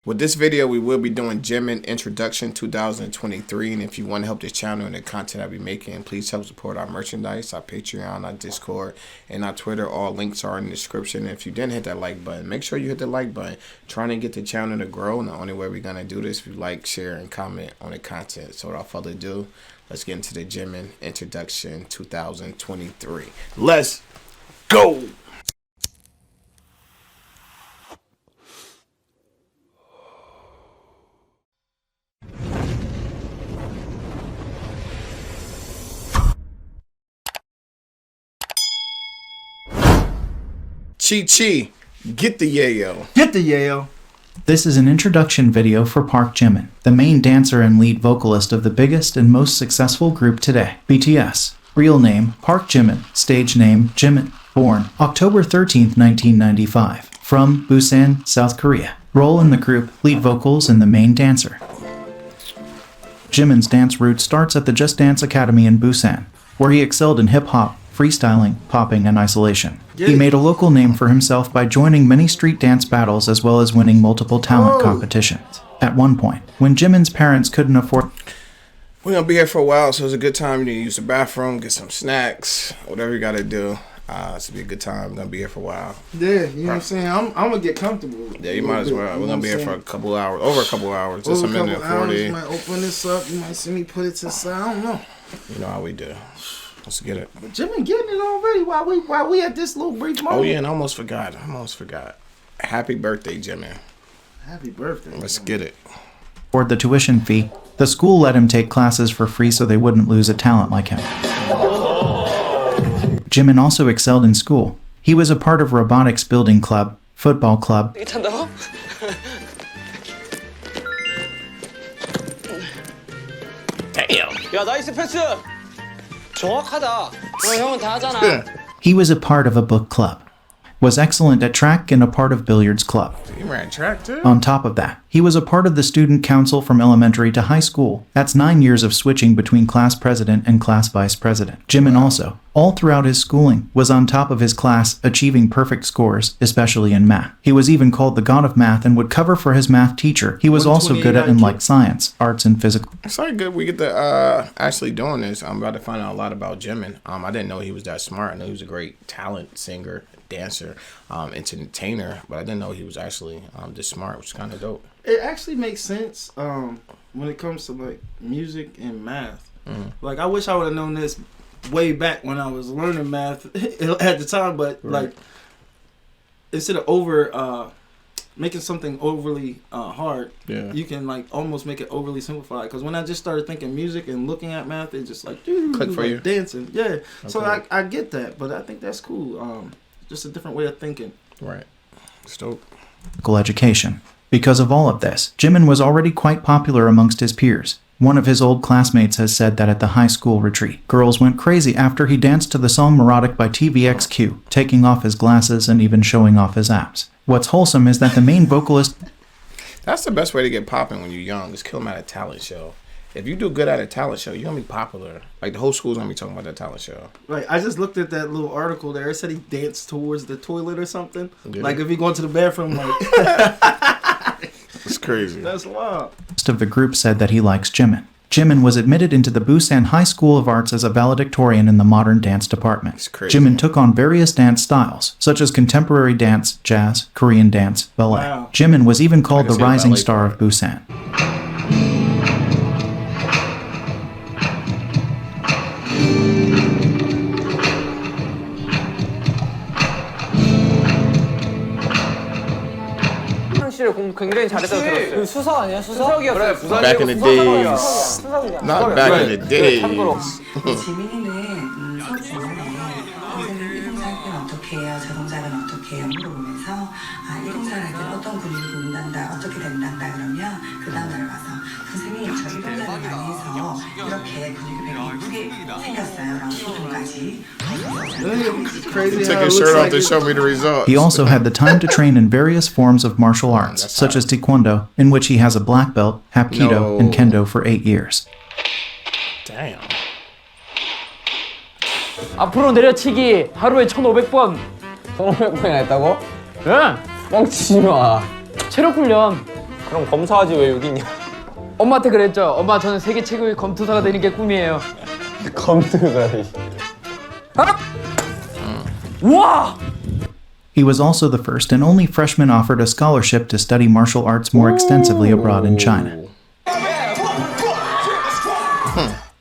With this video, we will be doing Jimin Introduction 2023, and if you want to help this channel and the content I'll be making, please help support our merchandise, our Patreon, our Discord, and our Twitter. All links are in the description. And if you didn't hit that like button, make sure you hit the like button. Trying to get the channel to grow, and the only way we're going to do this is if you like, share, and comment on the content. So without further ado, let's get into the Jimin Introduction 2023. Let's go! Chi, get the yayo. Get the yayo. This is an introduction video for Park Jimin, the main dancer and lead vocalist of the biggest and most successful group today, BTS. Real name, Park Jimin. Stage name, Jimin. Born October 13th, 1995. From Busan, South Korea. Role in the group, lead vocals and the main dancer. Jimin's dance route starts at the Just Dance Academy in Busan, where he excelled in hip-hop, freestyling, popping, and isolation. He made a local name for himself by joining many street dance battles as well as winning multiple talent competitions. At one point, when Jimin's parents couldn't afford... We're going to be here for a while, so it's a good time to use the bathroom, get some snacks, whatever you got to do. It's going to be a good time. We're going to be here for a while. Yeah, you know what I'm saying? I'm going to get comfortable. Yeah, you might as well. We're going to be here for a couple hours, over a couple hours, just a minute and 40. You might open this up, you might see me put it to the side, I don't know. You know how we do. Let's get it. But Jimin getting it already while we at this little brief moment. Oh yeah, and I almost forgot. Happy birthday, Jimin. Happy birthday. Let's get it. For the tuition fee, the school let him take classes for free so they wouldn't lose a talent like him. Jimin also excelled in school. He was a part of robotics building club, football club, Damn. 야 나이스 패스. 정확하다. 형은 다 하잖아. he was a part of a book club, was excellent at track and a part of billiards club. You ran track too? On top of that, he was a part of the student council from elementary to high school. That's 9 years of switching between class president and class vice president. Jimin also, all throughout his schooling, was on top of his class, achieving perfect scores, especially in math. He was even called the god of math and would cover for his math teacher. He was also good at like science, arts, and physical. It's like good we get to actually doing this. I'm about to find out a lot about Jimin. I didn't know he was that smart. I know he was a great talent, singer, dancer, entertainer, but I didn't know he was actually this smart, which is kind of dope. It actually makes sense when it comes to like music and math. Like I wish I would have known this way back when I was learning math at the time, but like instead of making something overly hard, you can like almost make it overly simplified. Because when I just started thinking music and looking at math, it just like click for like you dancing. Yeah, okay. So I get that, but I think that's cool. Just a different way of thinking. Right. It's dope. Education. Because of all of this, Jimin was already quite popular amongst his peers. One of his old classmates has said that at the high school retreat, girls went crazy after he danced to the song Melodic by TVXQ, taking off his glasses and even showing off his abs. What's wholesome is that the main vocalist... That's the best way to get popping when you're young, is kill them at a talent show. If you do good at a talent show, you're going to be popular. Like, the whole school's going to be talking about that talent show. Right. I just looked at that little article there. It said he danced towards the toilet or something. Like, if he going to the bathroom, like... It's crazy. That's wild. Most of the group said that he likes Jimin. Jimin was admitted into the Busan High School of Arts as a valedictorian in the modern dance department. It's crazy. Jimin took on various dance styles, such as contemporary dance, jazz, Korean dance, ballet. Wow. Jimin was even called the rising star of Busan. 굉장히 잘했다고 들었어요. 그 수석 아니야? 수석이었어요. 그래, 부산이고 Back in the days. 수석이야. Not back in the days. 지민이는 수업 중간에 선생님 이 동작은 어떻게 해요? 저 동작은 어떻게 해요? 물어보면서 이 동작을 할 때는 어떤 근육이 붙는단다, 어떻게 된단다 그러면 그 다음날 와서 선생님 저 이 동작을 많이 해서 이렇게 근육이 되게 예쁘게 생겼어요. 라고 수준까지. He took his shirt off to show me the results. He also had the time to train in various forms of martial arts, such as Taekwondo, in which he has a black belt, Hapkido, and Kendo for 8 years. Damn. 앞으로 내려치기 하루에 1,500번. 1,500번이나 했다고? 응. 뻥치지 마. 체력 훈련. 그럼 검사하지 왜 여기 있냐? 엄마한테 그랬죠. 엄마 저는 세계 최고의 검투사가 되는 게 꿈이에요. 검투사. 우와! He was also the first and only freshman offered a scholarship to study martial arts more extensively abroad in China.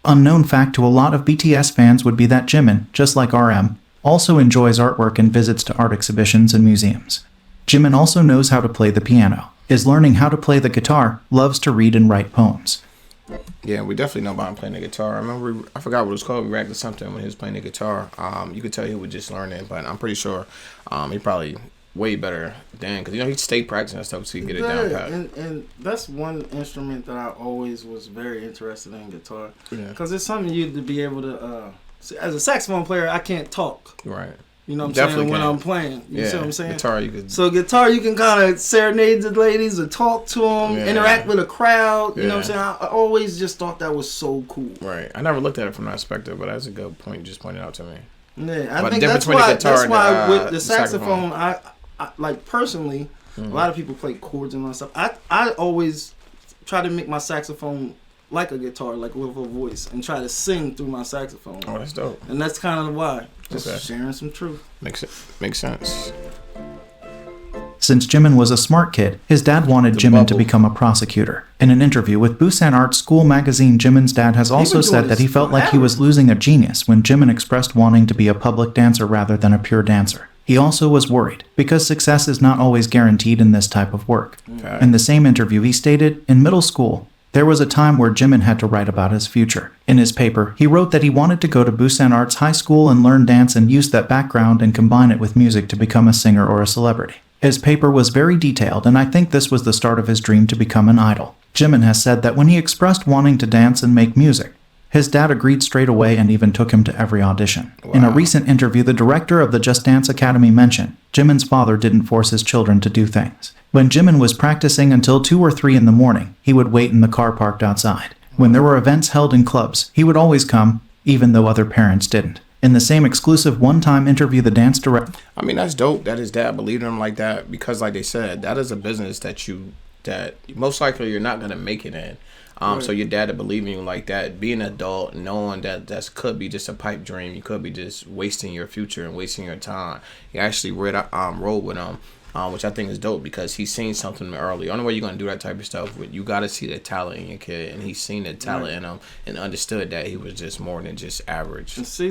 Unknown fact to a lot of BTS fans would be that Jimin, just like RM, also enjoys artwork and visits to art exhibitions and museums. Jimin also knows how to play the piano, is learning how to play the guitar, loves to read and write poems. Yeah, we definitely know about him playing the guitar. I remember, I forgot what it was called. We reacted to something when he was playing the guitar. You could tell he was just learning, but I'm pretty sure he probably way better than, because he stayed practicing and stuff to get it down pat. And that's one instrument that I always was very interested in, guitar. Yeah. Because it's something you to be able to. As a saxophone player, I can't talk. Right. You know what I'm Definitely saying? When can. I'm playing. You see what I'm saying? Guitar, you could. So guitar, you can kind of serenade the ladies or talk to them, interact with a crowd. You know what I'm saying? I always just thought that was so cool. Right. I never looked at it from that perspective, but that's a good point you just pointed out to me. Yeah, I But think difference that's between the why, guitar and with the saxophone, I like personally, a lot of people play chords and all that stuff. I always try to make my saxophone like a guitar, like with a voice, and try to sing through my saxophone. Oh, that's dope. And that's kind of why. Just Okay. sharing some truth. Makes sense. Since Jimin was a smart kid, his dad wanted Jimin to become a prosecutor. In an interview with Busan Art School magazine, Jimin's dad has also said that he felt like he was losing a genius when Jimin expressed wanting to be a public dancer rather than a pure dancer. He also was worried, because success is not always guaranteed in this type of work. Okay. In the same interview, he stated, in middle school, there was a time where Jimin had to write about his future. In his paper, he wrote that he wanted to go to Busan Arts High School and learn dance and use that background and combine it with music to become a singer or a celebrity. His paper was very detailed, and I think this was the start of his dream to become an idol. Jimin has said that when he expressed wanting to dance and make music, his dad agreed straight away and even took him to every audition. Wow. In a recent interview, the director of the Just Dance Academy mentioned Jimin's father didn't force his children to do things. When Jimin was practicing until 2 or 3 in the morning, he would wait in the car parked outside. When there were events held in clubs, he would always come, even though other parents didn't. In the same exclusive one-time interview, the dance director... I mean, that's dope that his dad believed in him like that, because like they said, that is a business that most likely you're not going to make it in. So your dad to believe in you like that, being an adult, knowing that could be just a pipe dream, you could be just wasting your future and wasting your time. He actually rode with him, which I think is dope, because he's seen something early. Only way you're gonna do that type of stuff, you got to see the talent in your kid, and he's seen the talent in him and understood that he was just more than just average. And see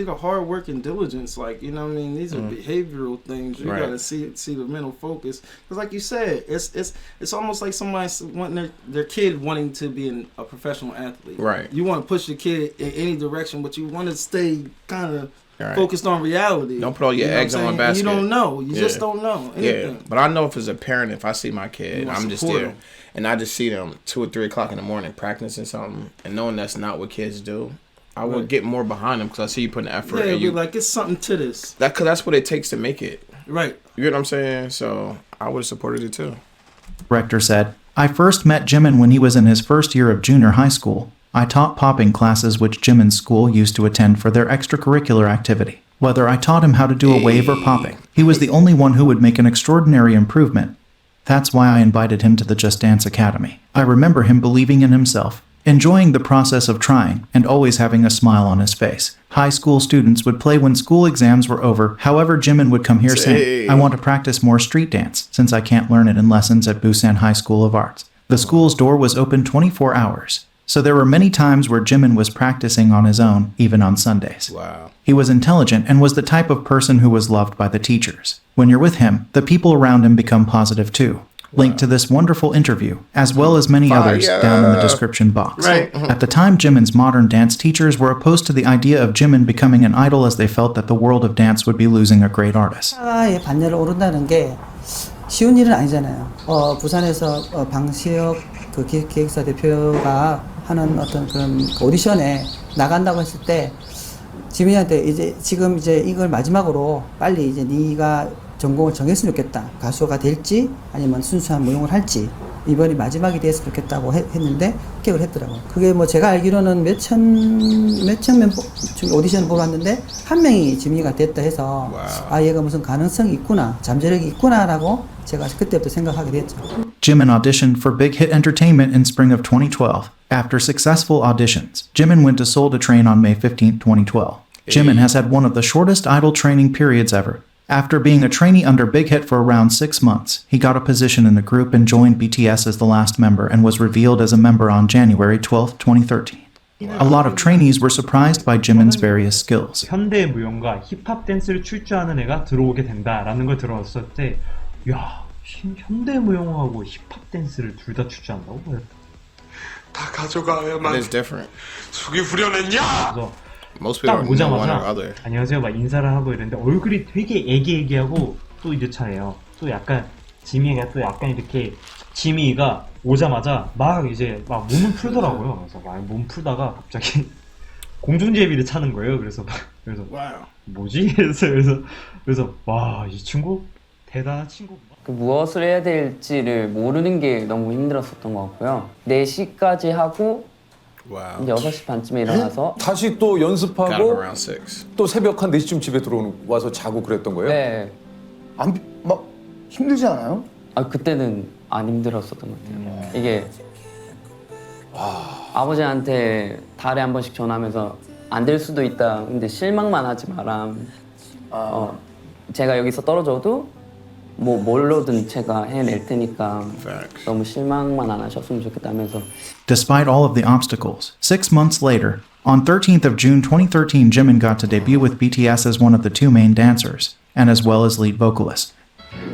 the hard work and diligence, like, you know what I mean. These are behavioral things. You gotta see the mental focus, because like you said, it's almost like somebody wanting their kid wanting to be a professional athlete. Right. You want to push the kid in any direction, but you want to stay kind of Right. focused on reality. Don't put all your eggs in one basket. You don't know. You just don't know anything. Yeah, but I know if as a parent, if I see my kid, I'm just there, them. and I just see them 2 or 3 o'clock in the morning practicing something, and knowing that's not what kids do, I would get more behind them, because I see you putting effort. Yeah, and be like, it's something to this. Because that's what it takes to make it. Right. You get what I'm saying? So I would have supported it too. Director said, I first met Jimin when he was in his first year of junior high school. I taught popping classes which Jimin's school used to attend for their extracurricular activity. Whether I taught him how to do a wave or popping, he was the only one who would make an extraordinary improvement. That's why I invited him to the Just Dance Academy. I remember him believing in himself, enjoying the process of trying, and always having a smile on his face. High school students would play when school exams were over. However, Jimin would come here saying, I want to practice more street dance, since I can't learn it in lessons at Busan High School of Arts. The school's door was open 24 hours. So there were many times where Jimin was practicing on his own, even on Sundays. Wow. He was intelligent and was the type of person who was loved by the teachers. When you're with him, the people around him become positive too. Link to this wonderful interview, as well as many others, down in the description box. Right. At the time, Jimin's modern dance teachers were opposed to the idea of Jimin becoming an idol, as they felt that the world of dance would be losing a great artist. 사회의 반열을 오른다는 게 쉬운 일은 아니잖아요. 부산에서 방시혁 그 기획사 대표가 하는 어떤 그런 오디션에 나간다고 했을 때 지민이한테 지금 이걸 마지막으로 빨리 네가 전공을 정했으면 좋겠다. 가수가 될지 아니면 순수한 무용을 할지 이번이 마지막이 됐으면 좋겠다고 했는데 합격을 했더라고요. 그게 뭐 제가 알기로는 몇천 명 오디션을 보러 왔는데 한 명이 지민이가 됐다 해서 아 얘가 무슨 가능성이 있구나, 잠재력이 있구나라고 제가 그때부터 생각하게 됐죠. Jimin auditioned for Big Hit Entertainment in spring of 2012. After successful auditions, Jimin went to Seoul to train on May 15, 2012. Jimin has had one of the shortest idol training periods ever. After being a trainee under Big Hit for around 6 months, he got a position in the group and joined BTS as the last member and was revealed as a member on January 12, 2013. A lot of trainees were surprised by Jimin's various skills. 현대 무용과 힙합 댄스를 출 줄 아는 애가 들어오게 된다라는 걸 들었을 때, 야, 현대 무용하고 힙합 댄스를 둘 다 출 줄 안다고? 다 가져가야만. It's different. 속이 후련했냐? 그래서 Most people 딱 don't know one or 오자마자 other. 안녕하세요 막 인사를 하고 이랬는데 얼굴이 되게 애기애기하고 또 이제 차예요. 또 약간 지미가 또 약간 이렇게 지미가 오자마자 막 이제 막 몸을 풀더라고요. 그래서 막 몸 풀다가 갑자기 공중제비를 차는 거예요. 그래서 뭐지? 그래서 와, 이 친구 대단한 친구. 그 무엇을 해야 될지를 모르는 게 너무 힘들었었던 것 같고요. 4시까지 하고 Wow. 이제 6시 반쯤에 일어나서 다시 또 Got up 연습하고 around 6. 또 새벽 한 4시쯤 집에 와서 자고 그랬던 거예요? 네. 막 힘들지 않아요? 그때는 안 힘들었었던 것 같아요. 이게 아버지한테 달에 한 번씩 전화하면서 안 될 수도 있다. 근데 실망만 하지 마라. 제가 여기서 떨어져도 뭐 뭘로든 제가 해낼 테니까 너무 실망만 안 하셨으면 좋겠다면서. Despite all of the obstacles, 6 months later, on 13th of June 2013, Jimin got to debut with BTS as one of the 2 main dancers, and as well as lead vocalist.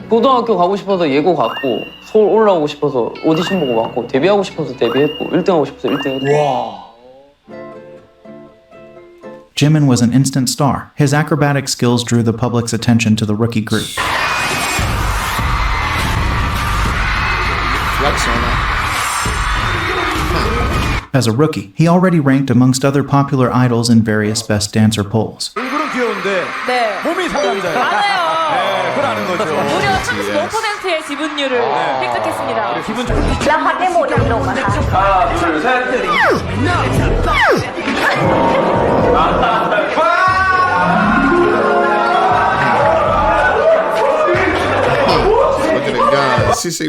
고등학교 가고 싶어서 예고 갔고 서울 올라오고 싶어서 오디션 보고 왔고 데뷔하고 싶어서 데뷔했고 1등하고 싶어서 1등했고. 와. Jimin was an instant star. His acrobatic skills drew the public's attention to the rookie group. As a rookie, he already ranked amongst other popular idols in various Best Dancer polls. 얼굴은 귀여운데 네. 몸이 상남자예요. 많아요. 네, 그걸 아는 거죠. 무려 35%의 지분율을 획득했습니다. 기분 좋고. แล้วฮอตได้โหมดลงมาคะ 하나, 둘, 셋.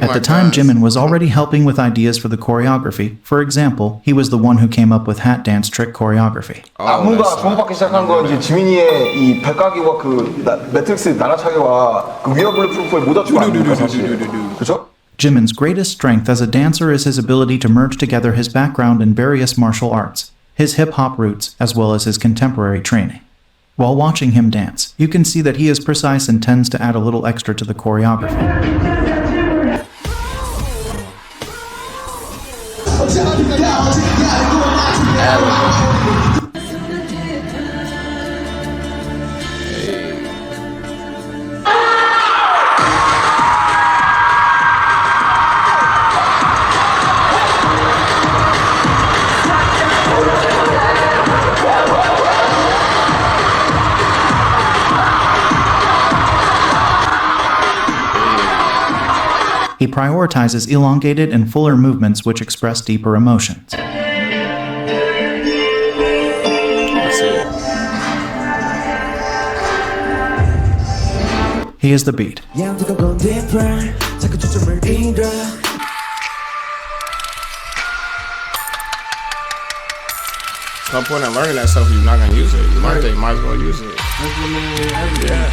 At the time, Jimin was already helping with ideas for the choreography. For example, he was the one who came up with hat dance trick choreography. 안무가 주목받기 시작한 건 이제 지민이의 이 발가기와 그 매트릭스 나라차기와 그 위어 블루프루프의 모자추가 아닙니까 사실. 그렇죠? Jimin's greatest strength as a dancer is his ability to merge together his background in various martial arts, his hip-hop roots, as well as his contemporary training. While watching him dance, you can see that he is precise and tends to add a little extra to the choreography. He prioritizes elongated and fuller movements which express deeper emotions. He is the beat. No point in learning that stuff if you're not gonna use it. You learned it, you might as well use it. Yeah.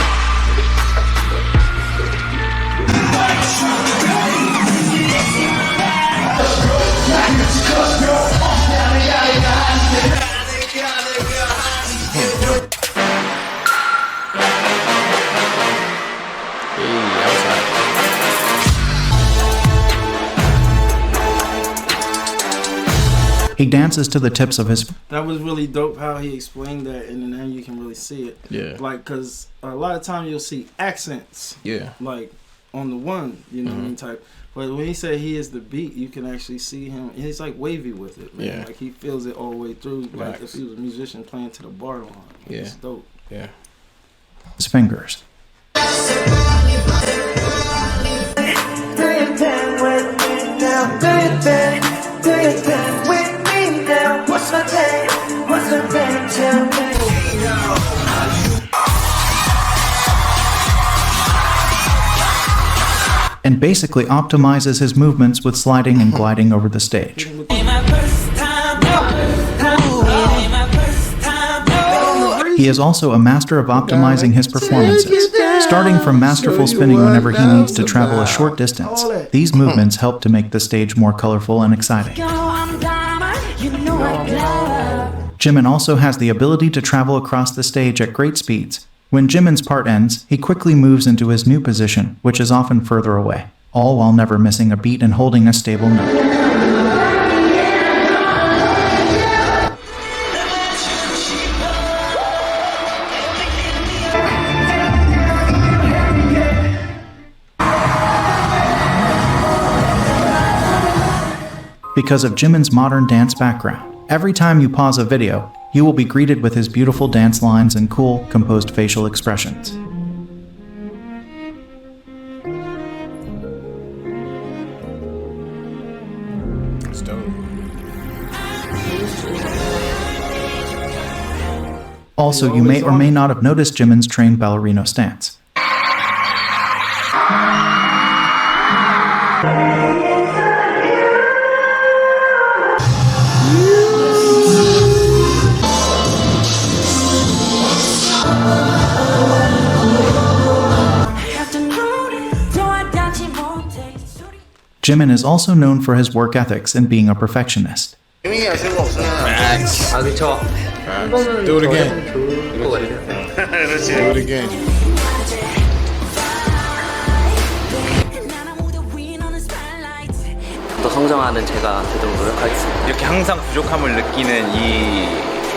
He dances to the tips of his... That was really dope how he explained that, and then you can really see it. Yeah. Like, because a lot of times you'll see accents. Yeah. Like, on the one, you know what I mean, type. But when he said he is the beat, you can actually see him. He's like wavy with it, man. Yeah. Like, he feels it all the way through. Like, if he was a musician playing to the bar line. Yeah. It's dope. Yeah. his fingers. And and basically optimizes his movements with sliding and gliding over the stage. He is also a master of optimizing his performances, starting from masterful spinning whenever he needs to travel a short distance. These movements help to make the stage more colorful and exciting. Jimin also has the ability to travel across the stage at great speeds. When Jimin's part ends, he quickly moves into his new position, which is often further away, all while never missing a beat and holding a stable note. Because of Jimin's modern dance background, every time you pause a video, you will be greeted with his beautiful dance lines and cool, composed facial expressions. That's dope. Also, you may or may not have noticed Jimin's trained ballerino stance. Jimin is also known for his work ethics and being a perfectionist. Facts. Do it again. Do it again. 더 성장하는 제가 되도록 노력하겠습니다. 이렇게 항상 부족함을 느끼는 이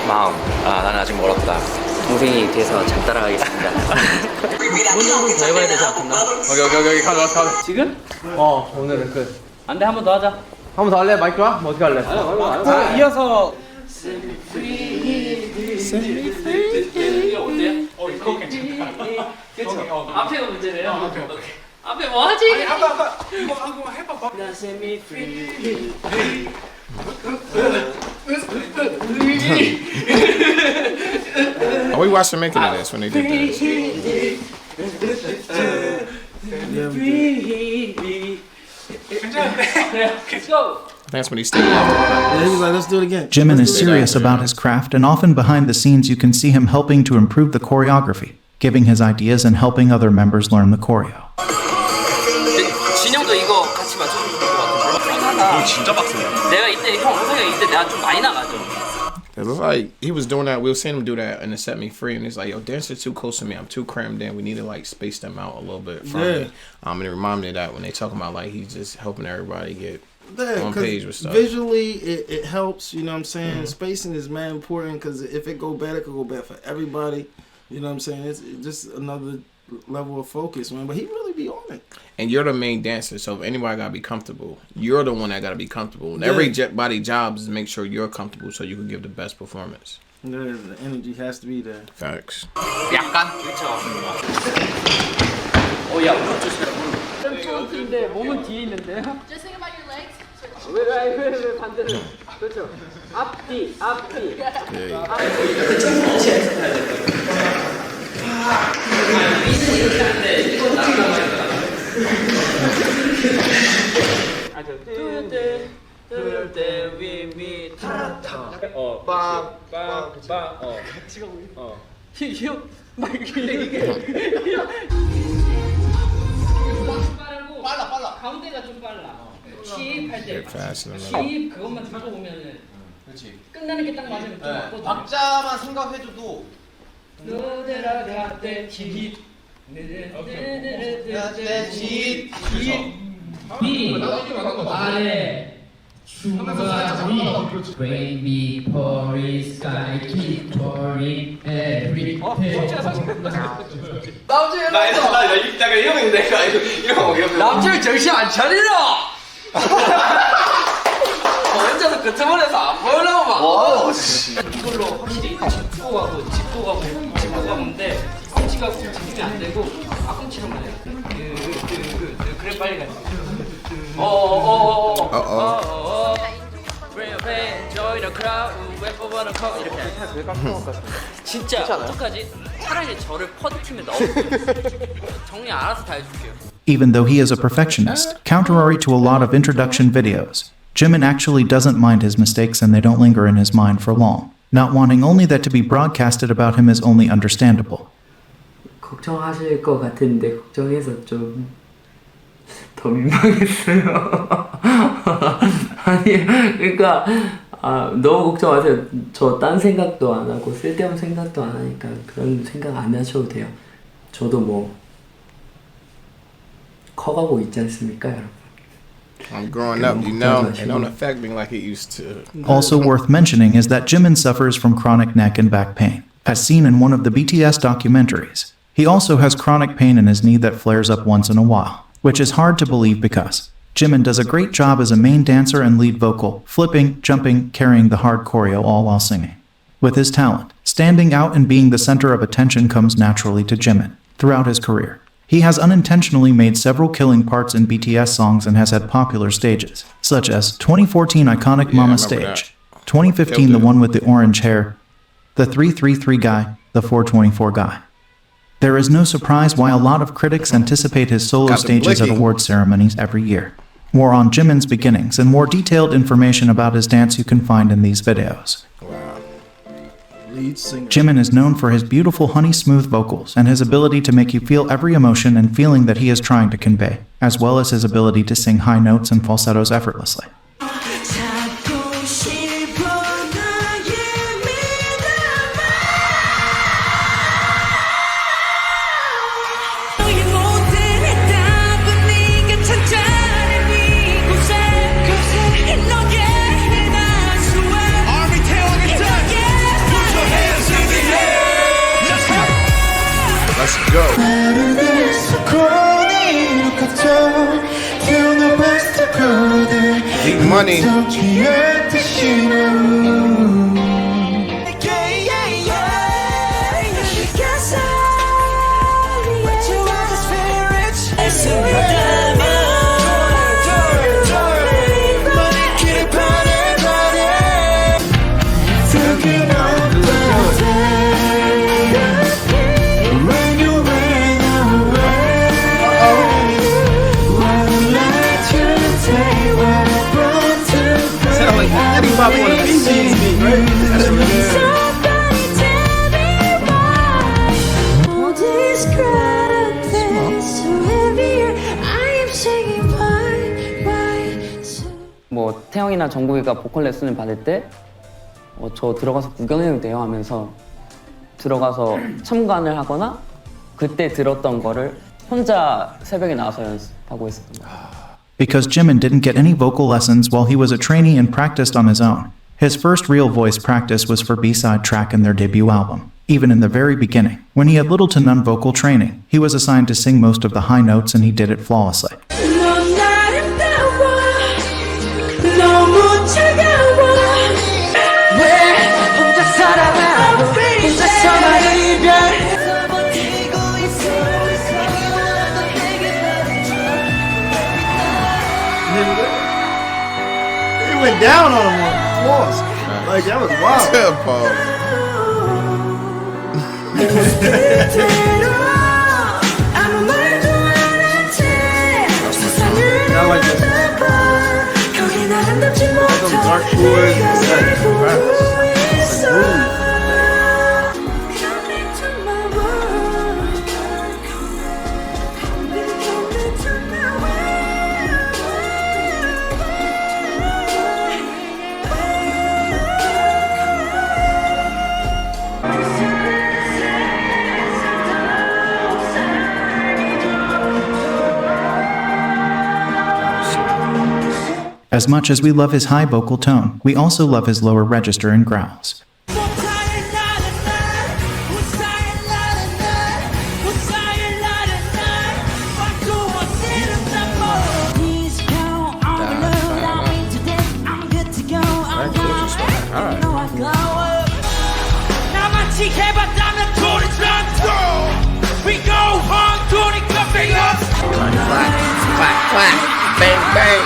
마음. 아, 나는 아직 멀었다. 동생이 돼서 잘 따라가겠습니다. 오늘은 더 해봐야 되지 않겠나? 여기 가자. 지금? 오늘은 끝. 안 돼, 한 번 더 하자. 한 번 더 할래? 마이크 와? 뭐 어떻게 할래? 이어서 이거 괜찮다. 앞에가 문제네요. 앞에 뭐 하지? 아까 이거 한번 해봐. Are we watched the making of this when they did this? That's when he stayed. Yeah, he was like, let's do it again. Jimin is serious about his craft, and often behind the scenes you can see him helping to improve the choreography, giving his ideas and helping other members learn the choreo. 진영도 이거 같이 맞춰주면 좋을 것 같은데. 진짜 빡세네. 내가 이때 형 호석이 이때 내가 좀 많이 나가죠. It was like he was doing that. We were seeing him do that in the Set Me Free, and it's like, yo, dancers too close to me. I'm too crammed in. We need to like space them out a little bit from me. And it reminded me of that when they talking about like he's just helping everybody get on page with stuff. Visually, it helps. You know what I'm saying? Spacing is man important because if it go bad, it could go bad for everybody. You know what I'm saying? It's just another level of focus, man. But he really be on it. And you're the main dancer, so if anybody gotta be comfortable, you're the one that gotta be comfortable. And everybody job is to make sure you're comfortable so you can give the best performance. Yeah, the energy has to be there. Facts. 약간 그렇죠. 야, 무릎 조심해. 좀 좁은데 몸은 뒤에 있는데. Just think about your legs. 왜 반대로? 그렇죠. 앞뒤. 빨라. 가운데가 좀 빨라. 힙할 때 힙 그것만 들고 오면은 끝나는 게 딱 맞으면 좀 맞거든. 박자만 생각해줘도 들어갈 때 힙 위 아래 중간 위 Baby Police Sky Keep Pouring Every 나 이러는데 남자를 정신 안 차리라 혼자서 끄트머리에서 안 보이려고 막 이걸로 확실히 짚고 가는데 꽁치가 집중이 안 되고 앞꿈치로만 해요. 그래 빨리 가지. Join the crowd, 이렇게 진짜 어떡하지? 차라리 저를 퍼드팀에 넣어. 정리 알아서 다 해줄게요. Even though he is a perfectionist, contrary to a lot of introduction videos, Jimin actually doesn't mind his mistakes and they don't linger in his mind for long. Not wanting only that to be broadcasted about him is only understandable. 걱정하실 것 같은데 걱정해서 좀 더 민망했어요. 아니 그러니까 너무 걱정 마세요. 저 딴 생각도 안 하고 쓸데없는 생각도 안 하니까 그런 생각 안 하셔도 돼요. 저도 뭐 커가고 있지 않습니까, 여러분? I'm growing up, you know, it don't affect me like it used to. Also worth mentioning is that Jimin suffers from chronic neck and back pain, as seen in one of the BTS documentaries. He also has chronic pain in his knee that flares up once in a while, which is hard to believe because Jimin does a great job as a main dancer and lead vocal, flipping, jumping, carrying the hard choreo all while singing. With his talent, standing out and being the center of attention comes naturally to Jimin throughout his career. He has unintentionally made several killing parts in BTS songs and has had popular stages, such as 2014 iconic Mama stage, 2015 the one with the orange hair, the 333 guy, the 424 guy. There is no surprise why a lot of critics anticipate his solo stages at award ceremonies every year. More on Jimin's beginnings and more detailed information about his dance you can find in these videos. Jimin is known for his beautiful honey-smooth vocals and his ability to make you feel every emotion and feeling that he is trying to convey, as well as his ability to sing high notes and falsettos effortlessly. Let's go. Deep money. 뭐 태영이나 정국이가 보컬 레슨을 받을 때 저 들어가서 구경해도 돼요 하면서 들어가서 참관을 하거나 그때 들었던 거를 혼자 새벽에 나와서 연습하고 있었던 거예요. Because Jimin didn't get any vocal lessons while he was a trainee and practiced on his own. His first real voice practice was for B-side track in their debut album. Even in the very beginning, when he had little to none vocal training, he was assigned to sing most of the high notes and he did it flawlessly. He went down on him once. Like that was wild. I like this. Some dark chords. As much as we love his high vocal tone, we also love his lower register and growls. Clap, clap, bang, bang.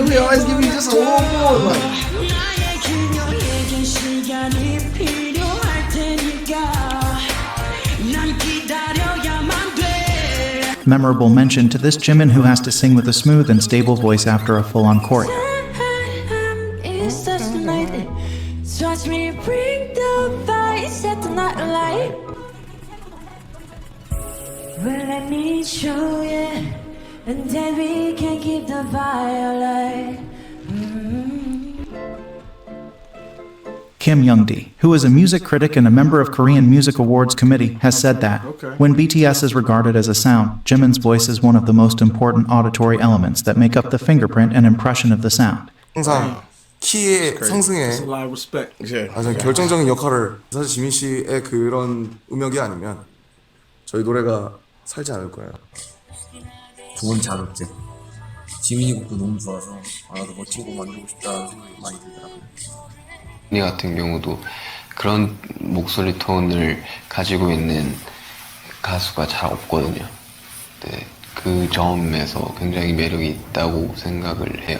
They always give me just a little more, like. Memorable mention to this Jimin, who has to sing with a smooth and stable voice after a full-on choreo. And then we can keep the fire alive. Kim Youngdi, who is a music critic and a member of Korean Music Awards Committee, has said that when BTS is regarded as a sound, Jimin's voice is one of the most important auditory elements that make up the fingerprint and impression of the sound. 항상 키의 상승에 가장 결정적인 역할을 사실 지민 씨의 그런 음역이 아니면 저희 노래가 살지 않을 거예요. 좋은 자극제. 지민이 곡도 너무 좋아서 나도 멋지고 만들고 싶다는 생각이 많이 들더라고요. 이 같은 경우도 그런 목소리 톤을 가지고 있는 가수가 잘 없거든요. 네, 그 점에서 굉장히 매력이 있다고 생각을 해요.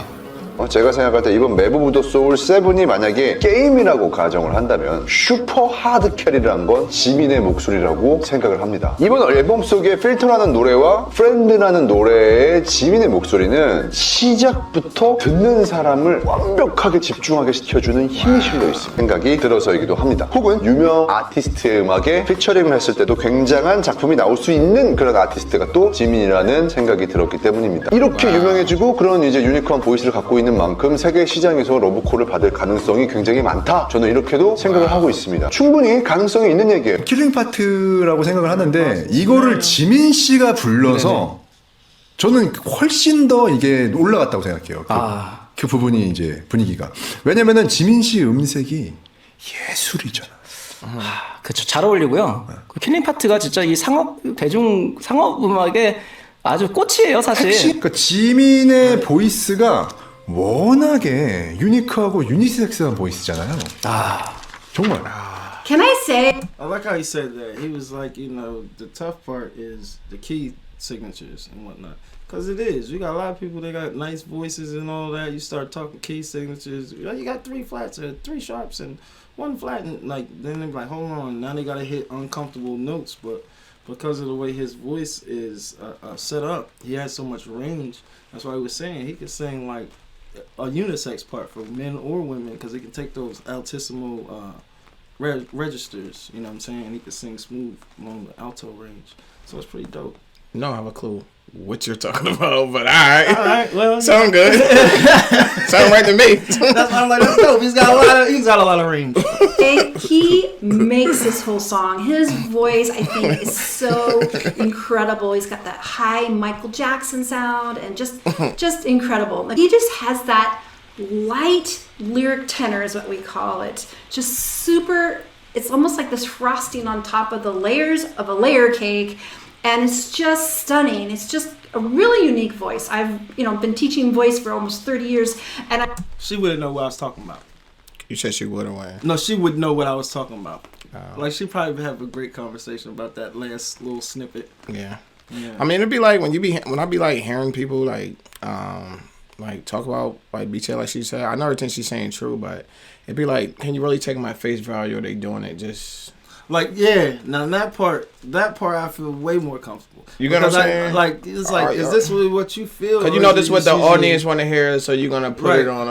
제가 생각할 때 이번 메브 오브 더 소울 7이 만약에 게임이라고 가정을 한다면 슈퍼 하드 캐리라는 건 지민의 목소리라고 생각을 합니다. 이번 앨범 속에 필터라는 노래와 프렌드라는 노래의 지민의 목소리는 시작부터 듣는 사람을 완벽하게 집중하게 시켜주는 힘이 실려 있습니다. 생각이 들어서이기도 합니다. 혹은 유명 아티스트의 음악에 피처링을 했을 때도 굉장한 작품이 나올 수 있는 그런 아티스트가 또 지민이라는 생각이 들었기 때문입니다. 이렇게 유명해지고 그런 이제 유니크한 보이스를 갖고 있는 만큼 세계 시장에서 러브콜을 받을 가능성이 굉장히 많다. 저는 이렇게도 생각을 하고 있습니다. 충분히 가능성이 있는 얘기예요. 킬링 파트라고 생각을 하는데 이거를 지민 씨가 불러서 저는 훨씬 더 이게 올라갔다고 생각해요. 그 부분이 이제 분위기가. 왜냐면은 지민 씨 음색이 예술이잖아. 그렇죠. 잘 어울리고요. 그 킬링 파트가 진짜 이 대중 상업 음악의 아주 꽃이에요, 사실. 그러니까 지민의 보이스가 워낙에 유니크하고 유니섹스한 보이스잖아요. 정말. Can I say? I like how he said that. He was like, you know, the tough part is the key signatures and whatnot. Because it is. You got a lot of people, they got nice voices and all that. You start talking key signatures. You got 3 flats or 3 sharps and 1 flat. And like, then they're like, hold on. Now they got to hit uncomfortable notes. But because of the way his voice is set up, he has so much range. That's why he was saying he could sing like a unisex part for men or women, because he can take those altissimo registers, you know what I'm saying? He can sing smooth along the alto range. So it's pretty dope. No, I have a clue what you're talking about, but alright, well, sound good. Sound right to me. That's why I'm like, that's dope. He's got a lot of range. He makes this whole song. His voice, I think, is so incredible. He's got that high Michael Jackson sound and just incredible. Like, he just has that light lyric tenor is what we call it. Just super, it's almost like this frosting on top of the layers of a layer cake. And it's just stunning. It's just a really unique voice. I've, been teaching voice for almost 30 years, and she wouldn't know what I was talking about. You said she would or No, she would know what I was talking about. Like, she'd probably have a great conversation about that last little snippet. Yeah. I mean, it'd be like when I be like hearing people like talk about like BTS, like she said. I know everything she's saying true, but it'd be like, can you really take my face value? Or they doing it just? Like, yeah, now that part I feel way more comfortable. You know what I'm saying? It's like, is this really what you feel? Because you know this is what the audience want to hear, so you're going to put it on.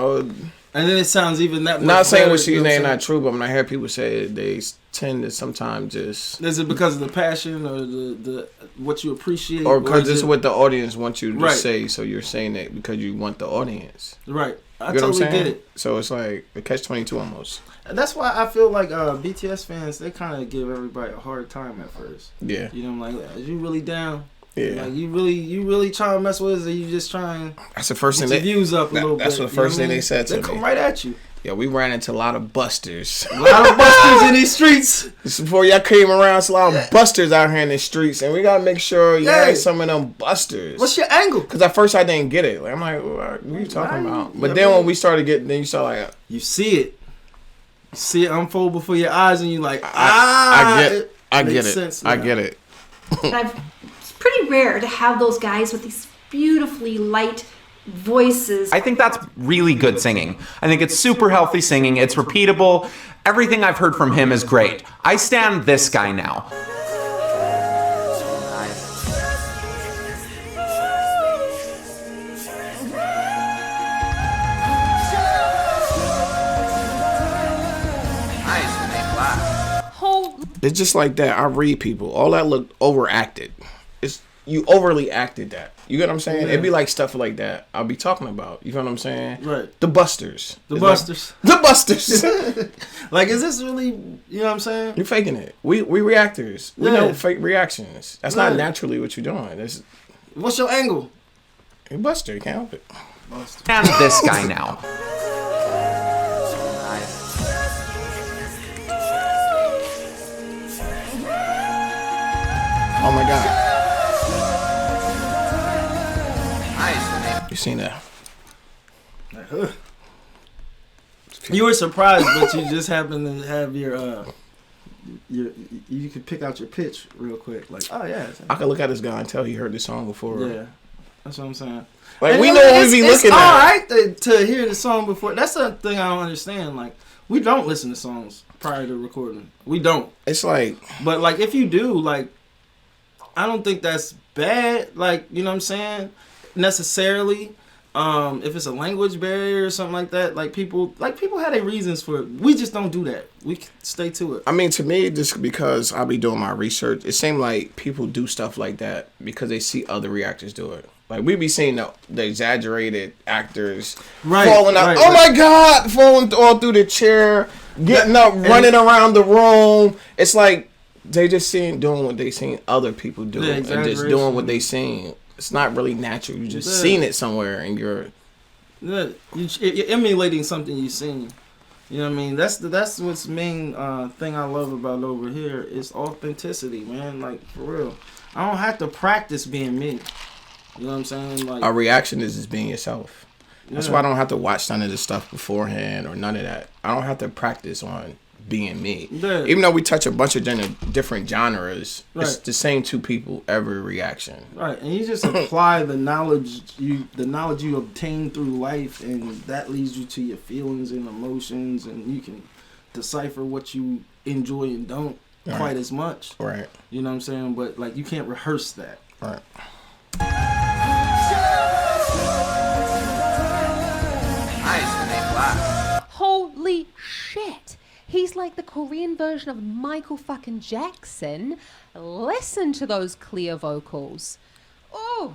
And then it sounds even that much not saying better, what she's saying not true, but when I hear people say it, they tend to sometimes just... Is it because of the passion or the what you appreciate? Or because this is what the audience wants you to say, so you're saying it because you want the audience. Right. I you know totally what I'm saying? get it. So it's like a catch-22 almost. And that's why I feel like BTS fans, they kind of give everybody a hard time at first. Yeah. You know, I'm like, is you really down? Yeah. Like, you really trying to mess with us, or you just trying that's the first thing get your views up a little bit. That's the first thing they said to me. They come right at you. Yeah, we ran into a lot of busters. A lot of busters in these streets. This is before y'all came around, it's a lot of busters out here in the streets, and we gotta make sure y'all ain't some of them busters. What's your angle? Because at first I didn't get it. Like, I'm like, what are you talking about? But then when we started getting, then you saw like, you see it. You see it unfold before your eyes, and you like, I get it. I get it. It's pretty rare to have those guys with these beautifully light voices. I think that's really good singing. I think it's super healthy singing. It's repeatable. Everything I've heard from him is great. I stand this guy now. It's just like that. I read people. All that looked overacted. You overly acted that. You get what I'm saying? Yeah. It'd be like stuff like that I'll be talking about. You know what I'm saying? Right. The busters. The busters. Like, the busters. Like, is this really, you know what I'm saying? You're faking it. We reactors. We Yeah. know fake reactions. That's not naturally what you're doing. What's your angle? You're a buster. You can't help it. And this guy now. Oh my God. You seen that? You were surprised, but you just happened to have your you could pick out your pitch real quick. Like, oh yeah. I could look at this guy and tell he heard this song before. Yeah. That's what I'm saying. Like, and we know what we be looking at. It's alright to hear the song before. That's the thing I don't understand. Like, we don't listen to songs prior to recording. We don't. It's like, but like if you do, like, I don't think that's bad. Like, you know what I'm saying? Necessarily. If it's a language barrier or something like that, like people have their reasons for it. We just don't do that. We stay to it. I mean, to me, just because I'll be doing my research, it seems like people do stuff like that because they see other reactors do it. Like, we be seeing the exaggerated actors falling out. Oh my God, falling all through the chair, getting up, running around the room. It's like they just doing what they seen other people do and just doing what they seen. It's not really natural. You just seen it somewhere and you're emulating something you've seen. You know what I mean? That's what's main thing I love about over here is authenticity, man. Like, for real. I don't have to practice being me. You know what I'm saying? Like, our reaction is just being yourself. That's why I don't have to watch none of this stuff beforehand or none of that. I don't have to practice on being me. Yeah. Even though we touch a bunch of different genres, Right. it's the same two people every reaction. Right, and you just apply the knowledge you obtain through life, and that leads you to your feelings and emotions, and you can decipher what you enjoy and don't quite as much. Right. You know what I'm saying? But like, you can't rehearse that. Right. Holy shit. He's like the Korean version of Michael fucking Jackson. Listen to those clear vocals. Oh.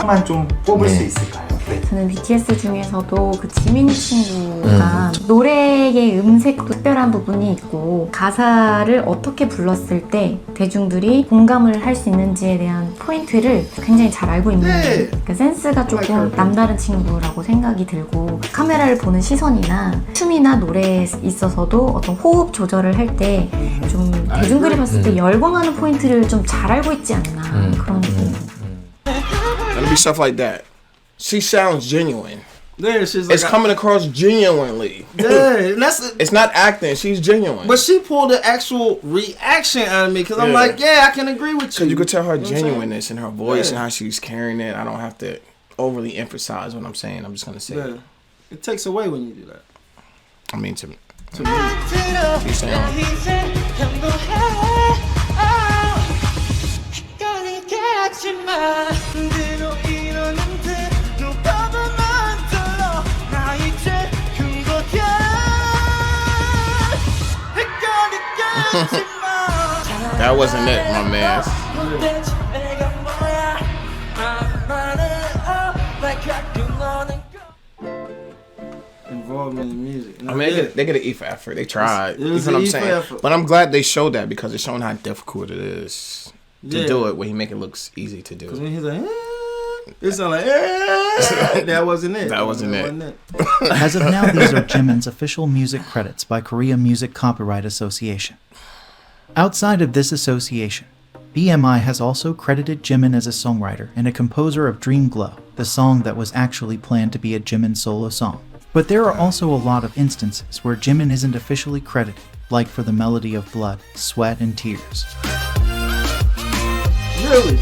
만 좀 뽑을 수 있을까요? 네. 저는 BTS 중에서도 그 지민 친구가 노래의 음색도 특별한 부분이 있고 가사를 어떻게 불렀을 때 대중들이 공감을 할 수 있는지에 대한 포인트를 굉장히 잘 알고 있는 그 센스가 조금 남다른 친구라고 생각이 들고 카메라를 보는 시선이나 춤이나 노래에 있어서도 어떤 호흡 조절을 할 때 좀 대중들이 봤을 때 열광하는 포인트를 좀 잘 알고 있지 않나 그런 It'll be stuff like that. She sounds genuine. Yeah, she's like, it's coming across genuinely. Yeah, and it's not acting. She's genuine. But she pulled the actual reaction out of me because I'm like, yeah, I can agree with you. Because you could tell her genuineness in her voice and how she's carrying it. I don't have to overly emphasize what I'm saying. I'm just gonna say it. It takes away when you do that. I mean, to me. She's saying. That wasn't it, my man. Involvement in music. I mean, they get an E for effort. They tried. It was you know what I'm E for saying? effort. But I'm glad they showed that because it's showing how difficult it is to Yeah. do it when he make it looks easy to do. Because when he's like, It sounded like, that wasn't it. That wasn't it. As of now, these are Jimin's official music credits by Korea Music Copyright Association. Outside of this association, BMI has also credited Jimin as a songwriter and a composer of Dream Glow, the song that was actually planned to be a Jimin solo song. But there are also a lot of instances where Jimin isn't officially credited, like for the melody of Blood, Sweat, and Tears. Really?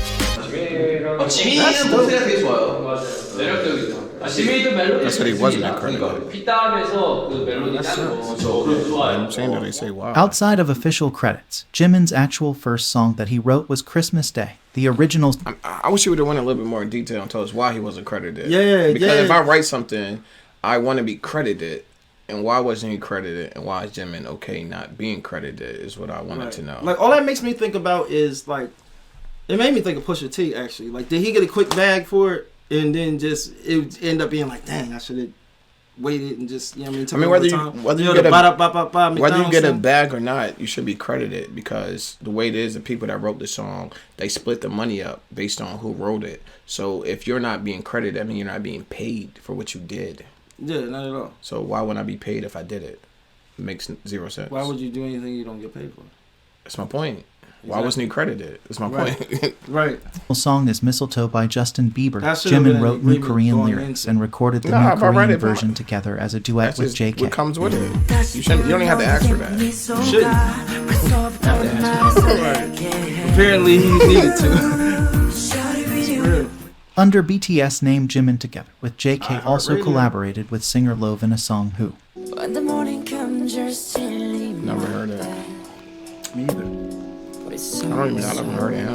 지민이는 목소리가 되게 좋아요. 맞아요. 매력적이죠. 지민이도 멜로디. That's what he wasn't credited. 빗다음에서 그 멜로디 따는 거 좋아요. I'm saying that they say wow. Outside of official credits, Jimin's actual first song that he wrote was Christmas Day. The original... I wish he would have went a little bit more in detail and told us why he wasn't credited. Yeah, because if I write something, I want to be credited. And why wasn't he credited? And why is Jimin okay not being credited is what I wanted to know. Like, all that makes me think about is, like, it made me think of Pusha T, actually. Like, did he get a quick bag for it? And then just, it end up being like, dang, I should have waited and just, you know what I mean? Whether you get a bag or not, you should be credited, because the way it is, the people that wrote the song, they split the money up based on who wrote it. So if you're not being credited, I mean, you're not being paid for what you did. Yeah, not at all. So why wouldn't I be paid if I did it? It makes zero sense. Why would you do anything you don't get paid for? That's my point. Why wasn't he credited? That's my point. Right. The song is Mistletoe by Justin Bieber. That should have Jimin been wrote an new agreement Korean going lyrics into and recorded the Nah, new if I read Korean it, version together as a duet That's with just JK. what comes with it. You don't even have to ask for that. You shouldn't. Apparently he needed to. Under BTS name Jimin together with JK also Radio. collaborated with singer Love in a song Who. When the morning comes, you're still Never heard that. Me either. I don't even know I've never heard of him.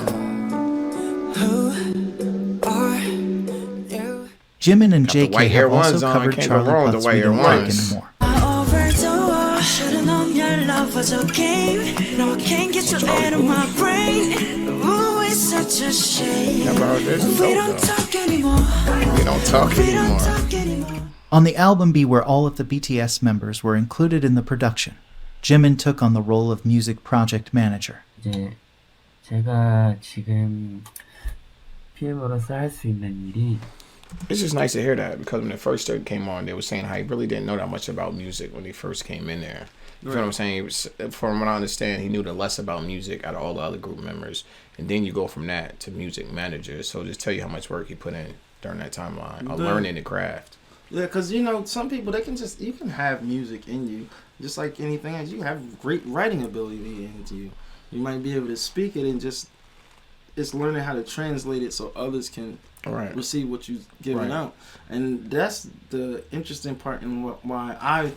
Jimin and Got the JK white Air have also Ones on. covered Can't go Charlie wrong with the Puth's white We Air Don't Break Ones. Anymore. Never heard this. We don't talk anymore. On the album B, where all of the BTS members were included in the production, Jimin took on the role of music project manager. 이제 제가 지금 PM으로서 할 수 있는 일이 It's just nice to hear that, because when it first came on, they were saying how he really didn't know that much about music when he first came in there. You feel what I'm saying? From what I understand, he knew the less about music out of all the other group members. And then you go from that to music manager. So just tell you how much work he put in during that timeline of learning the craft. Yeah, because, you know, some people, you can have music in you. Just like anything else, you have great writing ability into you. You might be able to speak it, and just, it's learning how to translate it so others can receive what you're giving out. And that's the interesting part, and why I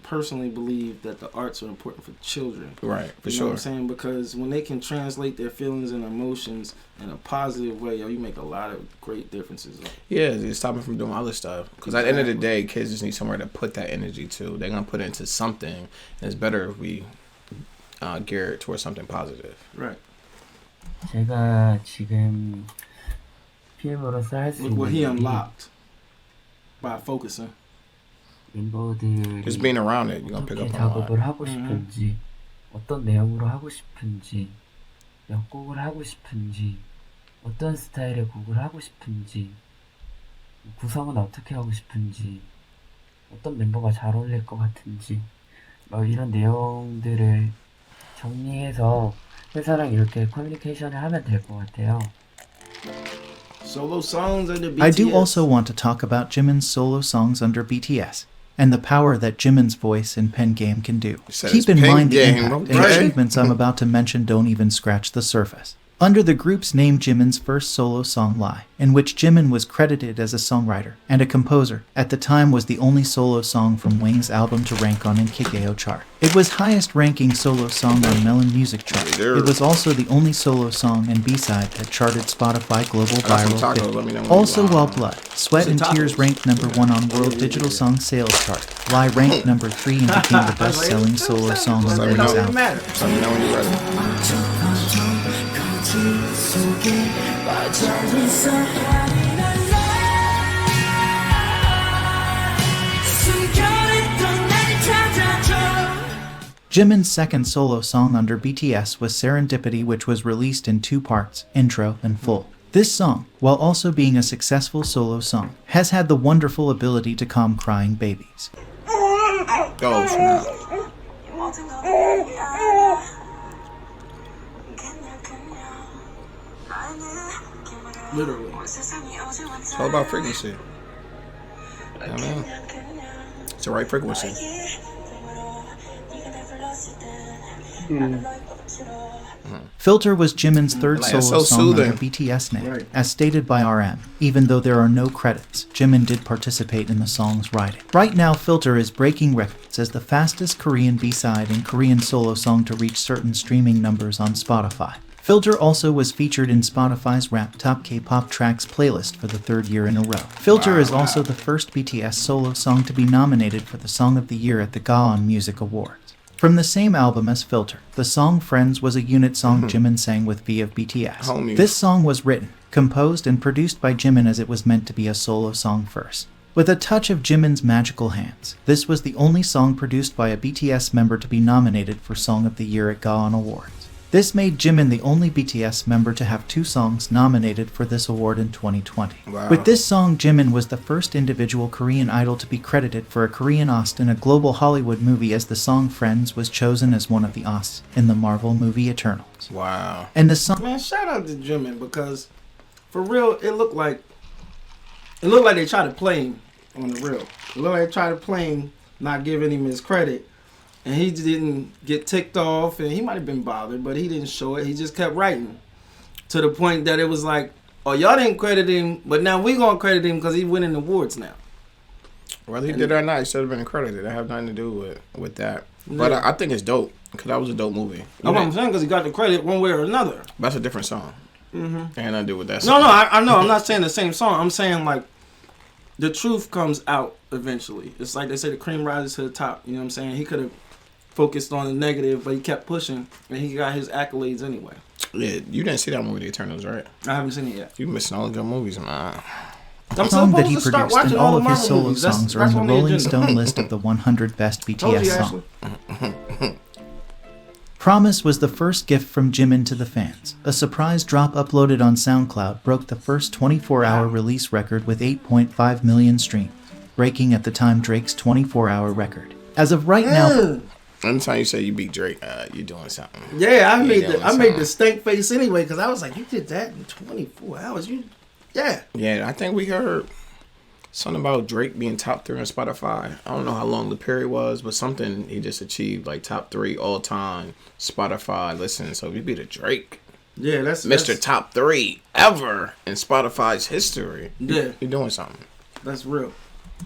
personally believe that the arts are important for children. Right, for you sure. know what I'm saying? Because when they can translate their feelings and emotions in a positive way, you make a lot of great differences. Yeah, it's stopping from doing other stuff. Because at the end of the day, kids just need somewhere to put that energy to. They're going to put it into something, and it's better if we gear it towards something positive. Right. 제가 지금 PM으로서 할 수 있는 What he 일이 unlocked by focusing. 멤버들이 Just being around it, you're going to pick 어떻게 up on a lot. 작업을 하고 싶은지, 어떤 내용으로 하고 싶은지, 몇 곡을 하고 싶은지, 어떤 스타일의 곡을 하고 싶은지, 구성은 어떻게 하고 싶은지, 어떤 멤버가 잘 어울릴 것 같은지, 이런 내용들을 정리해서 회사랑 이렇게 커뮤니케이션을 하면 될 것 같아요. Solo songs under BTS. I do also want to talk about Jimin's solo songs under BTS, and the power that Jimin's voice and pen game can do. Keep in mind the impact and achievements I'm about to mention don't even scratch the surface. Under the group's name, Jimin's first solo song Lie, in which Jimin was credited as a songwriter and a composer, at the time was the only solo song from Wang's album to rank on Kigayo chart. It was highest ranking solo song on Melon Music chart. It was also the only solo song and B-side that charted Spotify Global Viral 50. Also, while Blood, Sweat and Tears ranked number 1 on World Digital Song Sales chart, Lie ranked number 3 and became the best-selling solo song on Wang's album. Jimin's second solo song under BTS was Serendipity, which was released in 2 parts, intro and full. This song, while also being a successful solo song, has had the wonderful ability to calm crying babies. Oh, snap. Literally. It's all about frequency. I mean, it's the right frequency. Filter was Jimin's third Like, solo it's so song soothing. under BTS name. Right. As stated by RM, even though there are no credits, Jimin did participate in the song's writing. Right now, Filter is breaking records as the fastest Korean B-side and Korean solo song to reach certain streaming numbers on Spotify. Filter also was featured in Spotify's Rap Top K-pop Tracks playlist for the third year in a row. Filter is also the first BTS solo song to be nominated for the Song of the Year at the Gaon Music Awards. From the same album as Filter, the song Friends was a unit song Jimin sang with V of BTS. Homies. This song was written, composed, and produced by Jimin as it was meant to be a solo song first. With a touch of Jimin's magical hands, this was the only song produced by a BTS member to be nominated for Song of the Year at Gaon Awards. This made Jimin the only BTS member to have 2 songs nominated for this award in 2020. Wow. With this song, Jimin was the first individual Korean idol to be credited for a Korean OST in a global Hollywood movie, as the song Friends was chosen as one of the OSTs in the Marvel movie Eternals. Wow. And the song... Man, shout out to Jimin, because for real, it looked like they tried to play him on the real. It looked like they tried to play him, not giving him his credit. And he didn't get ticked off, and he might have been bothered, but he didn't show it. He just kept writing to the point that it was like, oh, y'all didn't credit him, but now we going to credit him because he's winning awards now. Whether he did or not, he should have been credited. That have nothing to do with that. But Yeah. I think it's dope, because that was a dope movie. That's what I'm saying, because he got the credit one way or another. That's a different song. Mm-hmm. Ain't nothing to do with that No, song. I know. I'm not saying the same song. I'm saying, like, the truth comes out eventually. It's like they say the cream rises to the top. You know what I'm saying? He could have focused on the negative, but he kept pushing, and he got his accolades anyway. Yeah, you didn't see that movie, The Eternals, right? I haven't seen it yet. You missing all the good movies, man. The song that he produced and all of his solo songs are in the Rolling Stone list of the 100 best BTS songs. Promise was the first gift from Jimin to the fans. A surprise drop uploaded on SoundCloud broke the first 24-hour release record with 8.5 million streams, breaking at the time Drake's 24-hour record. As of right now... Anytime you say you beat Drake, you're doing something. Yeah, I made the stank face anyway, because I was like, you did that in 24 hours. Yeah, I think we heard something about Drake being top 3 on Spotify. I don't know how long the period was, but something he just achieved, like top 3 all time Spotify listen. So if you beat a Drake, yeah, that's Mr. Top 3 ever in Spotify's history. Yeah, you're doing something. That's real.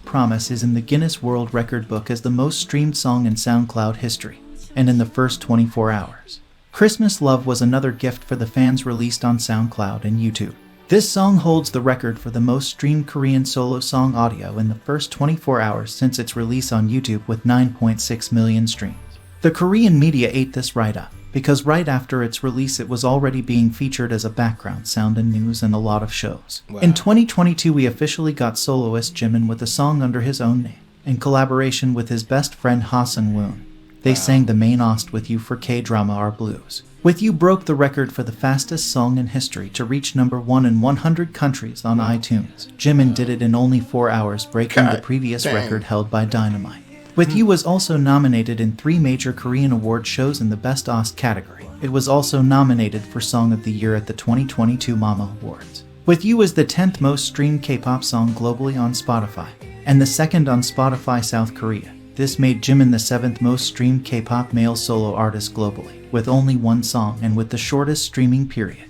Promise is in the Guinness World Record book as the most streamed song in SoundCloud history, and in the first 24 hours. Christmas Love was another gift for the fans released on SoundCloud and YouTube. This song holds the record for the most streamed Korean solo song audio in the first 24 hours since its release on YouTube with 9.6 million streams. The Korean media ate this right up, because right after its release it was already being featured as a background sound in news and a lot of shows. Wow. In 2022 we officially got soloist Jimin with a song under his own name, in collaboration with his best friend Ha Sung-woon. They sang the main OST With You for K-Drama Our Blues. With You broke the record for the fastest song in history to reach number 1 in 100 countries on iTunes. Jimin did it in only 4 hours, breaking the previous record held by Dynamite. With You was also nominated in 3 major Korean award shows in the Best OST category. It was also nominated for Song of the Year at the 2022 Mama Awards. With You is the 10th most streamed K-pop song globally on Spotify, and the 2nd on Spotify South Korea. This made Jimin the 7th most streamed K-pop male solo artist globally, with only 1 song and with the shortest streaming period.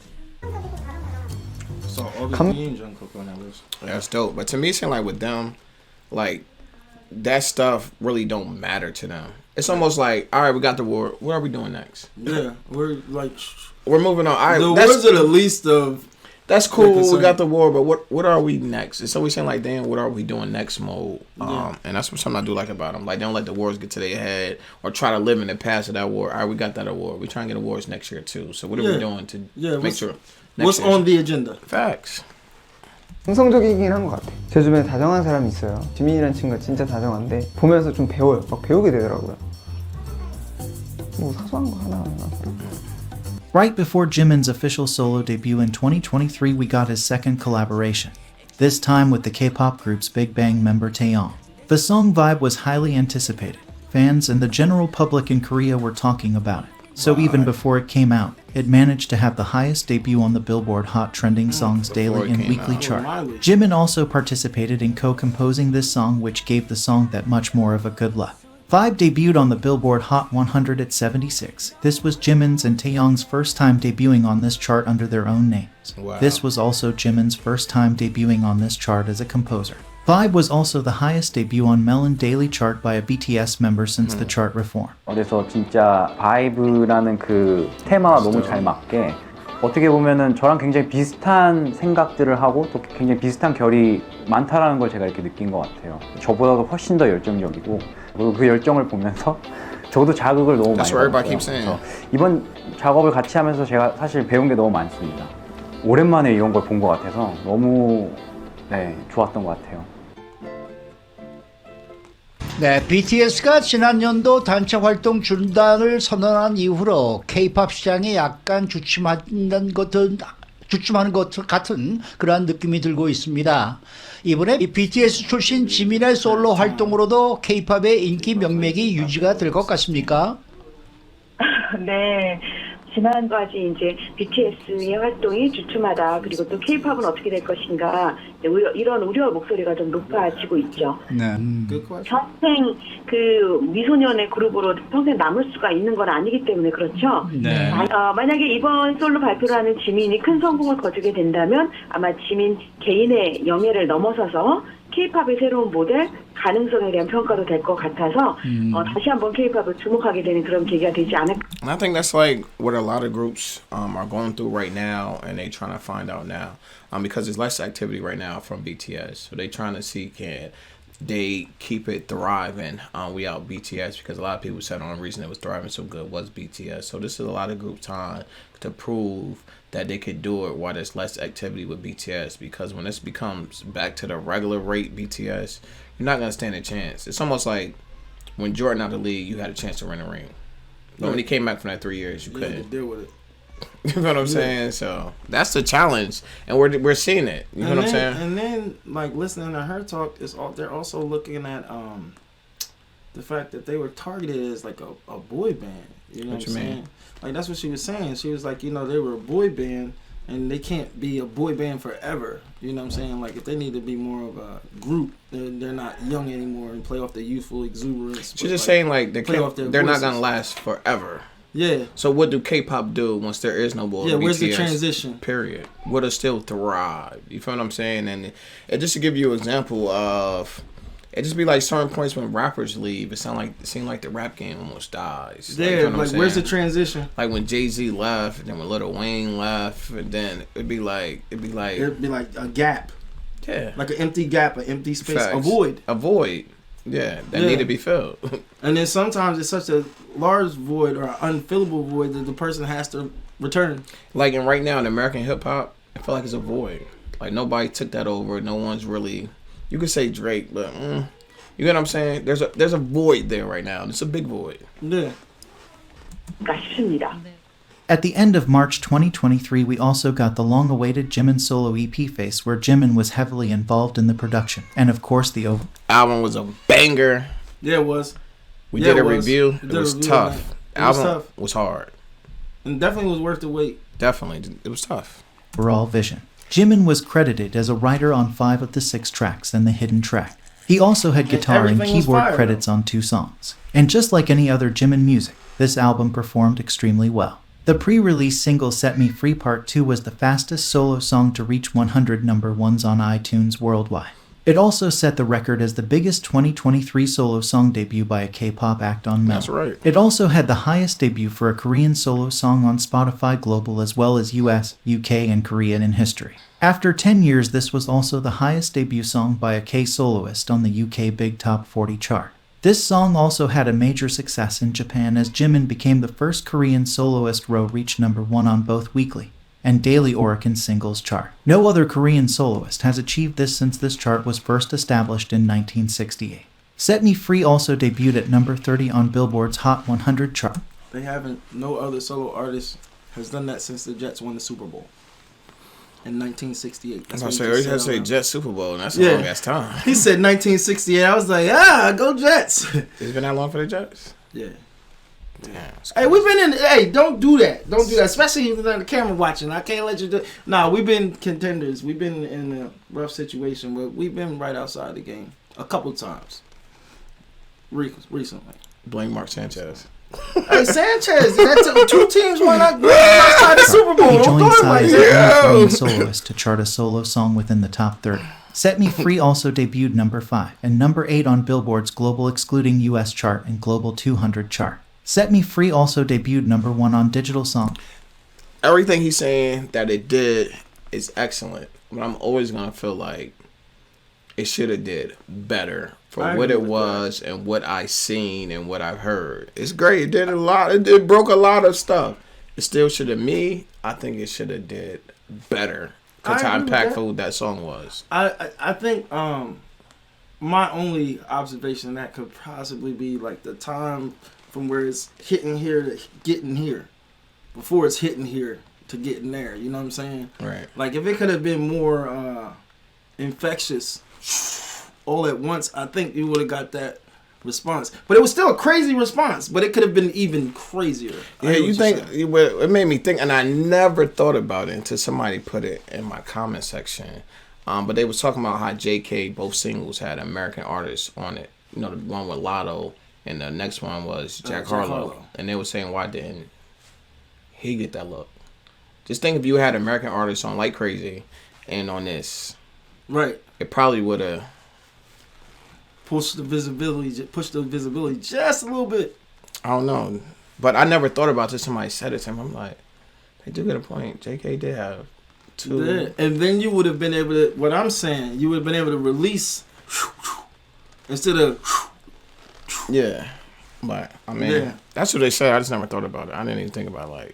So all the Jungkook on that list. That's dope. But to me, it seems like with them, like, that stuff really don't matter to them. It's almost like, all right, we got the war. What are we doing next? Yeah, we're moving on. All right, the words are the least of. That's cool. We got the war, but what are we next? It's always saying like, damn, what are we doing next mode? And that's what something I do like about them. Like, they don't let the wars get to their head or try to live in the past of that war. All right, we got that award. We trying to get awards next year too. So what are we doing to make sure? What's on the agenda? Facts. 긍정적이긴 한 것 같아. 제 주변에 다정한 사람이 있어요. 지민이라는 친구가 진짜 다정한데 보면서 좀 배워요. 막 배우게 되더라고요. 뭐 사소한 거 하나. Right before Jimin's official solo debut in 2023, we got his second collaboration, this time with the K-pop group's Big Bang member Taeyong. The song Vibe was highly anticipated. Fans and the general public in Korea were talking about it. So even before it came out, it managed to have the highest debut on the Billboard Hot Trending Songs Daily and Weekly chart. Jimin also participated in co-composing this song, which gave the song that much more of a good look. Vibe debuted on the Billboard Hot 100 at 76. This was Jimin's and Taeyong's first time debuting on this chart under their own names. Wow. This was also Jimin's first time debuting on this chart as a composer. Vibe was also the highest debut on Melon Daily chart by a BTS member since the chart reform. 그래서 진짜 바이브라는 그 테마와 너무 잘 맞게 어떻게 보면은 저랑 굉장히 비슷한 생각들을 하고 또 굉장히 비슷한 결이 많다라는 걸 제가 이렇게 느낀 것 같아요. 저보다도 훨씬 더 열정적이고 그리고 그 열정을 보면서 저도 자극을 너무 많이 받았어요. 그래서 이번 작업을 같이 하면서 제가 사실 배운 게 너무 많습니다. 오랜만에 이런 걸 본 것 같아서 너무 좋았던 것 같아요. 네, BTS가 지난 연도 단체 활동 중단을 선언한 이후로 K-팝 시장이 약간 주춤하는 것 같은 그러한 느낌이 들고 있습니다. 이번에 BTS 출신 지민의 솔로 활동으로도 K-팝의 인기 명맥이 유지가 될 것 같습니까? 네. 지난까지 이제 BTS의 활동이 주춤하다. 그리고 또 K-팝은 어떻게 될 것인가. 이런 우려 목소리가 좀 높아지고 있죠. 네. 평생 그 미소년의 그룹으로 평생 남을 수가 있는 건 아니기 때문에 그렇죠. 네. 만약에 이번 솔로 발표를 하는 지민이 큰 성공을 거두게 된다면 아마 지민 개인의 영예를 넘어서서 K-팝의 새로운 모델 가능성에 대한 평가도 될 것 같아서 다시 한번 K-팝을 주목하게 되는 그런 계기가 되지 않을까. And I think that's like what a lot of groups are going through right now, and they trying to find out now, because there's less activity right now from BTS. So they trying to see can they keep it thriving without BTS, because a lot of people said the only reason it was thriving so good was BTS. So this is a lot of group time to prove that they could do it while there's less activity with BTS, because when this becomes back to the regular rate BTS, you're not going to stand a chance. It's almost like when Jordan out of the league, you had a chance to win a ring. But when he came back from that 3 years, you couldn't. Deal with it. You know what I'm saying? So that's the challenge, and we're seeing it. You know what I'm saying? And then, like, listening to her talk, they're also looking at the fact that they were targeted as like a boy band. You know what I'm saying? Like, that's what she was saying. She was like, you know, they were a boy band, and they can't be a boy band forever. You know what I'm saying? Like, if they need to be more of a group, they're not young anymore and play off the youthful exuberance. She's just saying, like, they're not going to last forever. Yeah. So what do K-pop do once there is no more BTS? Where's the transition? Period. Will it still thrive? You feel what I'm saying? And just to give you an example of... It just be like certain points when rappers leave. It seemed like the rap game almost dies. Yeah, like where's the transition? Like when Jay-Z left, and then when Lil Wayne left, and then it'd be like a gap. Yeah, like an empty gap, an empty space, Facts. a void. Yeah, that need to be filled. And then sometimes it's such a large void or an unfillable void that the person has to return. Like, and right now in American hip hop, I feel like it's a void. Like nobody took that over. No one's really. You could say Drake, but you get what I'm saying? There's a void there right now. It's a big void. Yeah. At the end of March 2023, we also got the long-awaited Jimin solo EP Face, where Jimin was heavily involved in the production. And of course, the album was a banger. Yeah, it was. We did a review. It was tough. Album was hard. And definitely was worth the wait. Definitely. It was tough. Overall vision. Jimin was credited as a writer on 5 of the 6 tracks and the hidden track. He also had guitar and keyboard credits on 2 songs. And just like any other Jimin music, this album performed extremely well. The pre-release single Set Me Free Part 2 was the fastest solo song to reach 100 number ones on iTunes worldwide. It also set the record as the biggest 2023 solo song debut by a K-pop act on Melon. That's right. It also had the highest debut for a Korean solo song on Spotify Global, as well as US, UK, and Korea in history. After 10 years, this was also the highest debut song by a K-soloist on the UK Big Top 40 chart. This song also had a major success in Japan, as Jimin became the first Korean soloist to reach number 1 on both weekly and daily Oricon singles chart. No other Korean soloist has achieved this since this chart was first established in 1968. Set Me Free also debuted at number 30 on Billboard's Hot 100 chart. They haven't, no other solo artists has done that since the Jets won the Super Bowl in 1968. That's what I say. I say Jets Super Bowl, and that's a long ass time. He said 1968. I was like, go Jets. It's been that long for the Jets? Yeah. Damn. Hey, we've been in. Hey, don't do that. Don't do that. Especially if the camera watching. I can't let you do. Nah, we've been contenders. We've been in a rough situation, but we've been right outside the game a couple times recently. Blame Mark Sanchez. Hey, Sanchez, that two teams won outside the Super Bowl. He Don't joined do it Psy like as the that. only Korean soloist to chart a solo song within the top 30. Set Me Free also debuted number 5 and number 8 on Billboard's Global Excluding US chart and Global 200 chart. Set Me Free also debuted number 1 on Digital Song. Everything he's saying that it did is excellent, but I'm always gonna feel like it should have did better for what it was and what I seen and what I've heard. It's great. It did a lot. It broke a lot of stuff. It still should have. I think it should have did better. Because how impactful that song was. I think my only observation that could possibly be like the time from where it's hitting here to getting here, before it's hitting here to getting there. You know what I'm saying? Right. Like if it could have been more infectious all at once, I think you would have got that response. But it was still a crazy response, but it could have been even crazier. Yeah, you think it made me think, and I never thought about it until somebody put it in my comment section. But they was talking about how JK, both singles had American artists on it. You know, the one with Lotto and the next one was Jack Harlow. And they were saying, why didn't he get that look? Just think if you had American artists on Like Crazy and on this. Right. It probably would have push the visibility just a little bit. I don't know, but I never thought about this. Somebody said it to him. I'm like, they do get a point. JK did have 2. Yeah. And then you would have been able to. What I'm saying, you would have been able to release instead of. Yeah, but I mean, that's what they said. I just never thought about it. I didn't even think about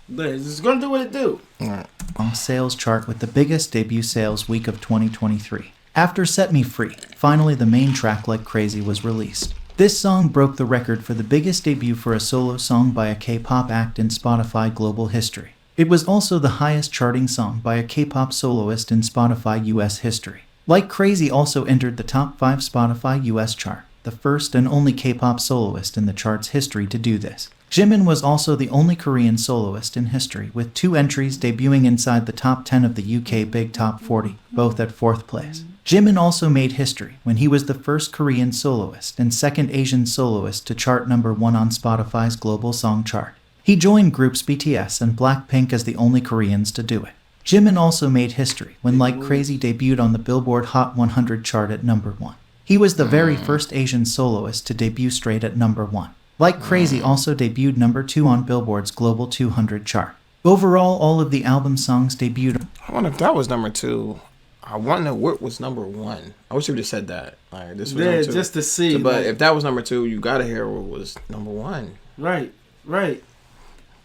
It's gonna do what it do. All right. On sales chart with the biggest debut sales week of 2023. After Set Me Free, finally the main track Like Crazy was released. This song broke the record for the biggest debut for a solo song by a K-pop act in Spotify global history. It was also the highest charting song by a K-pop soloist in Spotify US history. Like Crazy also entered the top 5 Spotify US chart, the first and only K-pop soloist in the chart's history to do this. Jimin was also the only Korean soloist in history, with 2 entries debuting inside the top 10 of the UK Big Top 40, both at 4th place. Jimin also made history when he was the first Korean soloist and second Asian soloist to chart number 1 on Spotify's global song chart. He joined groups BTS and Blackpink as the only Koreans to do it. Jimin also made history when Like Crazy debuted on the Billboard Hot 100 chart at number 1. He was the very first Asian soloist to debut straight at number 1. Like Crazy also debuted number 2 on Billboard's Global 200 chart. Overall, all of the album songs debuted. I wonder if that was number 2. I wonder what was number 1. I wish you would have said that. Like, this was number 2. Just to see. But if that was number 2, you gotta hear what was number 1. Right.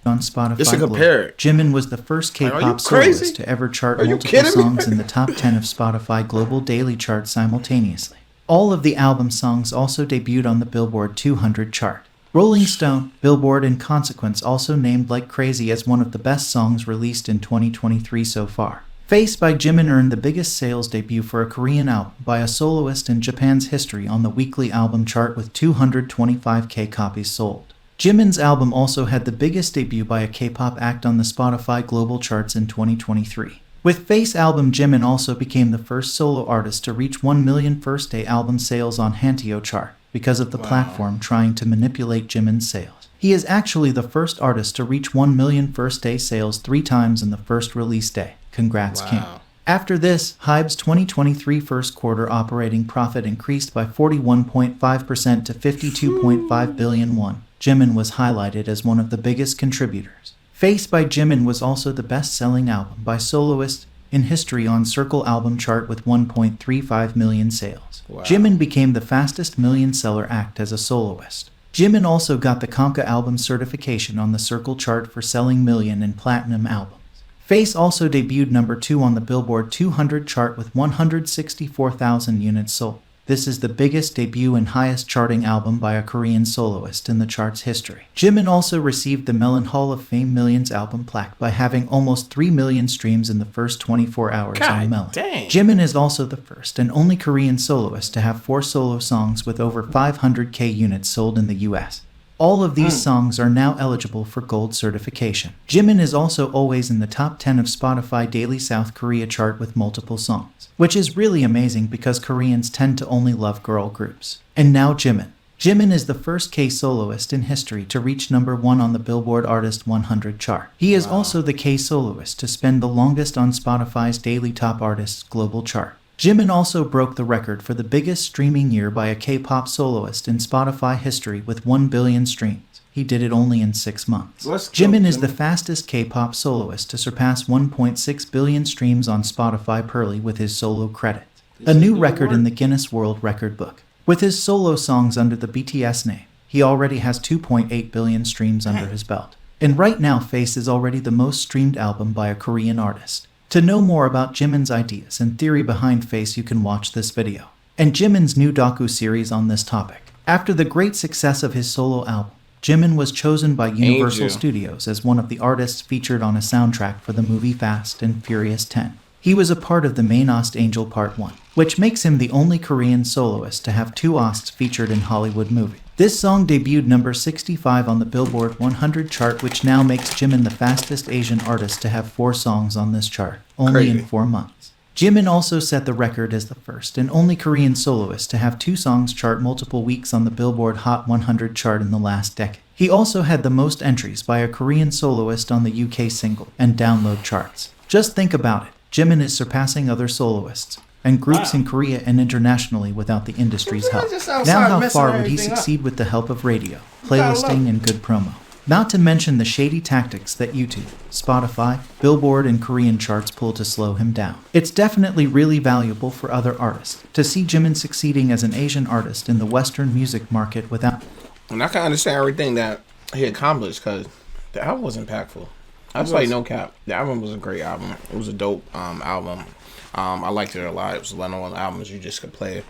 On Spotify. Just to compare it. Jimin was the first K-pop soloist to ever chart multiple songs in the top 10 of Spotify Global Daily Chart simultaneously. All of the album songs also debuted on the Billboard 200 chart. Rolling Stone, Billboard, and Consequence also named Like Crazy as one of the best songs released in 2023 so far. Face by Jimin earned the biggest sales debut for a Korean album by a soloist in Japan's history on the weekly album chart with 225,000 copies sold. Jimin's album also had the biggest debut by a K-pop act on the Spotify global charts in 2023. With Face album, Jimin also became the first solo artist to reach 1 million first-day album sales on Hanteo chart because of the platform trying to manipulate Jimin's sales. He is actually the first artist to reach 1 million first-day sales 3 times in the first release day. Congrats, King. After this, HYBE's 2023 first quarter operating profit increased by 41.5% to 52.5 billion won. Jimin was highlighted as one of the biggest contributors. Face by Jimin was also the best-selling album by soloist in history on Circle album chart with 1.35 million sales. Jimin became the fastest million-seller act as a soloist. Jimin also got the Konka album certification on the Circle chart for selling million and platinum albums. Face also debuted number 2 on the Billboard 200 chart with 164,000 units sold. This is the biggest debut and highest charting album by a Korean soloist in the chart's history. Jimin also received the Melon Hall of Fame Millions album plaque by having almost 3 million streams in the first 24 hours on Melon. Dang. Jimin is also the first and only Korean soloist to have 4 solo songs with over 500k units sold in the US. All of these songs are now eligible for gold certification. Jimin is also always in the top 10 of Spotify Daily South Korea chart with multiple songs, which is really amazing because Koreans tend to only love girl groups. And now Jimin. Jimin is the first K soloist in history to reach number 1 on the Billboard Artist 100 chart. He is also the K soloist to spend the longest on Spotify's Daily Top Artists global chart. Jimin also broke the record for the biggest streaming year by a K-pop soloist in Spotify history with 1 billion streams. He did it only in 6 months. Jimin is the fastest K-pop soloist to surpass 1.6 billion streams on Spotify purely with his solo credit. A new record in the Guinness World Record book. With his solo songs under the BTS name, he already has 2.8 billion streams under his belt. And right now Face is already the most streamed album by a Korean artist. To know more about Jimin's ideas and theory behind Face, you can watch this video. And Jimin's new docu-series on this topic. After the great success of his solo album, Jimin was chosen by Universal Studios as one of the artists featured on a soundtrack for the movie Fast and Furious 10. He was a part of the main OST Angel Part 1, which makes him the only Korean soloist to have 2 OSTs featured in Hollywood movies. This song debuted number 65 on the Billboard 100 chart, which now makes Jimin the fastest Asian artist to have 4 songs on this chart, only in 4 months. Jimin also set the record as the first and only Korean soloist to have 2 songs chart multiple weeks on the Billboard Hot 100 chart in the last decade. He also had the most entries by a Korean soloist on the UK single and download charts. Just think about it. Jimin is surpassing other soloists and groups in Korea and internationally without the industry's help. Now how far would he succeed with the help of radio, playlisting, and good promo? Not to mention the shady tactics that YouTube, Spotify, Billboard, and Korean charts pull to slow him down. It's definitely really valuable for other artists to see Jimin succeeding as an Asian artist in the Western music market without... And I can understand everything that he accomplished because the album was impactful. I just like no cap. The album was a great album. It was a dope album. I liked it a lot. It was one of the albums you just could play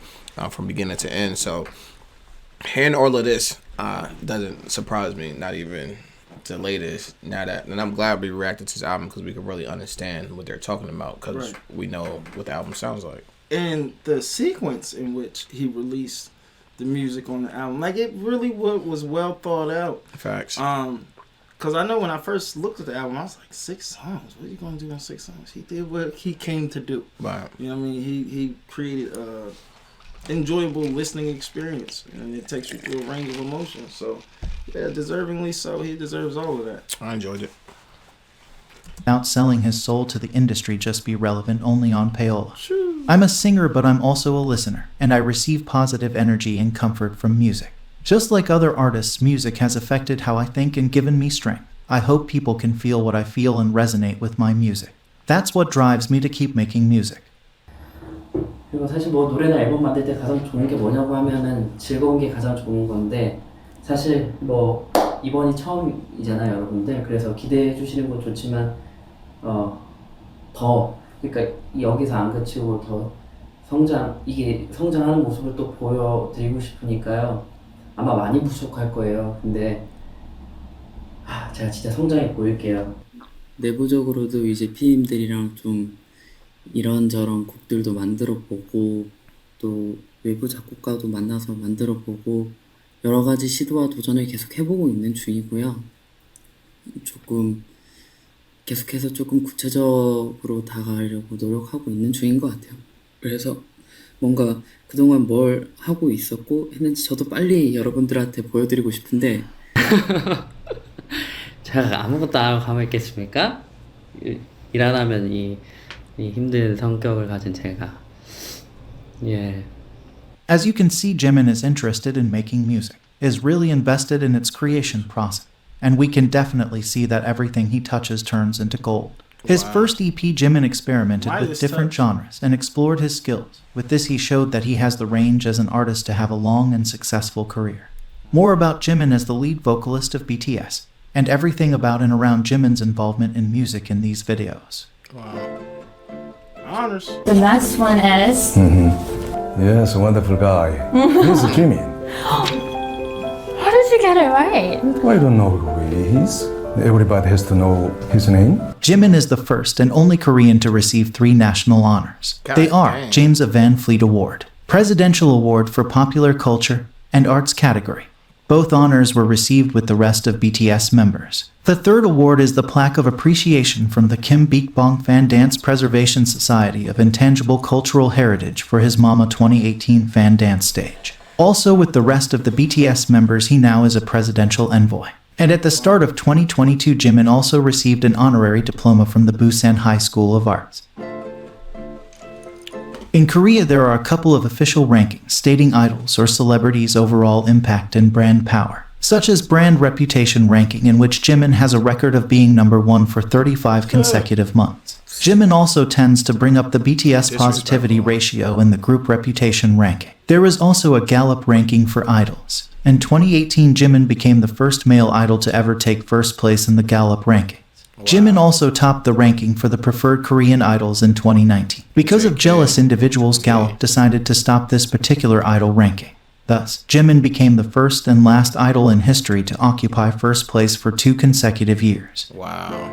from beginning to end. So hearing all of this doesn't surprise me, not even the latest. Now that, and I'm glad we reacted to this album because we could really understand what they're talking about because we know what the album sounds like. And the sequence in which he released the music on the album, like it really was well thought out. Facts. Because I know when I first looked at the album, I was like, 6 songs? What are you going to do in 6 songs? He did what he came to do. Right. You know what I mean? He created an enjoyable listening experience, and it takes you through a range of emotions. So, yeah, deservingly so. He deserves all of that. I enjoyed it. Without selling his soul to the industry just be relevant only on payola. I'm a singer, but I'm also a listener, and I receive positive energy and comfort from music. Just like other artists, music has affected how I think and given me strength. I hope people can feel what I feel and resonate with my music. That's what drives me to keep making music. 그리고 사실 뭐 노래나 앨범 만들 때 가장 좋은 게 뭐냐고 하면은 즐거운 게 가장 좋은 건데 사실 뭐 이번이 처음이잖아요, 여러분들. 그래서 기대해 주시는 건 좋지만 더 그러니까 여기서 안 그치고 더 성장하는 모습을 또 보여드리고 싶으니까요. 아마 많이 부족할 거예요. 근데 제가 진짜 성장해 보일게요. 내부적으로도 이제 피님들이랑 좀 이런저런 곡들도 만들어 보고 또 외부 작곡가도 만나서 만들어 보고 여러 가지 시도와 도전을 계속 해보고 있는 중이고요. 조금 계속해서 조금 구체적으로 다가가려고 노력하고 있는 중인 것 같아요. 그래서 뭔가 그동안 뭘 하고 있었고 했는지 저도 빨리 여러분들한테 보여드리고 싶은데 제가 아무것도 안 하고 가만히 있겠습니까? 일 안 하면 이 힘든 성격을 가진 제가 As you can see, Jimin is interested in making music, is really invested in its creation process, and we can definitely see that everything he touches turns into gold. His first EP, Jimin experimented with different genres and explored his skills. With this, he showed that he has the range as an artist to have a long and successful career. More about Jimin as the lead vocalist of BTS, and everything about and around Jimin's involvement in music in these videos. Wow. Honors. The next one is Yes, a wonderful guy. He's Jimin. How did you get it right? I don't know who he is. Everybody has to know his name. Jimin is the first and only Korean to receive 3 national honors. They are James Van Fleet Award, Presidential Award for Popular Culture, and Arts category. Both honors were received with the rest of BTS members. The third award is the Plaque of Appreciation from the Kim Beek-bong Fan Dance Preservation Society of Intangible Cultural Heritage for his Mama 2018 fan dance stage. Also with the rest of the BTS members, he now is a presidential envoy. And at the start of 2022, Jimin also received an honorary diploma from the Busan High School of Arts. In Korea, there are a couple of official rankings stating idols or celebrities' overall impact and brand power, such as Brand Reputation Ranking, in which Jimin has a record of being number 1 for 35 consecutive months. Jimin also tends to bring up the BTS positivity ratio in the Group Reputation Ranking. There is also a Gallup ranking for idols. In 2018, Jimin became the first male idol to ever take first place in the Gallup rankings. Jimin also topped the ranking for the preferred Korean idols in 2019. Because of jealous individuals, Gallup decided to stop this particular idol ranking. Thus, Jimin became the first and last idol in history to occupy first place for 2 consecutive years. Wow.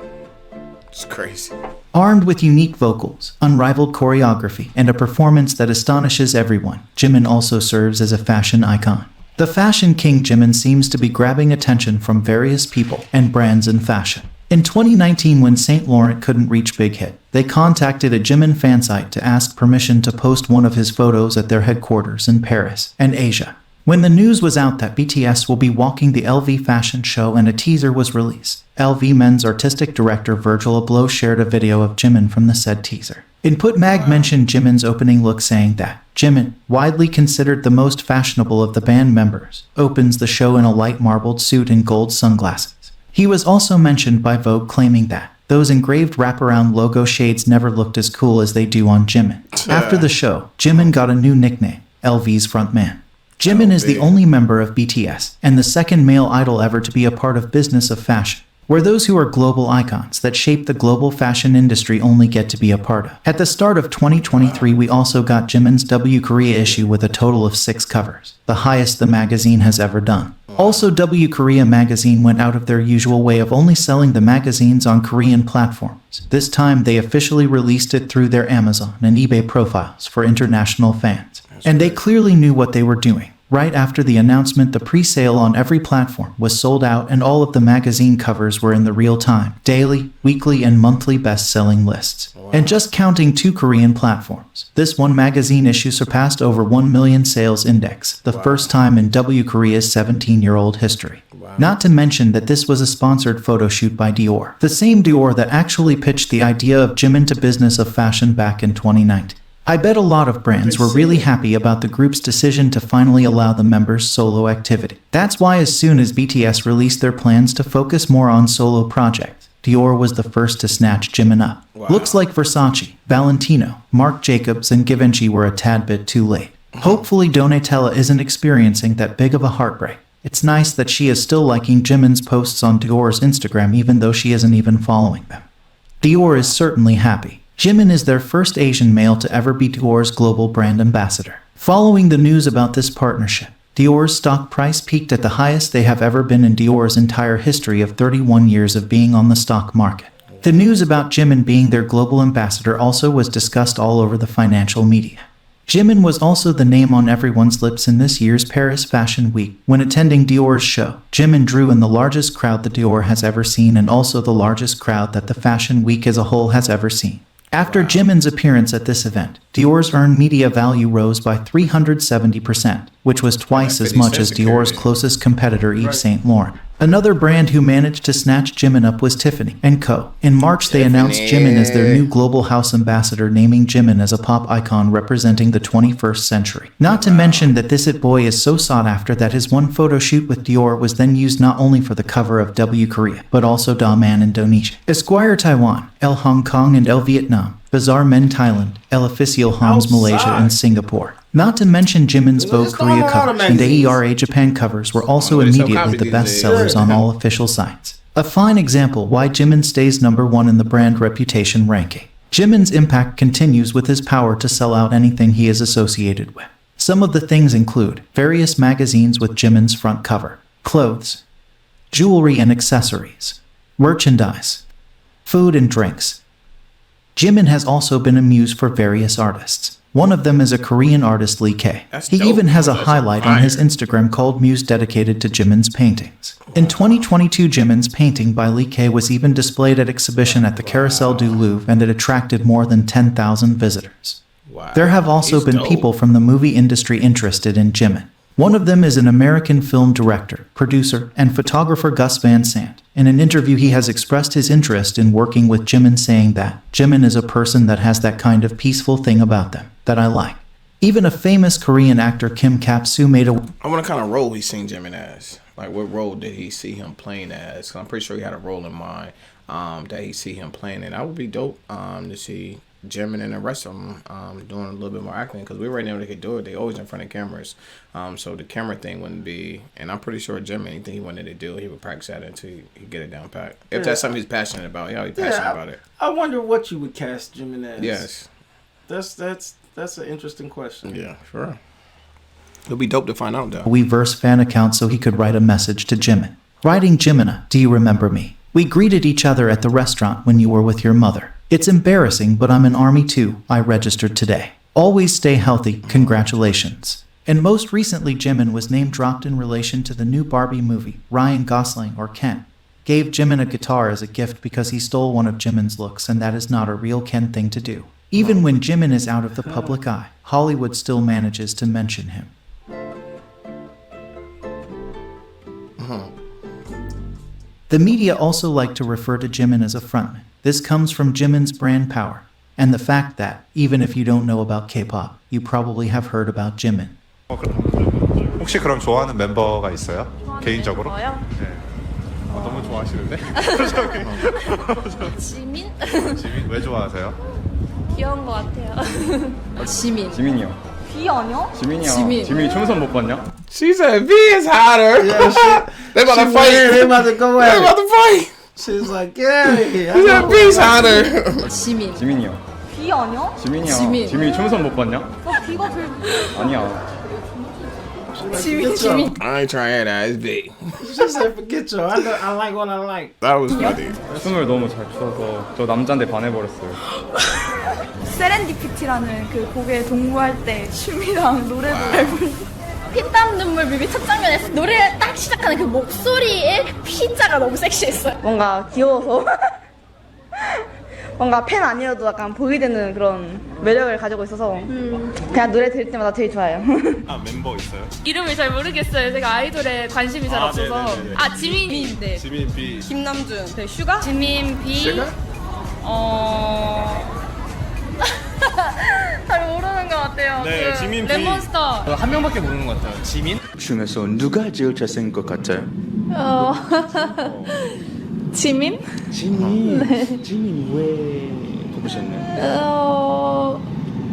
It's crazy. Armed with unique vocals, unrivaled choreography, and a performance that astonishes everyone, Jimin also serves as a fashion icon. The fashion king Jimin seems to be grabbing attention from various people and brands in fashion. In 2019, when St. Laurent couldn't reach Big Hit, they contacted a Jimin fan site to ask permission to post one of his photos at their headquarters in Paris and Asia. When the news was out that BTS will be walking the LV fashion show and a teaser was released, LV Men's artistic director Virgil Abloh shared a video of Jimin from the said teaser. Input Mag mentioned Jimin's opening look, saying that Jimin, widely considered the most fashionable of the band members, opens the show in a light marbled suit and gold sunglasses. He was also mentioned by Vogue, claiming that those engraved wraparound logo shades never looked as cool as they do on Jimin. After the show, Jimin got a new nickname, LV's frontman. Jimin is the only member of BTS and the second male idol ever to be a part of Business of Fashion, where those who are global icons that shape the global fashion industry only get to be a part of. At the start of 2023, we also got Jimin's W Korea issue with a total of 6 covers, the highest the magazine has ever done. Also, W Korea magazine went out of their usual way of only selling the magazines on Korean platforms. This time, they officially released it through their Amazon and eBay profiles for international fans. And they clearly knew what they were doing. Right after the announcement, the pre-sale on every platform was sold out, and all of the magazine covers were in the real-time, daily, weekly, and monthly best-selling lists. And just counting 2 Korean platforms, this one magazine issue surpassed over 1 million sales index, the first time in W Korea's 17-year-old history. Not to mention that this was a sponsored photo shoot by Dior, the same Dior that actually pitched the idea of Jimin to Business of Fashion back in 2019. I bet a lot of brands were really happy about the group's decision to finally allow the members' solo activity. That's why as soon as BTS released their plans to focus more on solo projects, Dior was the first to snatch Jimin up. Looks like Versace, Valentino, Marc Jacobs, and Givenchy were a tad bit too late. Hopefully Donatella isn't experiencing that big of a heartbreak. It's nice that she is still liking Jimin's posts on Dior's Instagram even though she isn't even following them. Dior is certainly happy. Jimin is their first Asian male to ever be Dior's global brand ambassador. Following the news about this partnership, Dior's stock price peaked at the highest they have ever been in Dior's entire history of 31 years of being on the stock market. The news about Jimin being their global ambassador also was discussed all over the financial media. Jimin was also the name on everyone's lips in this year's Paris Fashion Week. When attending Dior's show, Jimin drew in the largest crowd that Dior has ever seen and also the largest crowd that the Fashion Week as a whole has ever seen. After Jimin's appearance at this event, Dior's earned media value rose by 370%, which was twice as much as Dior's closest competitor Yves Saint Laurent. Another brand who managed to snatch Jimin up was Tiffany & Co. In March, they announced Jimin as their new global house ambassador, naming Jimin as a pop icon representing the 21st century. Not to mention that this it boy is so sought after that his one photo shoot with Dior was then used not only for the cover of W Korea, but also Da Man Indonesia, Esquire Taiwan, Elle Hong Kong, and Elle Vietnam, Bazaar Men Thailand, Elle Officiel Homs Malaysia, and Singapore. Not to mention Jimin's Vogue Korea covers and AERA Japan covers were also immediately the best sellers on all official sites. A fine example why Jimin stays number 1 in the brand reputation ranking. Jimin's impact continues with his power to sell out anything he is associated with. Some of the things include various magazines with Jimin's front cover, clothes, jewelry and accessories, merchandise, food and drinks. Jimin has also been a muse for various artists. One of them is a Korean artist, Lee K. He even has a highlight on his Instagram called Muse dedicated to Jimin's paintings. In 2022, Jimin's painting by Lee K was even displayed at exhibition at the Carousel du Louvre, and it attracted more than 10,000 visitors. Wow. There have also been people from the movie industry interested in Jimin. One of them is an American film director, producer, and photographer Gus Van Sant. In an interview, he has expressed his interest in working with Jimin, saying that Jimin is a person that has that kind of peaceful thing about them that I like. Even a famous Korean actor, Kim Kap-soo, made a... I wonder what kind of role he's seen Jimin as. Like, what role did he see him playing as? 'Cause I'm pretty sure he had a role in mind that he see him playing. And that would be dope to see Jimin and the rest of them doing a little bit more acting, because we already know they could do it. They always in front of cameras, so the camera thing wouldn't be. And I'm pretty sure Jimin, anything he wanted to do, he would practice that until he get it down pat. If that's something he's passionate about, he's passionate about it. I wonder what you would cast Jimin as. Yes, that's an interesting question. Yeah, sure. It'll be dope to find out though. Weverse fan account so he could write a message to Jimin. Writing, Jimina, do you remember me? We greeted each other at the restaurant when you were with your mother. It's embarrassing, but I'm in Army too. I registered today. Always stay healthy. Congratulations. And most recently, Jimin was name dropped in relation to the new Barbie movie. Ryan Gosling, or Ken, gave Jimin a guitar as a gift because he stole one of Jimin's looks, and that is not a real Ken thing to do. Even when Jimin is out of the public eye, Hollywood still manages to mention him. The media also like to refer to Jimin as a frontman. This comes from Jimin's brand power, and the fact that, even if you don't know about K-pop, you probably have heard about Jimin. 혹시 그럼 좋아하는 멤버가 있어요? 개인적으로? 저요? 네. 너무 좋아하시는데? 지민? 지민? 왜 좋아하세요? 귀여운 것 같아요. 지민. 지민이요. 비 아니야? 지민이요. 지민. 지민이 춤선 못 봤냐? She said V is hotter. Yeah, they about to fight. They about to go at They about to fight. She's like, yeah. She said V is hotter. 지민. 지민이요. 비 아니야? 지민이요. 지민. 지민이 춤선 못 봤냐? 비가 제일 아니야. 지민. I ain't trying that. It's V. She said, forget you. I like what I like. That was funny. 춤을 너무 잘 춰서 저 남자인데 반해버렸어요. 세렌디피티라는 그 곡에 동무할 때 춤이랑 노래도 잘 부르고 피땀 눈물 뮤비 첫 장면에서 노래를 딱 시작하는 그 목소리에 피자가 너무 섹시했어요. 뭔가 귀여워서 뭔가 팬 아니어도 약간 보게 되는 그런 매력을 가지고 있어서 그냥 노래 들을 때마다 되게 좋아요. 아 멤버 있어요? 이름을 잘 모르겠어요. 제가 아이돌에 관심이 잘 없어서. 네네네네. 아 지민인데. 지민 B. 김남준. 네, 슈가? 지민 B. 슈가? 잘 모르는 것 같아요. 네, 지민 B. 레몬스터. 한 명밖에 모르는 것 같아요. 지민? 중에서 누가 제일 잘생긴 것 같아요? 지민? 지민. 네. 지민 왜 뽑으셨나요?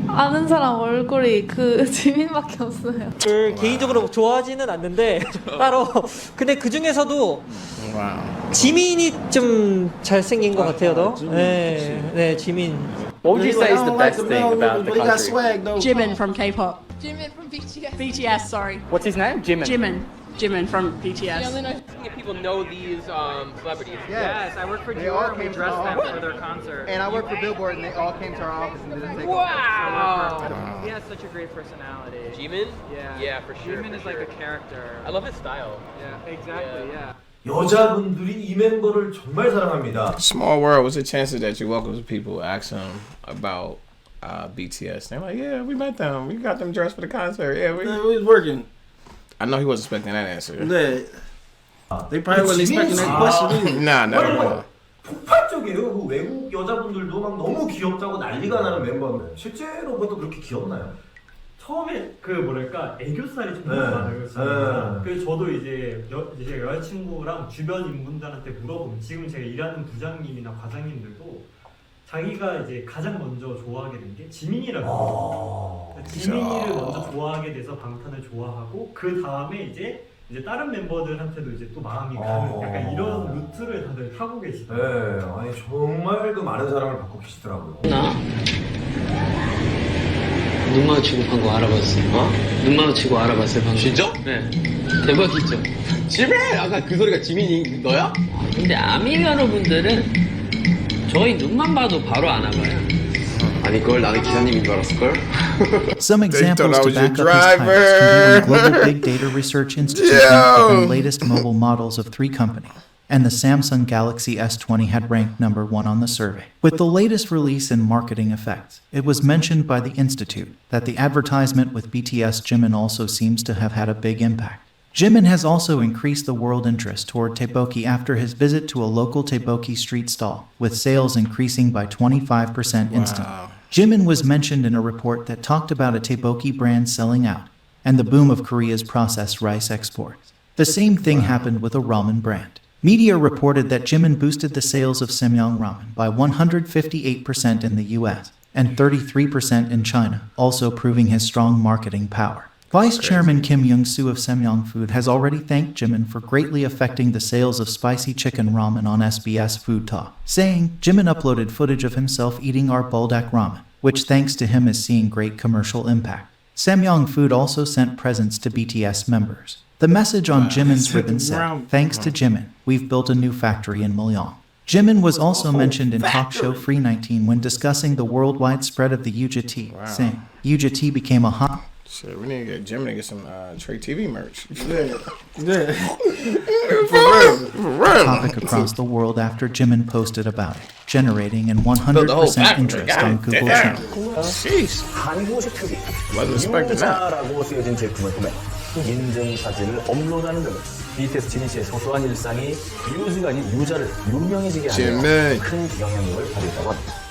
아는 사람 얼굴이 그 지민밖에 없어요. 개인적으로 좋아하지는 않는데 따로 근데 그 중에서도 지민이 좀 잘생긴 것 같아요, 너. 네, 지민. What would you say is the best thing about the He got country? swag though. Jimin from K-pop. Jimin from BTS. BTS, sorry. What's his name? Jimin. Jimin from BTS. If people know these celebrities. Yes, I work for they all Dior. We came to dressed our them office. for their concert. And I work for Billboard, and they all came to our office and didn't take Wow. over. He has such a great personality. Jimin? Yeah. Yeah, for sure. Jimin for is like sure. a character. I love his style. Yeah, exactly. Yeah. 여자분들이 이 멤버를 정말 사랑합니다. Small world. What's the chances that you welcome people, ask them about BTS? They're like, yeah, we met them. We got them dressed for the concert. Yeah, we was working. I know he wasn't expecting that answer. Yeah. They probably wasn't expecting that question either. Nah, never. 폭발적이에요. 그 외국 여자분들도 막 너무 귀엽다고 난리가 나는 멤버인데 실제로 보도 그렇게 귀엽나요? 처음에 그 뭐랄까 애교살이 좀 많아요. 그래서 저도 이제 제 여자친구랑 주변 인분들한테 물어보면 지금 제가 일하는 부장님이나 과장님들도 자기가 이제 가장 먼저 좋아하게 된 게 지민이라고. 지민이를 먼저 좋아하게 돼서 방탄을 좋아하고 그 다음에 이제 이제 다른 멤버들한테도 이제 또 마음이 가는 약간 이런 루트를 다들 타고 계시더라고요. 네, 아니 정말 그 많은 사랑을 받고 계시더라고요. 나? 눈 마주치고 방금 알아봤어요. 어? 눈 마주치고 알아봤어요, 방금. 진짜? 네. 대박이죠? 지민! 아까 그 소리가 지민이 너야? 근데 아미 여러분들은 저희 눈만 봐도 바로 알아봐요. 아니 그걸 나는 기사님인 줄 알았을걸? Some They thought examples I to was your back up his titles can be driver. the Global Big Data Research Institute Yo. ranked the latest mobile models of 3 companies, and the Samsung Galaxy S20 had ranked number 1 on the survey. With the latest release and marketing effects, it was mentioned by the Institute that the advertisement with BTS Jimin also seems to have had a big impact. Jimin has also increased the world interest toward tteokbokki after his visit to a local tteokbokki street stall, with sales increasing by 25% instantly. Jimin was mentioned in a report that talked about a tteokbokki brand selling out and the boom of Korea's processed rice exports. The same thing happened with a ramen brand. Media reported that Jimin boosted the sales of Samyang ramen by 158% in the US and 33% in China, also proving his strong marketing power. Vice Chairman Kim Young-soo of Samyang Food has already thanked Jimin for greatly affecting the sales of spicy chicken ramen on SBS Food Talk, saying Jimin uploaded footage of himself eating our buldak ramen, which thanks to him is seeing great commercial impact. Samyang Food also sent presents to BTS members. The message on Jimin's ribbon said, "Thanks to Jimin, we've built a new factory in Mulyong." Jimin was also mentioned in talk show Free 19 when discussing the worldwide spread of the Yuja tea, saying, Yuja tea became a hot... Shit, we need to get Jimin to get some Tre-Tv merch. Yeah. For real. topic across the world after Jimin posted about it, generating an 100% interest on Google channel. Jeez. Wasn't expecting that. 라고 쓰여진 제품을 구매, 인증 사진을 업로드하는 등 BTS 지민 씨의 소소한 일상이 유즈가 아닌 유저를 유명해지게 하는 큰 영향력을 발휘했다고 합니다.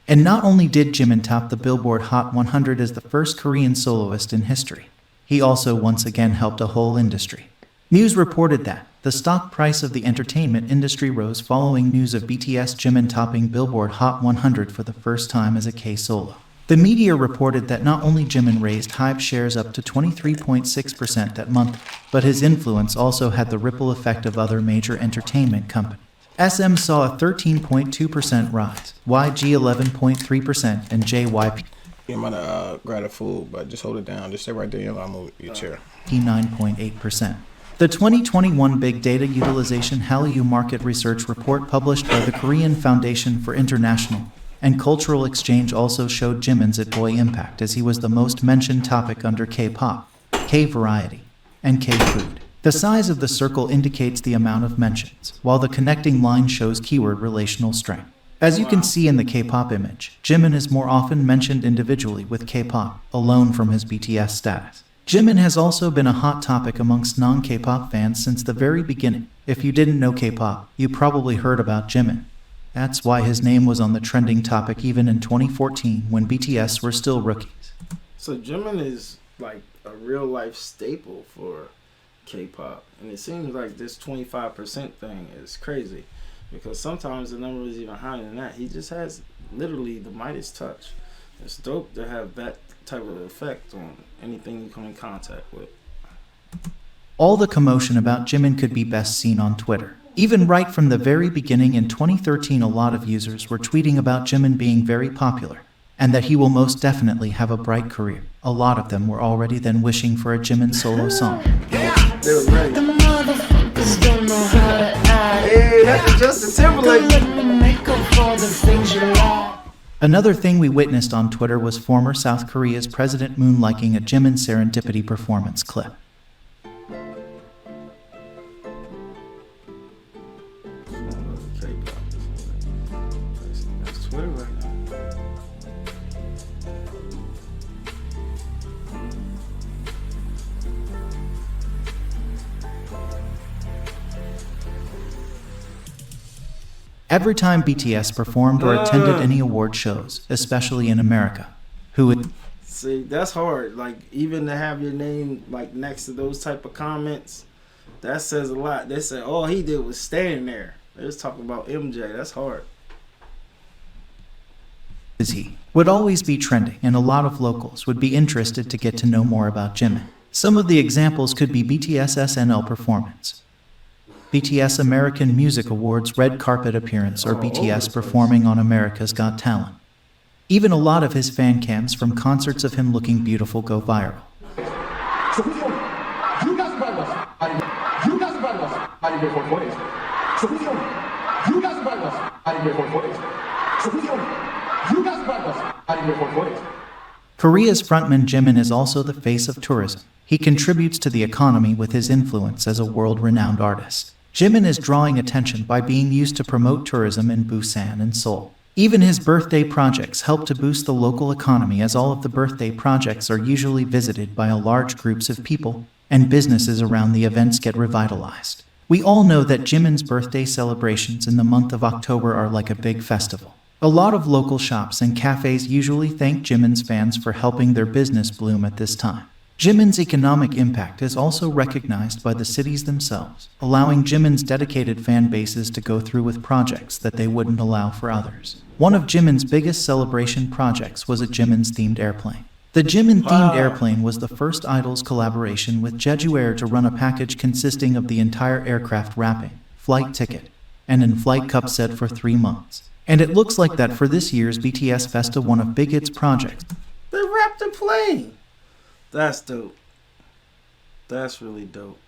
And not only did Jimin top the Billboard Hot 100 as the first Korean soloist in history, he also once again helped a whole industry. News reported that the stock price of the entertainment industry rose following news of BTS Jimin topping Billboard Hot 100 for the first time as a K-solo. The media reported that not only Jimin raised HYBE shares up to 23.6% that month, but his influence also had the ripple effect of other major entertainment companies. SM saw a 13.2% rise, YG 11.3%, and JYP You might grab the food, but just hold it down. Just stay right there and I'll move your chair. 9.8%. The 2021 Big Data Utilization Hallyu Market Research Report published by the Korean Foundation for International and Cultural Exchange also showed Jimin's boy impact as he was the most mentioned topic under K-pop, K-variety, and K-food. The size of the circle indicates the amount of mentions, while the connecting line shows keyword relational strength. As you can see in the K-pop image, Jimin is more often mentioned individually with K-pop, alone from his BTS status. Jimin has also been a hot topic amongst non-K-pop fans since the very beginning. If you didn't know K-pop, you probably heard about Jimin. That's why his name was on the trending topic even in 2014 when BTS were still rookies. So Jimin is like a real life staple for K-pop, and it seems like this 25% thing is crazy because sometimes the number is even higher than that. He just has literally the Midas touch. It's dope to have that type of effect on anything you come in contact with. All the commotion about Jimin could be best seen on Twitter. Even right from the very beginning in 2013, a lot of users were tweeting about Jimin being very popular and that he will most definitely have a bright career. A lot of them were already then wishing for a Jimin solo song. They were ready. Hey, that's Justin Timberlake. Another thing we witnessed on Twitter was former South Korea's President Moon liking a Jimin Serendipity performance clip. That's Twitter right now. Every time BTS performed or attended any award shows, especially in America, who would... See, that's hard. Like, even to have your name, like, next to those type of comments, that says a lot. They said all he did was stand there. They was talking about MJ. That's hard. He would always be trending, and a lot of locals would be interested to get to know more about Jimin. Some of the examples could be BTS SNL performance, BTS American Music Awards red carpet appearance, or BTS performing on America's Got Talent. Even a lot of his fan cams from concerts of him looking beautiful go viral. Korea's frontman Jimin is also the face of tourism. He contributes to the economy with his influence as a world-renowned artist. Jimin is drawing attention by being used to promote tourism in Busan and Seoul. Even his birthday projects help to boost the local economy, as all of the birthday projects are usually visited by large groups of people, and businesses around the events get revitalized. We all know that Jimin's birthday celebrations in the month of October are like a big festival. A lot of local shops and cafes usually thank Jimin's fans for helping their business bloom at this time. Jimin's economic impact is also recognized by the cities themselves, allowing Jimin's dedicated fan bases to go through with projects that they wouldn't allow for others. One of Jimin's biggest celebration projects was a Jimin's themed airplane. The Jimin-themed airplane was the first Idol's collaboration with Jeju Air to run a package consisting of the entire aircraft wrapping, flight ticket, and in-flight cup set for 3 months. And it looks like that for this year's BTS Festa, one of Big Hit's projects. They wrapped the plane. That's dope. That's really dope.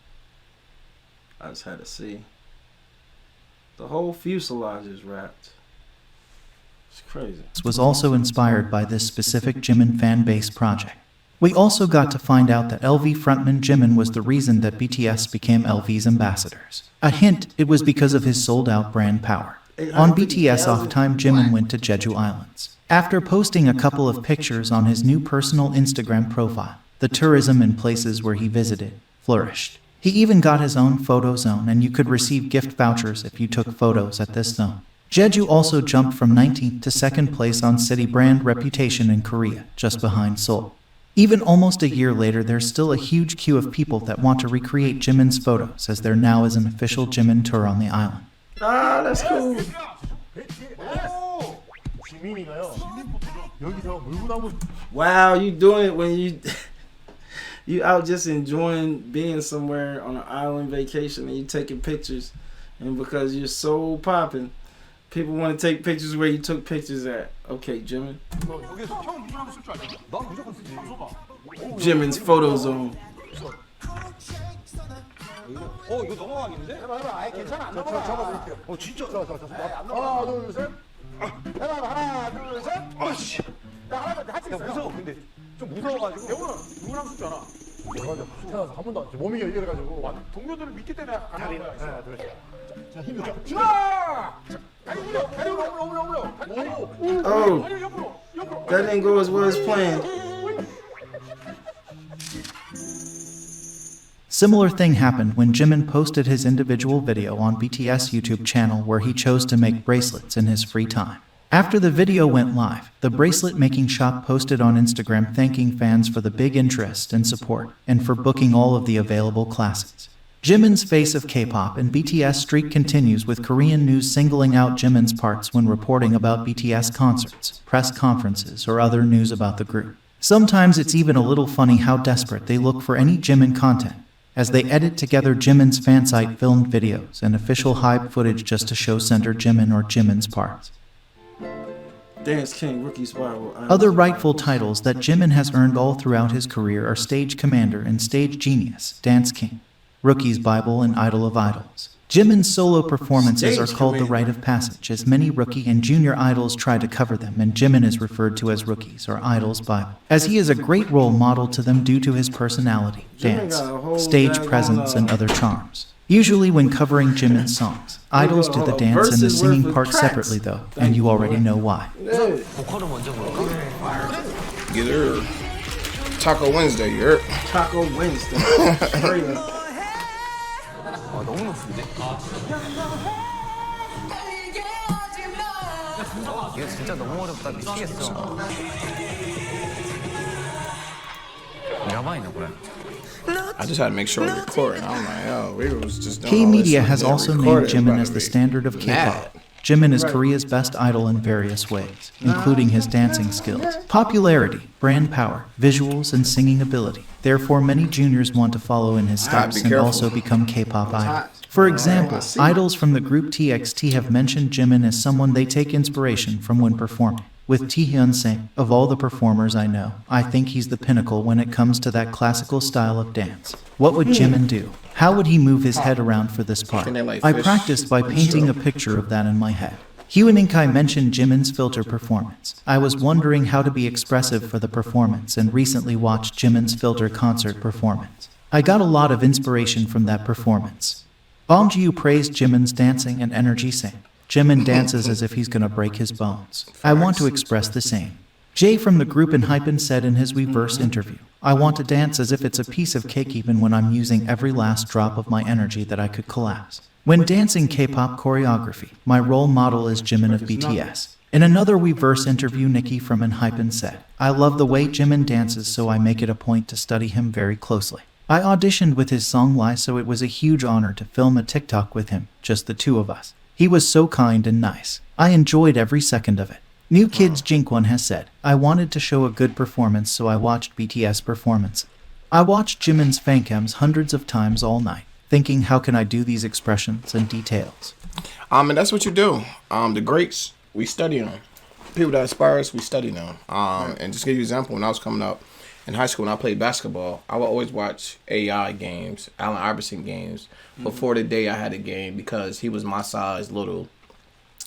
I just had to see. The whole fuselage is wrapped. It's crazy. Was also inspired by this specific Jimin fan base project. We also got to find out that LV frontman Jimin was the reason that BTS became LV's ambassadors. A hint, it was because of his sold-out brand power. On BTS off time, Jimin went to Jeju Islands. After posting a couple of pictures on his new personal Instagram profile, the tourism in places where he visited flourished. He even got his own photo zone, and you could receive gift vouchers if you took photos at this zone. Jeju also jumped from 19th to 2nd place on city brand reputation in Korea, just behind Seoul. Even almost a year later, there's still a huge queue of people that want to recreate Jimin's photos, as there now is an official Jimin tour on the island. Ah, that's cool. Wow, you doing it when you out just enjoying being somewhere on an island vacation and you taking pictures, and because you're so popping, people want to take pictures where you took pictures at. Okay, Jimin. Jimin's photo zone. 이거 넘어가겠는데? 해봐. 아예 괜찮아. 안 넘어가. 잡아드릴게요. 진짜. 하나, 둘, 셋. 해봐. 하나, 둘, 셋. 어씨. 나 하나 같이 있어. 무서워. 근데 좀 무서워가지고. 대훈아, 누구랑 숫자나? 맞아. 태어나서 한 번도 안 쳐. 몸이 이래가지고. 동료들은 밑에 때문에 가는 거야. 하나, 둘, 셋. 자, 힘 줘. 자, 다리 올려. 다리 올려. Oh, that didn't go as well as planned. Similar thing happened when Jimin posted his individual video on BTS YouTube channel where he chose to make bracelets in his free time. After the video went live, the bracelet making shop posted on Instagram thanking fans for the big interest and support, and for booking all of the available classes. Jimin's face of K-pop and BTS streak continues, with Korean news singling out Jimin's parts when reporting about BTS concerts, press conferences, or other news about the group. Sometimes it's even a little funny how desperate they look for any Jimin content, as they edit together Jimin's fansite filmed videos and official hype footage just to show center Jimin or Jimin's parts. Dance King, Rookie Spiral. Other rightful titles that Jimin has earned all throughout his career are Stage Commander and Stage Genius, Dance King, Rookie's Bible, and Idol of Idols. Jimin's solo performances are called the rite of passage, as many rookie and junior idols try to cover them, and Jimin is referred to as Rookie's or Idol's Bible, as he is a great role model to them due to his personality, dance, stage presence, and other charms. Usually when covering Jimin's songs, idols do the dance and the singing part separately though, and you already know why. Get her. Taco Wednesday, you're. Taco Wednesday. 너무 높은데? 이거 진짜 너무 어렵다. 미치겠어. 야바이네, 그래. I just had to make sure we're recording. I'm like, yo, we was just doing K-Media has also named Jimin as the standard of K-pop. Jimin is Korea's best idol in various ways, including his dancing skills, popularity, brand power, visuals, and singing ability. Therefore, many juniors want to follow in his steps and also become K-pop idols. For example, idols from the group TXT have mentioned Jimin as someone they take inspiration from when performing. With Taehyun saying, "Of all the performers I know, I think he's the pinnacle when it comes to that classical style of dance." What would Jimin do? How would he move his head around for this part? I practiced by painting a picture of that in my head. Hugh and Inkai mentioned Jimin's filter performance. I was wondering how to be expressive for the performance and recently watched Jimin's filter concert performance. I got a lot of inspiration from that performance. Bong Ji-yu praised Jimin's dancing and energy, saying, "Jimin dances as if he's gonna break his bones. I want to express the same." Jay from the group in Hypen said in his Weverse interview, "I want to dance as if it's a piece of cake even when I'm using every last drop of my energy that I could collapse." When dancing K-pop choreography, my role model is Jimin of BTS. In another Weverse interview, Nikki from Hypen said, "I love the way Jimin dances, so I make it a point to study him very closely. I auditioned with his song Lie, so it was a huge honor to film a TikTok with him, just the two of us. He was so kind and nice. I enjoyed every second of it." New Kids Jinkwon has said, "I wanted to show a good performance, so I watched BTS performance. I watched Jimin's fancams hundreds of times all night, thinking how can I do these expressions and details." And that's what you do. The greats, we study them. People that inspire us, we study them. And just to give you an example, when I was coming up in high school and I played basketball, I would always watch AI games, Allen Iverson games, before the day I had a game because he was my size, little.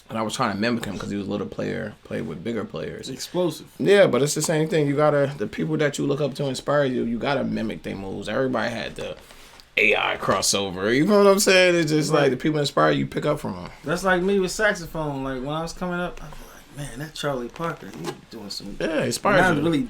And I was trying to mimic him because he was a little player, played with bigger players. Explosive. Yeah, but it's the same thing. You gotta, the people that you look up to inspire you, you gotta mimic their moves. Everybody had the AI crossover. You know what I'm saying? It's just like the people inspire you, pick up from them. That's like me with saxophone. Like when I was coming up, I was like, man, that Charlie Parker, he's doing some. Yeah, inspires you. I really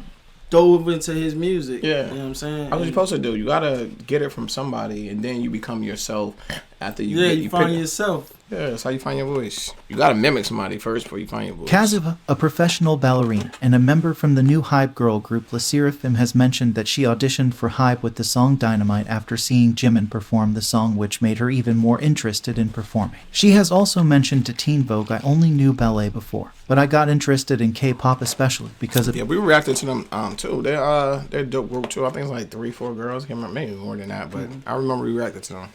dove into his music. Yeah. You know what I'm saying? That's what you're supposed to do. You gotta get it from somebody, and then you become yourself after you you find yourself. Yeah, that's how you find your voice. You gotta mimic somebody first before you find your voice. Kazuha, a professional ballerina and a member from the new Hype girl group Le Seraphim, has mentioned that she auditioned for Hype with the song Dynamite after seeing Jimin perform the song, which made her even more interested in performing. She has also mentioned to Teen Vogue, "I only knew ballet before, but I got interested in K-pop especially because of..." Yeah, we reacted to them too. They're dope group too. I think it's like 3-4 girls. I can't remember, maybe more than that, but I remember we reacted to them.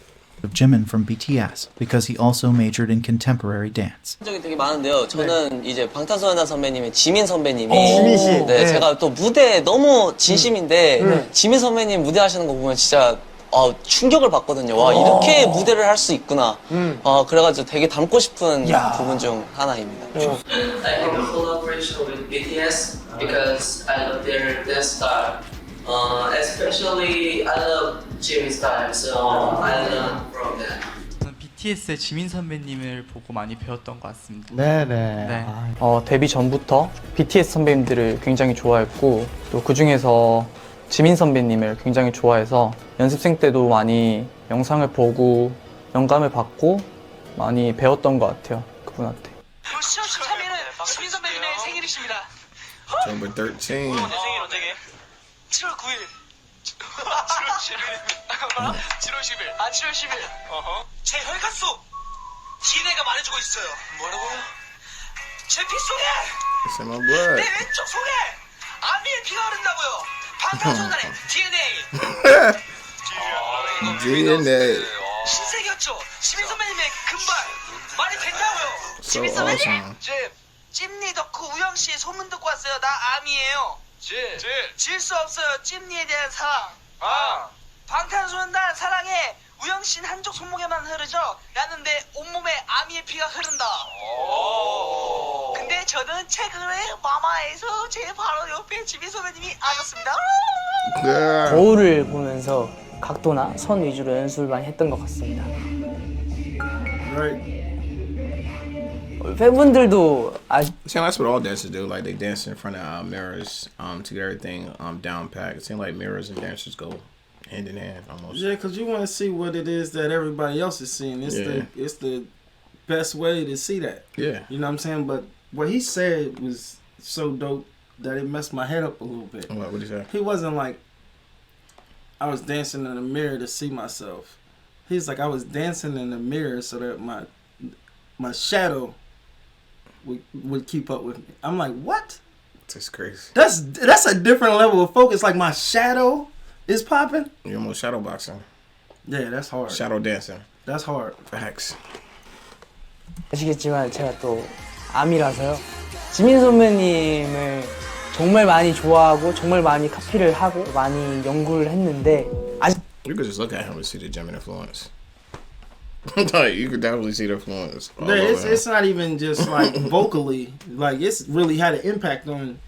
Of Jimin from BTS because he also majored in contemporary dance. 적이 되게 많은데요. 저는 이제 방탄소년단 선배님의 지민 선배님이 지민 씨. 네, 제가 또 무대에 너무 진심인데 지민 선배님 무대 하시는 거 보면 진짜 충격을 받거든요. 와, 이렇게 무대를 할 수 있구나. 그래가지고 되게 닮고 싶은 부분 중 하나입니다. I have a collaboration with BTS because I love their dance style. Especially I love Jimin's style, so I learn from that. BTS의 지민 선배님을 보고 많이 배웠던 것 같습니다. 네네. 데뷔 전부터 BTS 선배님들을 굉장히 좋아했고 또 그중에서 지민 선배님을 굉장히 좋아해서 연습생 때도 많이 영상을 보고 영감을 받고 많이 배웠던 것 같아요, 그분한테. 시험 13일은 지민 선배님의 생일이십니다. Number 13. 내 생일 언제게? 7월 9일. 7월 10일. 7월 10일. 7월 10일. 제 혈관 속 DNA가 말해주고 있어요. 뭐라고요? 제 피 속에! It's in my blood. 내 왼쪽 속에 아미의 피가 흐른다고요. 방탄소년단의 DNA. DNA. 신세계였죠. 지민 선배님의 금발. 말이 된다고요. So 지민 선배님. awesome. 찜니 덕후 우영 씨의 소문 듣고 왔어요. 나 아미예요. 질 수 없어요. 찜니에 대한 사랑. 방탄소년단 사랑에 우영 씨는 한쪽 손목에만 흐르죠. 나는 내 온몸에 아미의 피가 흐른다. 근데 저는 최근에 마마에서 제 바로 옆에 지민 선배님이 앉았습니다. 거울을 보면서 각도나 선 위주로 연습을 많이 했던 것 같습니다. 팬분들도 See, that's what all dancers do. Like they dance in front of mirrors to get everything down pat. It seems like mirrors and dancers go hand in hand almost. Yeah, because you want to see what it is that everybody else is seeing. It's the best way to see that. Yeah. You know what I'm saying? But what he said was so dope that it messed my head up a little bit. What did he say? He wasn't like, I was dancing in the mirror to see myself. He's like, I was dancing in the mirror so that my shadow would keep up with me. I'm like, what? That's crazy. That's a different level of focus. Like my shadow is popping. You're almost shadow boxing. Yeah, that's hard. Shadow dancing. That's hard. Facts. 아시겠지만 제가 또 암이라서요. 지민 선배님을 정말 많이 좋아하고 정말 많이 카피를 하고 많이 연구를 했는데 아직 You could just look at him and see the Jimin influence. You could definitely see the influence. Yeah, it's not even just like vocally. Like it's really had an impact on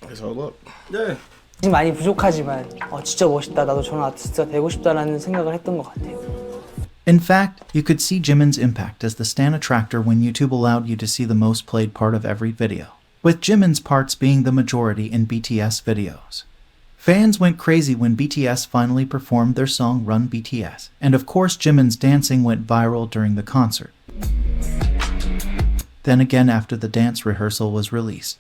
his whole look. Yeah. 아직 많이 부족하지만 진짜 멋있다. 나도 저런 아티스트가 되고 싶다라는 생각을 했던 것 같아요. In fact, you could see Jimin's impact as the Stan attractor when YouTube allowed you to see the most played part of every video, with Jimin's parts being the majority in BTS videos. Fans went crazy when BTS finally performed their song Run BTS, and of course Jimin's dancing went viral during the concert. Then again after the dance rehearsal was released.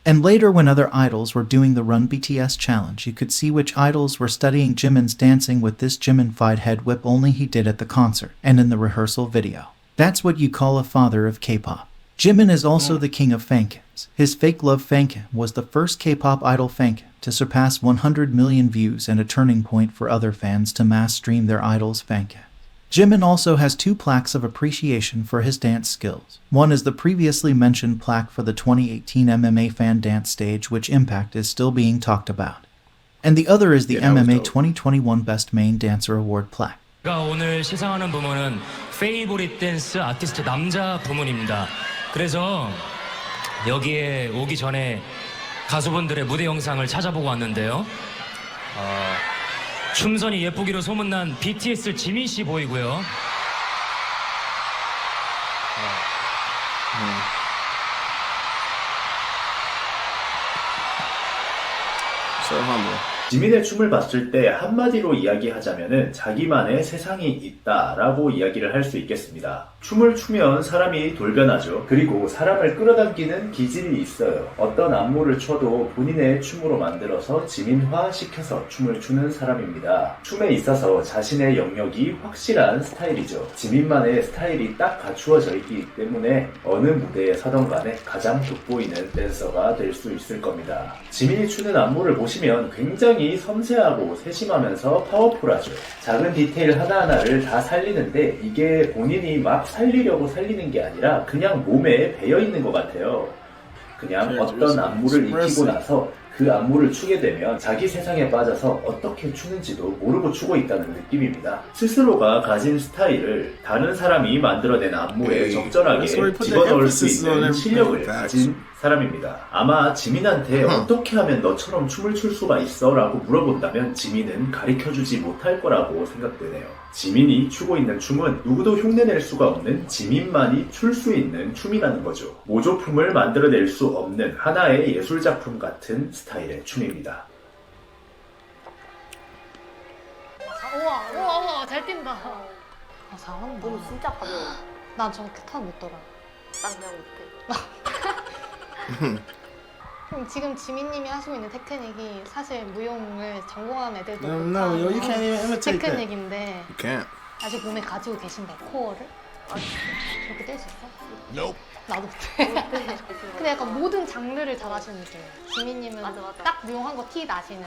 And later when other idols were doing the Run BTS challenge, you could see which idols were studying Jimin's dancing with this Jimin-fied head whip only he did at the concert and in the rehearsal video. That's what you call a father of K-pop. Jimin is also the king of fancams. His Fake Love fancam was the first K-pop idol fancam to surpass 100 million views and a turning point for other fans to mass stream their idol's fancam. Jimin also has 2 plaques of appreciation for his dance skills. One is the previously mentioned plaque for the 2018 MMA fan dance stage, which Impact is still being talked about. And the other is the MMA 2021 Best Main Dancer Award plaque. 제가 오늘 시상하는 부문은 페이보릿 댄스 아티스트 남자 부문입니다. 그래서 여기에 오기 전에 가수분들의 무대 영상을 찾아보고 왔는데요. 춤선이 예쁘기로 소문난 BTS 지민 씨 보이고요. So humble. 지민의 춤을 봤을 때 한마디로 이야기하자면은 자기만의 세상이 있다라고 이야기를 할 수 있겠습니다. 춤을 추면 사람이 돌변하죠. 그리고 사람을 끌어당기는 기질이 있어요. 어떤 안무를 춰도 본인의 춤으로 만들어서 지민화 시켜서 춤을 추는 사람입니다. 춤에 있어서 자신의 영역이 확실한 스타일이죠. 지민만의 스타일이 딱 갖추어져 있기 때문에 어느 무대에 서던 간에 가장 돋보이는 댄서가 될 수 있을 겁니다. 지민이 추는 안무를 보시면 굉장히 섬세하고 세심하면서 파워풀하죠. 작은 디테일 하나하나를 다 살리는데 이게 본인이 막 살리려고 살리는 게 아니라 그냥 몸에 배어있는 것 같아요. 그냥 어떤 안무를 익히고 나서 그 안무를 추게 되면 자기 세상에 빠져서 어떻게 추는지도 모르고 추고 있다는 느낌입니다. 스스로가 가진 스타일을 다른 사람이 만들어낸 안무에 적절하게 집어넣을 수 있는 실력을 가진 사람입니다. 아마 지민한테 어떻게 하면 너처럼 춤을 출 수가 있어? 라고 물어본다면 지민은 가르쳐주지 못할 거라고 생각되네요. 지민이 추고 있는 춤은 누구도 흉내낼 수가 없는 지민만이 출 수 있는 춤이라는 거죠. 모조품을 만들어낼 수 없는 하나의 예술작품 같은 스타일의 춤입니다. 우와 잘 뛴다. 잘한다. 너무 진짜 가벼워. 난 저렇게 타면 못 돌아. 난 그냥 못해. 그럼 지금 지민님이 하시고 있는 테크닉이 사실 무용을 전공한 애들도 No, you can't even imitate that. 테크닉인데 You can't. 아직 몸에 가지고 계신다 코어를? 저렇게 뗄 수 있어? Nope. 나도 못해. 근데 약간 모든 장르를 잘 하시는 느낌이에요. 지민님은 딱 무용한 거 티 나시는.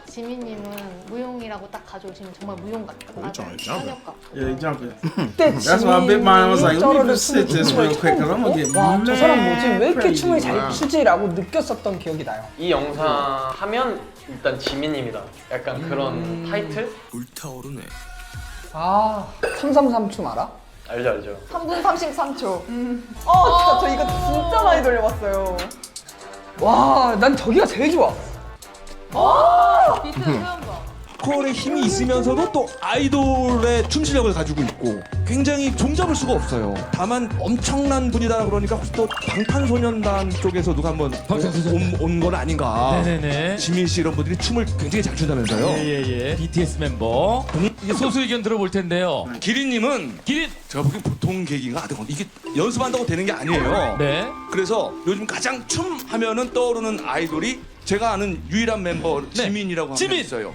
지민님은 무용이라고 딱 가져오시면 정말 무용 같아. 현역 같고. Yeah, they jumping. That's why Big Mine was like, let me just sit this real quick, cause I'm gonna get 와, 저 사람 뭐지? 왜 이렇게 crazy. 춤을 잘 추지라고 느꼈었던 기억이 나요. 이 영상 하면 일단 지민님이다. 약간 그런 타이틀? 불타오르네. 아, 333 춤 알아? 알죠. 3분 33초. 진짜 저 이거 진짜 많이 돌려봤어요. 와, 난 저기가 제일 좋아. 비트 처음 봐. 보컬의 힘이 있으면서도 또 아이돌의 춤 실력을 가지고 있고 굉장히 종잡을 수가 없어요. 다만 엄청난 분이다 그러니까 혹시 또 방탄소년단 쪽에서 누가 한번 온 건 아닌가. 네네네. 지민 씨 이런 분들이 춤을 굉장히 잘 춘다면서요. 예예예. BTS 멤버. 이제 소수 의견 들어볼 텐데요. 기린님은 제가 보기엔 보통 계기가 아니고 이게 연습한다고 되는 게 아니에요. 네. 그래서 요즘 가장 춤 하면은 떠오르는 아이돌이 제가 아는 유일한 멤버 지민이라고 하면 있어요.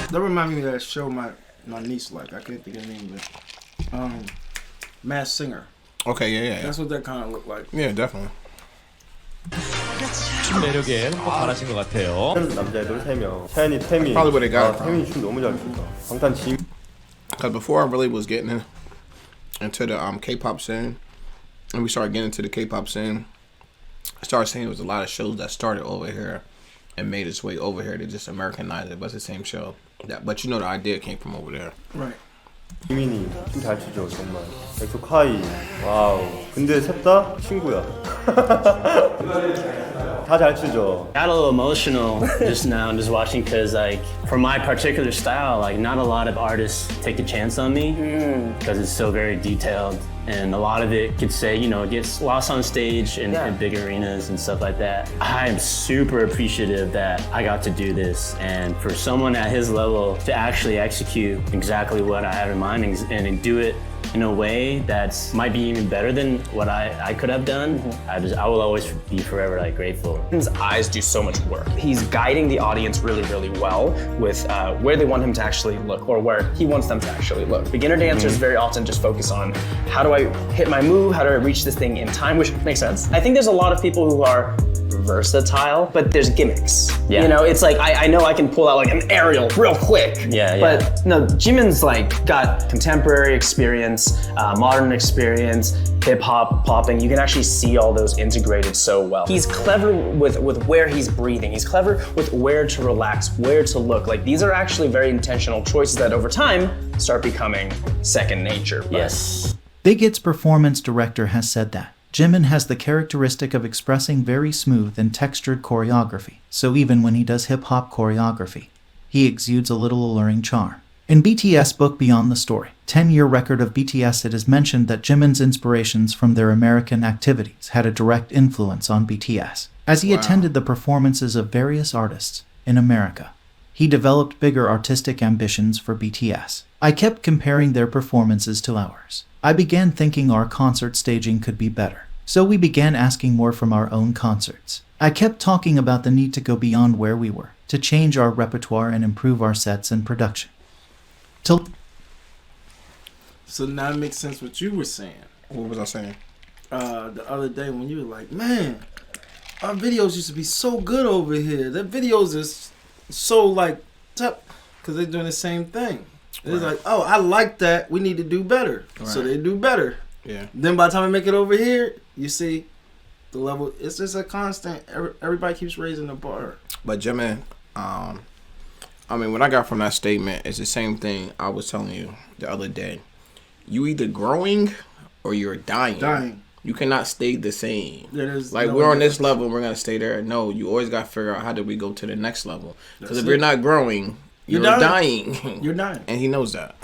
That remind me of that show my niece like. I can't think of the name of it. Masked Singer. Okay, yeah. That's what that kind of looked like. Yeah, definitely. 춤 매력에 흠뻑 반하신 것 같아요. 남자애들 3명. 태연이, 태민. Probably where they got it from. 태민이 춤 너무 잘 춘다. 방탄 지민. Because before I really was getting into the K-pop scene, and we started getting into the K-pop scene, I started seeing there was a lot of shows that started over here and made its way over here to just Americanize it, but it's the same show. But you know the idea came from over there. Right. 지민이 춤 잘 추죠 정말. 엑소 카이. 와우. 근데 셋 다 친구야. 다 잘 추죠. Got a little emotional just now just watching because like for my particular style like not a lot of artists take a chance on me because it's so very detailed and a lot of it could say it gets lost on stage in big arenas and stuff like that. I am super appreciative that I got to do this and for someone at his level to actually execute exactly what I have in mind and do it in a way that might be even better than what I could have done. I will always be forever like grateful. His eyes do so much work. He's guiding the audience really, really well with where they want him to actually look or where he wants them to actually look. Beginner dancers very often just focus on how do I hit my move, how do I reach this thing in time, which makes sense. I think there's a lot of people who are versatile, but there's gimmicks. Yeah. It's like I know I can pull out like an aerial real quick. Yeah. But no, Jimin's like got contemporary experience, modern experience, hip hop, popping. You can actually see all those integrated so well. He's clever with where he's breathing. He's clever with where to relax, where to look. Like these are actually very intentional choices that over time start becoming second nature. Yes. Big Hit's performance director has said that Jimin has the characteristic of expressing very smooth and textured choreography, so even when he does hip-hop choreography, he exudes a little alluring charm. In BTS book Beyond the Story, 10-year record of BTS, it is mentioned that Jimin's inspirations from their American activities had a direct influence on BTS. As he attended the performances of various artists in America, he developed bigger artistic ambitions for BTS. I kept comparing their performances to ours. I began thinking our concert staging could be better, so we began asking more from our own concerts. I kept talking about the need to go beyond where we were, to change our repertoire and improve our sets and production. So now it makes sense what you were saying. What was I saying? The other day when you were like, man, our videos used to be so good over here. The videos is so like tough because they're doing the same thing. It's like, oh, I like that. We need to do better. Right. So they do better. Yeah. Then by the time we make it over here, you see the level. It's just a constant. Everybody keeps raising the bar. But Jimin, what I got from that statement is the same thing I was telling you the other day. You either growing or you're dying. You cannot stay the same. Like we're on this level, we're gonna stay there. No, you always gotta figure out how do we go to the next level. Because if you're not growing, you're dying. You're dying. And he knows that.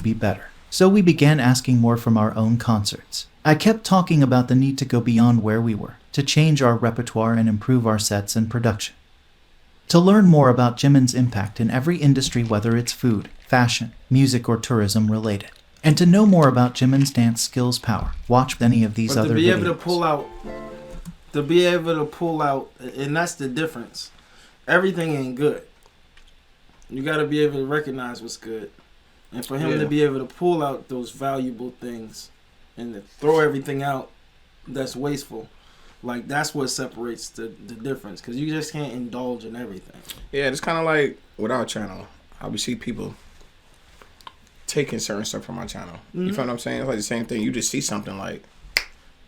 Be better. So we began asking more from our own concerts. I kept talking about the need to go beyond where we were, to change our repertoire and improve our sets and production. To learn more about Jimin's impact in every industry, whether it's food, fashion, music, or tourism related. And to know more about Jimin's dance skills power, watch any of these other videos. To be able to pull out, and that's the difference. Everything ain't good. You got to be able to recognize what's good. And for him to be able to pull out those valuable things and to throw everything out that's wasteful, like that's what separates the difference. Because you just can't indulge in everything. Yeah, it's kind of like with our channel, how we see people taking certain stuff from our channel. You feel what I'm saying? It's like the same thing. You just see something like,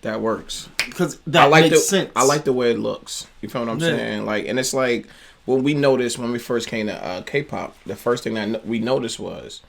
that works. Because that makes sense. I like the way it looks. You feel what I'm saying? Like, and it's like, what we noticed when we first came to K-pop, the first thing that we noticed was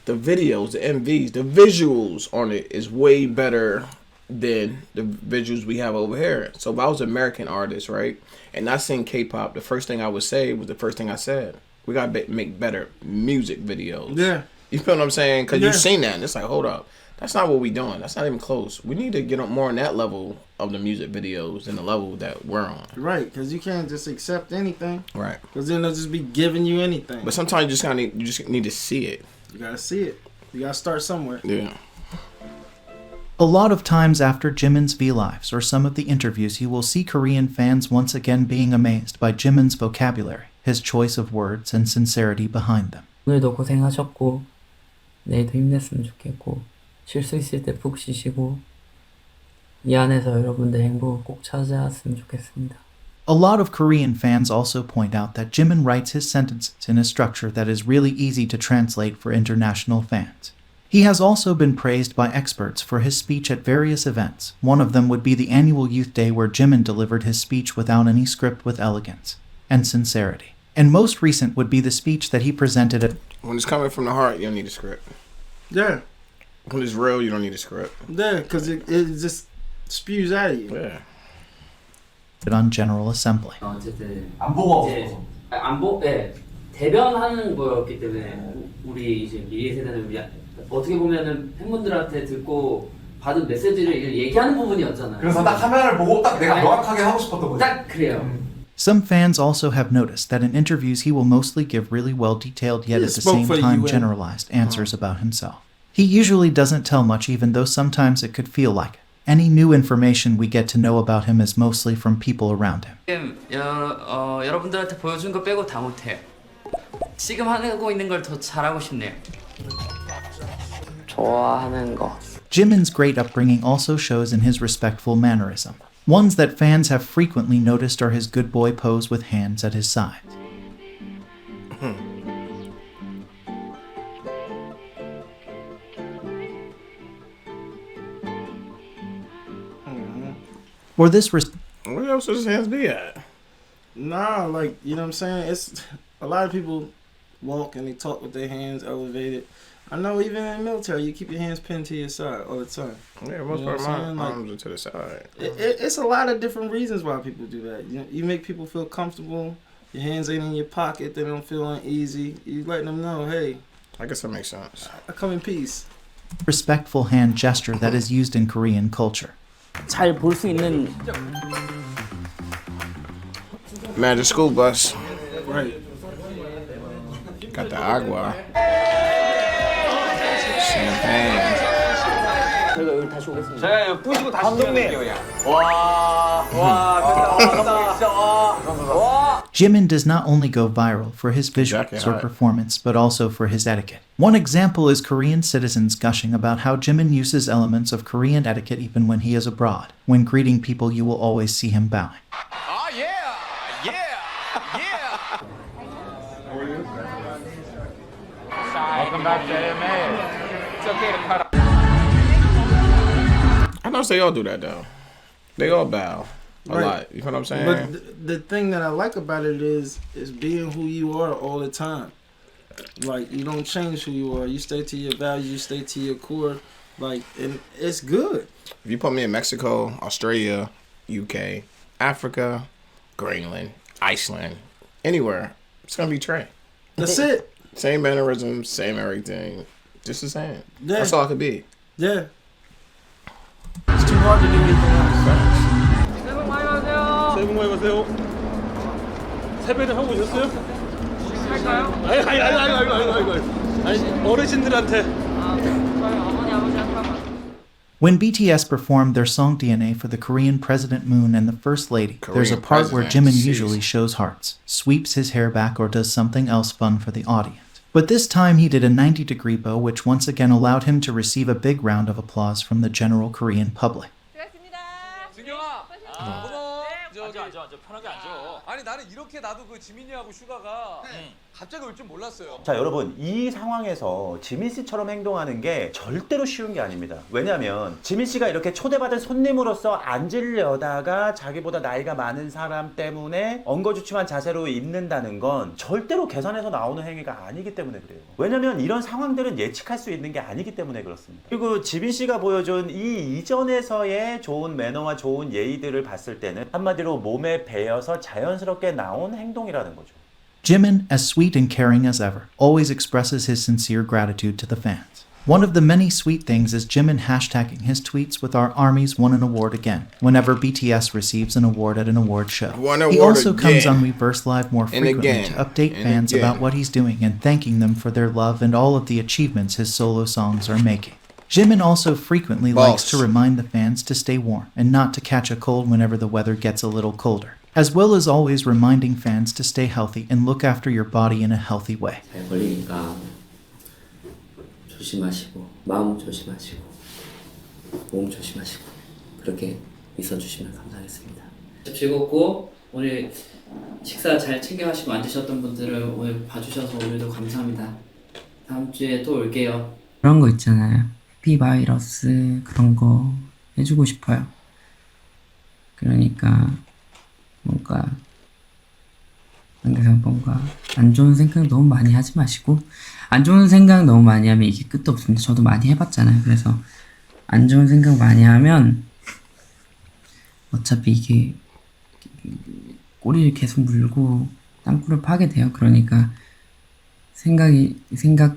the videos, the MVs, the visuals on it is way better than the visuals we have over here. So if I was an American artist, right, and I sing K-pop, the first thing I would say was the first thing I said. We got to make better music videos. Yeah. You feel what I'm saying? Because you've seen that, and it's like, hold up. That's not what we doing. That's not even close. We need to get more on that level of the music videos than the level that we're on. Right, because you can't just accept anything. Right. Because then they'll just be giving you anything. But sometimes you just need to see it. You gotta see it. You gotta start somewhere. Yeah. A lot of times after Jimin's V-Lives or some of the interviews, you will see Korean fans once again being amazed by Jimin's vocabulary, his choice of words, and sincerity behind them. 오늘도 고생하셨고 내일도 힘냈으면 좋겠고 쉴 수 있을 때 푹 쉬시고 이 안에서 여러분들 행복을 꼭 찾아왔으면 좋겠습니다. A lot of Korean fans also point out that Jimin writes his sentences in a structure that is really easy to translate for international fans. He has also been praised by experts for his speech at various events. One of them would be the annual Youth Day where Jimin delivered his speech without any script with elegance and sincerity. And most recent would be the speech that he presented at... When it's coming from the heart, you don't need a script. Yeah. When it's real, you don't need a script. Yeah, because it just spews out of you. Yeah. on General Assembly. 어쨌든 네, 대변하는 거였기 때문에 우리 이제 미래 세대는 어떻게 보면은 팬분들한테 듣고 받은 메시지를 얘기하는 부분이었잖아요. 그래서 딱 카메라를 보고 딱 내가 명확하게 하고 싶었던 거죠. 딱 그래요. Some fans also have noticed that in interviews he will mostly give really well detailed yet at the same time generalized answers about himself. He usually doesn't tell much even though sometimes it could feel like it. Any new information we get to know about him is mostly from people around him. 지금 여러분들한테 보여준 거 빼고 다 못해요. 지금 하고 있는 걸 더 잘하고 싶네요. 좋아하는 거. Jimin's great upbringing also shows in his respectful mannerism. Ones that fans have frequently noticed are his good boy pose with hands at his sides. Or this where else does his hands be at? Nah, like, you know what I'm saying? It's a lot of people walk and they talk with their hands elevated. I know even in the military, you keep your hands pinned to your side all the time. Yeah, most part of my arms are to the side. It's a lot of different reasons why people do that. You make people feel comfortable. Your hands ain't in your pocket. They don't feel uneasy. You letting them know, hey. I guess that makes sense. I come in peace. Respectful hand gesture that is used in Korean culture. 잘 볼 수 있는. Man, the school bus. Right. Got the agua. Champagne. 제가 여기 다시 오겠습니다. 제가 여기 부시고 다시 찍을게요, 그냥. Jimin does not only go viral for his visuals or performance, but also for his etiquette. One example is Korean citizens gushing about how Jimin uses elements of Korean etiquette even when he is abroad. When greeting people, you will always see him bowing. Oh, yeah! Yeah! Yeah! Welcome back to AMA. It's okay to cut off. I notice they all do that though. They all bow a lot. You know what I'm saying? But the thing that I like about it is being who you are all the time. Like, you don't change who you are. You stay to your values. You stay to your core. Like, and it's good. If you put me in Mexico, Australia, UK, Africa, Greenland, Iceland, anywhere, it's gonna be Trey. That's it. Same mannerisms, same everything. Just the same. Yeah. That's all I could be. Yeah. It's too hard to do anything else. 새해 복 많이 받으세요. 새해 복 많이 받으세요. 세배를 하고 오셨어요? 할까요? 아니 어르신들한테. 저희 어머니 아버지한테. When BTS performed their song DNA for the Korean President Moon and the First Lady, there's a part where Jimin usually shows hearts, sweeps his hair back or does something else fun for the audience. But this time he did a 90-degree bow which once again allowed him to receive a big round of applause from the general Korean public. 앉아 편하게 앉아. 아니 나는 이렇게 나도 그 지민이하고 슈가가 갑자기 올 줄 몰랐어요. 자 여러분 이 상황에서 지민 씨처럼 행동하는 게 절대로 쉬운 게 아닙니다. 왜냐면 지민 씨가 이렇게 초대받은 손님으로서 앉으려다가 자기보다 나이가 많은 사람 때문에 엉거주춤한 자세로 있는다는 건 절대로 계산해서 나오는 행위가 아니기 때문에 그래요. 왜냐면 이런 상황들은 예측할 수 있는 게 아니기 때문에 그렇습니다. 그리고 지민 씨가 보여준 이 이전에서의 좋은 매너와 좋은 예의들을 봤을 때는 한마디로 몸에 배어서 자연스럽게 나온 행동이라는 거죠. Jimin, as sweet and caring as ever, always expresses his sincere gratitude to the fans. One of the many sweet things is Jimin hashtagging his tweets with "Our armies won an award again" whenever BTS receives an award at an award show. He also comes on Reverse Live more frequently to update fans about what he's doing and thanking them for their love and all of the achievements his solo songs are making. Jimin also frequently likes to remind the fans to stay warm and not to catch a cold whenever the weather gets a little colder, as well as always reminding fans to stay healthy and look after your body in a healthy way. 조심하시고 마음 조심하시고 몸 조심하시고 그렇게 있어주시면 감사하겠습니다. 즐겁고 오늘 식사 잘 챙겨 하시고 앉으셨던 분들을 오늘 봐주셔서 오늘도 감사합니다. 다음 주에 또 올게요. 그런 거 있잖아요. 해피바이러스 그런 거 해주고 싶어요. 그러니까 뭔가 안 좋은 생각 너무 많이 하지 마시고, 안 좋은 생각 너무 많이 하면 이게 끝도 없습니다. 저도 많이 해봤잖아요. 그래서 안 좋은 생각 많이 하면 어차피 이게 꼬리를 계속 물고 땅굴을 파게 돼요. 그러니까 생각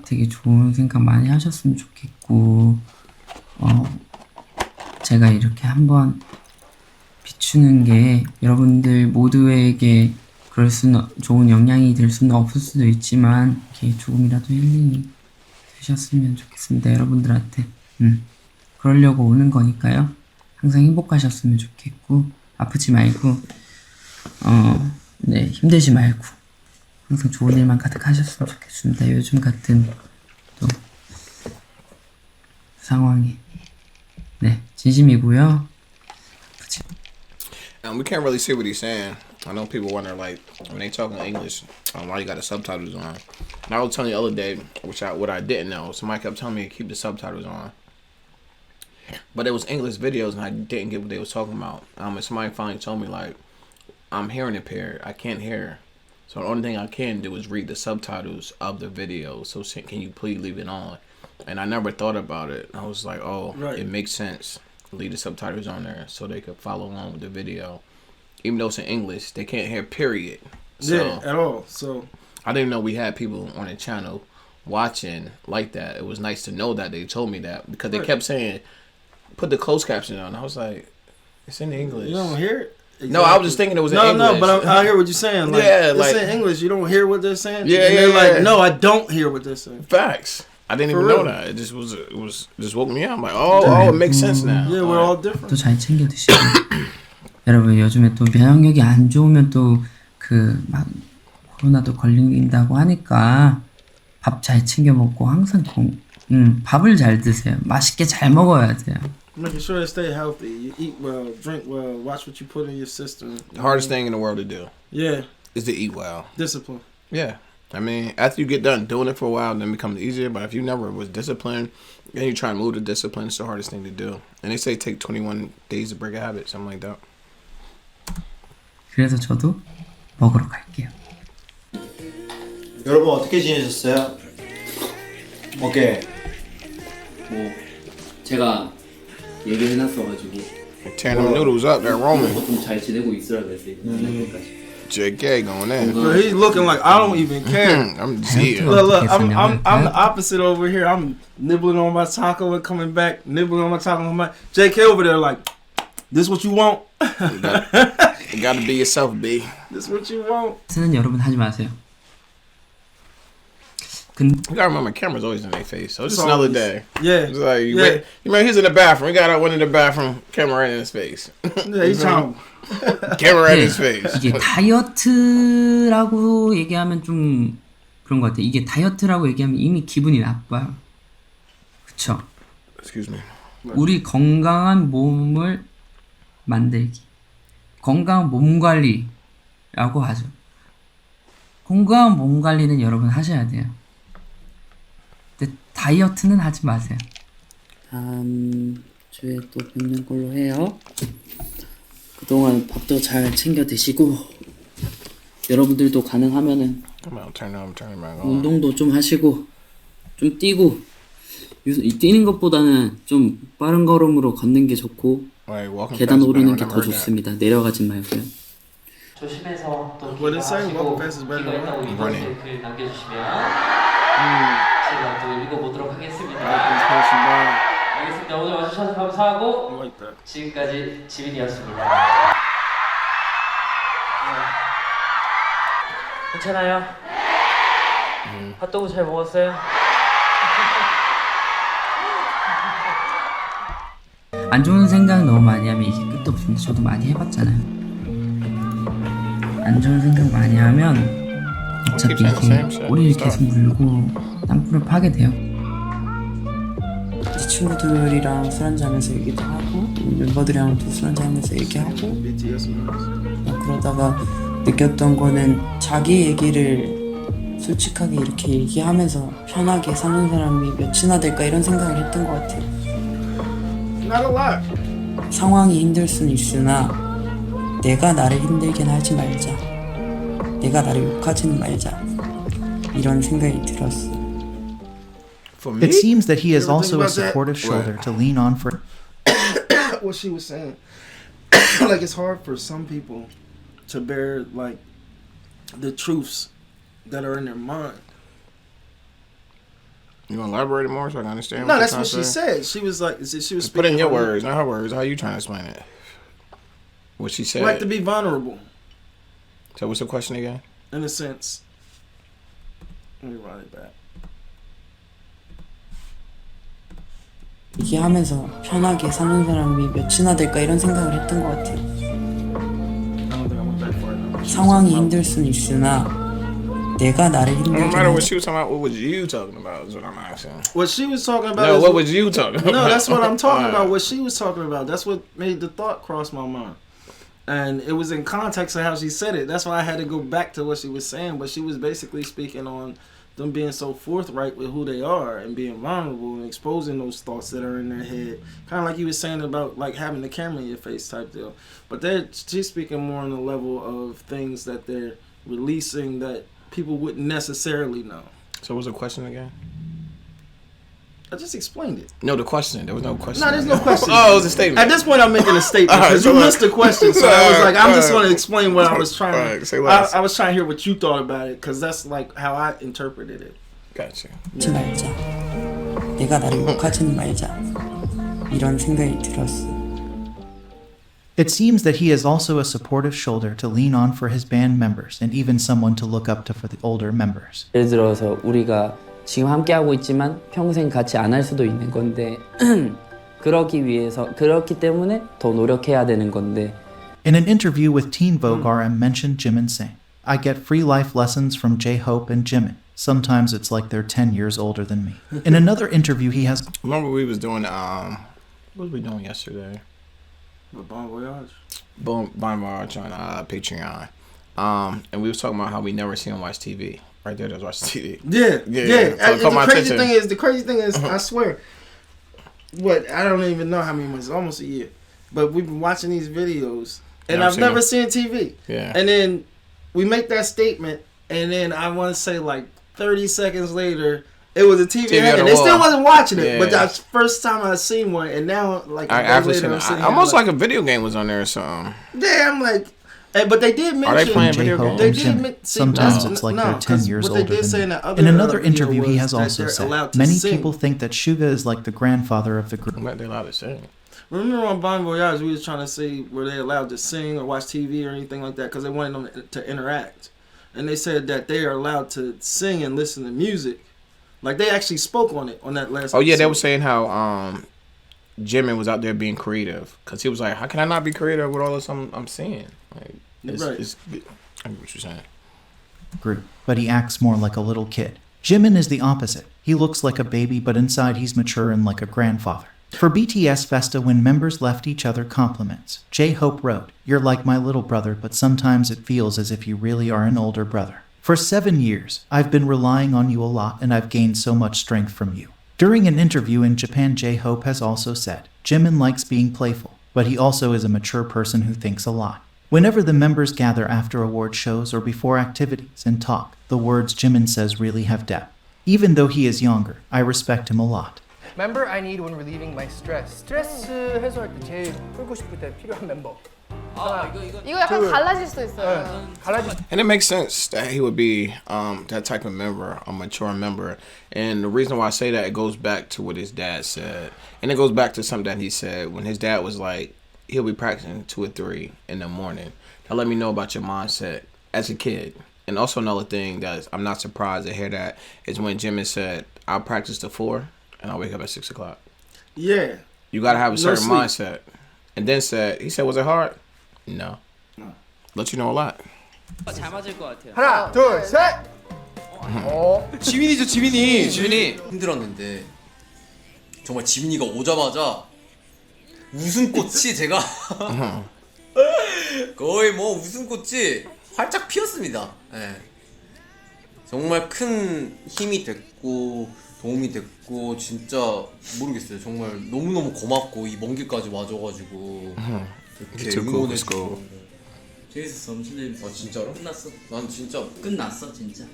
되게 좋은 생각 많이 하셨으면 좋겠고, 제가 이렇게 한번 비추는 게 여러분들 모두에게 좋은 영향이 될 수는 없을 수도 있지만 이렇게 조금이라도 힐링이 되셨으면 좋겠습니다. 여러분들한테 그러려고 오는 거니까요. 항상 행복하셨으면 좋겠고, 아프지 말고 네, 힘들지 말고 항상 좋은 일만 가득하셨으면 좋겠습니다. 요즘 같은 또 상황이 네, 진심이고요. We can't really see what he's saying. I know people wonder, like, when they talking English, why you got the subtitles on. And I was telling you the other day, what I didn't know. Somebody kept telling me to keep the subtitles on. But it was English videos, and I didn't get what they was talking about. And somebody finally told me, like, I'm hearing impaired. I can't hear. So the only thing I can do is read the subtitles of the video. So can you please leave it on? And I never thought about it. I was like, oh, right. It makes sense. Leave the subtitles on there so they could follow along with the video. Even though it's in English, they can't hear period. So, yeah, at all. So I didn't know we had people on the channel watching like that. It was nice to know that they told me that, because they kept saying, put the closed caption on. I was like, it's in English. You don't hear it? Exactly. No, I was just thinking it was in English. No, but I hear what you're saying. Like, yeah, it's like, in English. You don't hear what they're saying? Yeah, and they're yeah, like, no, I don't hear what they're saying. Facts. I didn't For even real. know that. It just woke me up. I'm like, oh, it makes sense now. Yeah, we're all different. 또 잘 챙겨 드시고. 여러분, 요즘에 또 면역력이 안 좋으면 또 막 코로나도 걸린다고 하니까 밥 잘 챙겨 먹고 항상 밥을 잘 드세요. 맛있게 잘 먹어야 돼요. Making sure to stay healthy. You eat well, drink well, watch what you put in your system. The hardest thing in the world to do. Yeah. Is to eat well. Discipline. Yeah. I mean, after you get done doing it for a while, then it becomes easier. But if you never was disciplined, and you try and move to discipline, it's the hardest thing to do. And they say take 21 days to break a habit, something like that. 그래서 저도 먹으러 갈게요. 여러분 어떻게 지내셨어요? 오케이. 뭐 제가 얘기해놨어가지고 Tearing them noodles up, that Roman. 좀 잘 지내고 있으라 그랬어요. 이때까지. JK going in. Bro, he's looking like I don't even care. I'm just here. Look, I'm the opposite over here. I'm nibbling on my taco and coming back, nibbling on my taco. JK over there like, this what you want? You gotta be yourself, B. This what you want? 는 여러분 하지 마세요. You gotta remember, camera's always in their face, so it's just another day. Yeah. It's like, you remember, he's in the bathroom. He got out, went in the bathroom, camera right in his face. Yeah, he's trying. Camera right in his face. 이게 다이어트라고 얘기하면 좀 그런 것 같아요. 이게 다이어트라고 얘기하면 이미 기분이 나빠요. 그쵸? Excuse me. 우리 건강한 몸을 만들기. 건강한 몸 관리라고 하죠. 건강한 몸 관리는 여러분 하셔야 돼요. 근데 다이어트는 하지 마세요. 다음 주에 또 뵙는 걸로 해요. 그동안 밥도 잘 챙겨 드시고 여러분들도 가능하면은 운동도 좀 하시고 좀 뛰고 뛰는 것보다는 좀 빠른 걸음으로 걷는 게 좋고 계단 오르는 게 더 좋습니다. 내려가진 말고요. 조심해서 또 귀가 하시고 귀가 있다고 인터넷에 글 남겨주시면 제가 또 읽어보도록 하겠습니다. 알겠습니다. 오늘 와주셔서 감사하고 지금까지 지민이었습니다. 괜찮아요? 핫도그 잘 먹었어요? 안 좋은 생각 너무 많이 하면 이게 끝도 없습니다. 저도 많이 해봤잖아요. 안 좋은 생각 많이 하면 어차피 이게 꼬리를 계속 물고 땅굴을 파게 돼요. 같이 친구들이랑 술 한잔하면서 얘기도 하고 멤버들이랑도 술 한잔하면서 얘기하고 그러다가 느꼈던 거는 자기 얘기를 솔직하게 이렇게 얘기하면서 편하게 사는 사람이 몇이나 될까 이런 생각을 했던 것 같아요. Not a lot. 상황이 힘들 수는 있으나 내가 나를 힘들게 하지 말자. 내가 나를 욕하지는 말자. 이런 생각이 들었어. It seems that he is also a supportive shoulder to lean on for. What she was saying, like it's hard for some people to bear like the truths that are in their mind. You want to elaborate more so I can understand? No, that's what she said. She was like, she was. Put in your words, not her words. How you trying to explain it? What she said. Like to be vulnerable. So what's the question again? In a sense. Let me write it back. 얘기하면서 편하게 사는 사람이 몇이나 될까 이런 생각을 했던 것 같아요. 상황이 힘들 수는 있으나 내가 나를 No 힘들게 matter what 하지. she was talking about, what was you talking about is what I'm asking. What she was talking about. No, is what was you talking about? No, that's what I'm talking Alright. about. What she was talking about. That's what made the thought cross my mind. And it was in context of how she said it. That's why I had to go back to what she was saying. But she was basically speaking on them being so forthright with who they are and being vulnerable and exposing those thoughts that are in their head. Kind of like you were saying about like having the camera in your face type deal. But she's speaking more on the level of things that they're releasing that people wouldn't necessarily know. So what's the question again? I just explained it. No, the question. There was no question. No, there's no question. Oh, it was a statement. At this point, I'm making a statement because you missed the question. So I was like, I'm just going to explain what I was trying. Alright, say less. I was trying to hear what you thought about it because that's like how I interpreted it. Gotcha. 하지 말자. 내가 나를 욕하지는 말자. 이런 생각이 들었어. It seems that he is also a supportive shoulder to lean on for his band members and even someone to look up to for the older members. 예를 들어서 우리가 지금 함께하고 있지만 평생 같이 안 할 수도 있는 건데 그렇기 때문에 더 노력해야 되는 건데. In an interview with Teen Vogue RM mentioned Jimin saying, I get free life lessons from J-Hope and Jimin. Sometimes it's like they're 10 years older than me. In another interview he has... Remember we was doing, what was we doing yesterday? Bon Voyage. Bon Voyage on Patreon. And we was talking about how we never see him watch TV. Right there, just watch TV. Yeah. So The crazy thing is, I swear, I don't even know how many months, almost a year. But we've been watching these videos, and I've never seen TV. Yeah. And then we make that statement, and then I want to say like 30 seconds later, it was a TV and they still wasn't watching it. Yeah. But that's the first time I seen one, and now like almost like a video game was on there or something. Yeah, I'm like. But they did mention. Are they playing video games? They did Sometimes it's like they're 10 years older than me. In another interview, he has also said, many people think that Suga is like the grandfather of the group. They're allowed to sing. Remember on Bon Voyage, we was trying to see were they allowed to sing or watch TV or anything like that because they wanted them to interact. And they said that they are allowed to sing and listen to music. Like they actually spoke on it on that last episode. Yeah, they were saying how Jimin was out there being creative because he was like, how can I not be creative with all this I'm seeing? Like, I get what you're saying. Group, but he acts more like a little kid. Jimin is the opposite. He looks like a baby, but inside he's mature and like a grandfather. For BTS Festa, when members left each other compliments, J-Hope wrote, "You're like my little brother, but sometimes it feels as if you really are an older brother. For 7 years, I've been relying on you a lot and I've gained so much strength from you." During an interview in Japan, J-Hope has also said, Jimin likes being playful, but he also is a mature person who thinks a lot. Whenever the members gather after award shows or before activities and talk, the words Jimin says really have depth. Even though he is younger, I respect him a lot. Member I need when relieving my stress. 스트레스 해소할 때 제일 풀고 싶을 때 필요한 멤버. 이거 약간 갈라질 수도 있어요. And it makes sense that he would be that type of member, a mature member. And the reason why I say that, it goes back to what his dad said. And it goes back to something that he said when his dad was like, he'll be practicing 2 or 3 in the morning. Now let me know about your mindset as a kid. And also another thing that I'm not surprised to hear that is when Jimin said, I'll practice to 4 and I'll wake up at 6 o'clock. Yeah. You got to have a certain sleep. mindset. And then he said, was it hard? No. Let you know a lot. 잘 맞을 것 같아요. 하나, 둘, 셋. 지민이죠, 지민이. 지민이 힘들었는데 정말 지민이가 오자마자 웃음꽃이 제가 거의 뭐 웃음꽃이 활짝 피었습니다. 예. 정말 큰 힘이 됐고 도움이 됐고 진짜 모르겠어요. 정말 너무너무 고맙고 이 먼 길까지 와줘가지고 이렇게 응원해주고. 재밌었어. 엄청 재밌었어. 아 진짜로? 끝났어. 난 진짜 끝났어 진짜.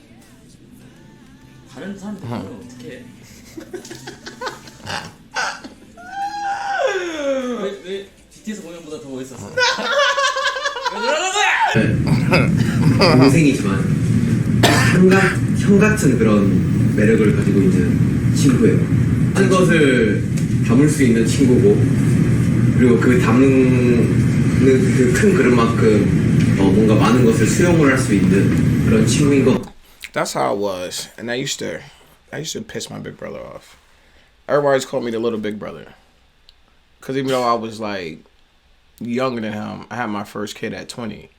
다른 사람들 보면 어떡해. 왜 BTS 공연보다 더 멋있었어? 왜 그러는 거야? 동생이지만 형 같은 그런 매력을 가지고 있는 친구예요. 한 것을 담을 수 있는 친구고, 그리고 그 담는 그 큰 그릇만큼 뭔가 많은 것을 수용을 할 수 있는 그런 친구인 것. That's how it was, and I used to piss my big brother off. Everybody's called me the little big brother, cause even though I was like younger than him, I had my first kid at 20.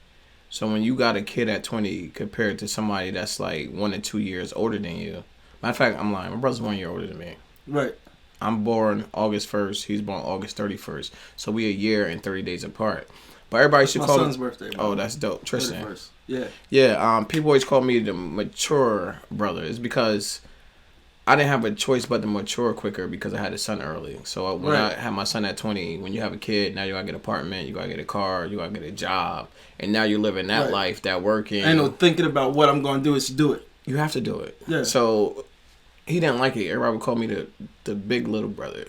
So when you got a kid at 20 compared to somebody that's like 1 to 2 years older than you, matter of fact, I'm lying. My brother's 1 year older than me. Right. I'm born August 1st. He's born August 31st. So we a year and 30 days apart. But everybody should call my son's birthday. Bro. Oh, that's dope. Tristan. 31st. Yeah. Yeah. People always call me the mature brother. It's because I didn't have a choice but to mature quicker because I had a son early. So when I had my son at 20, when you have a kid, now you gotta get an apartment, you gotta get a car, you gotta get a job, and now you're living that life, that working. Ain't no thinking about what I'm gonna do. Is to do it. You have to do it. Yeah. So he didn't like it. Everybody would call me the big little brother.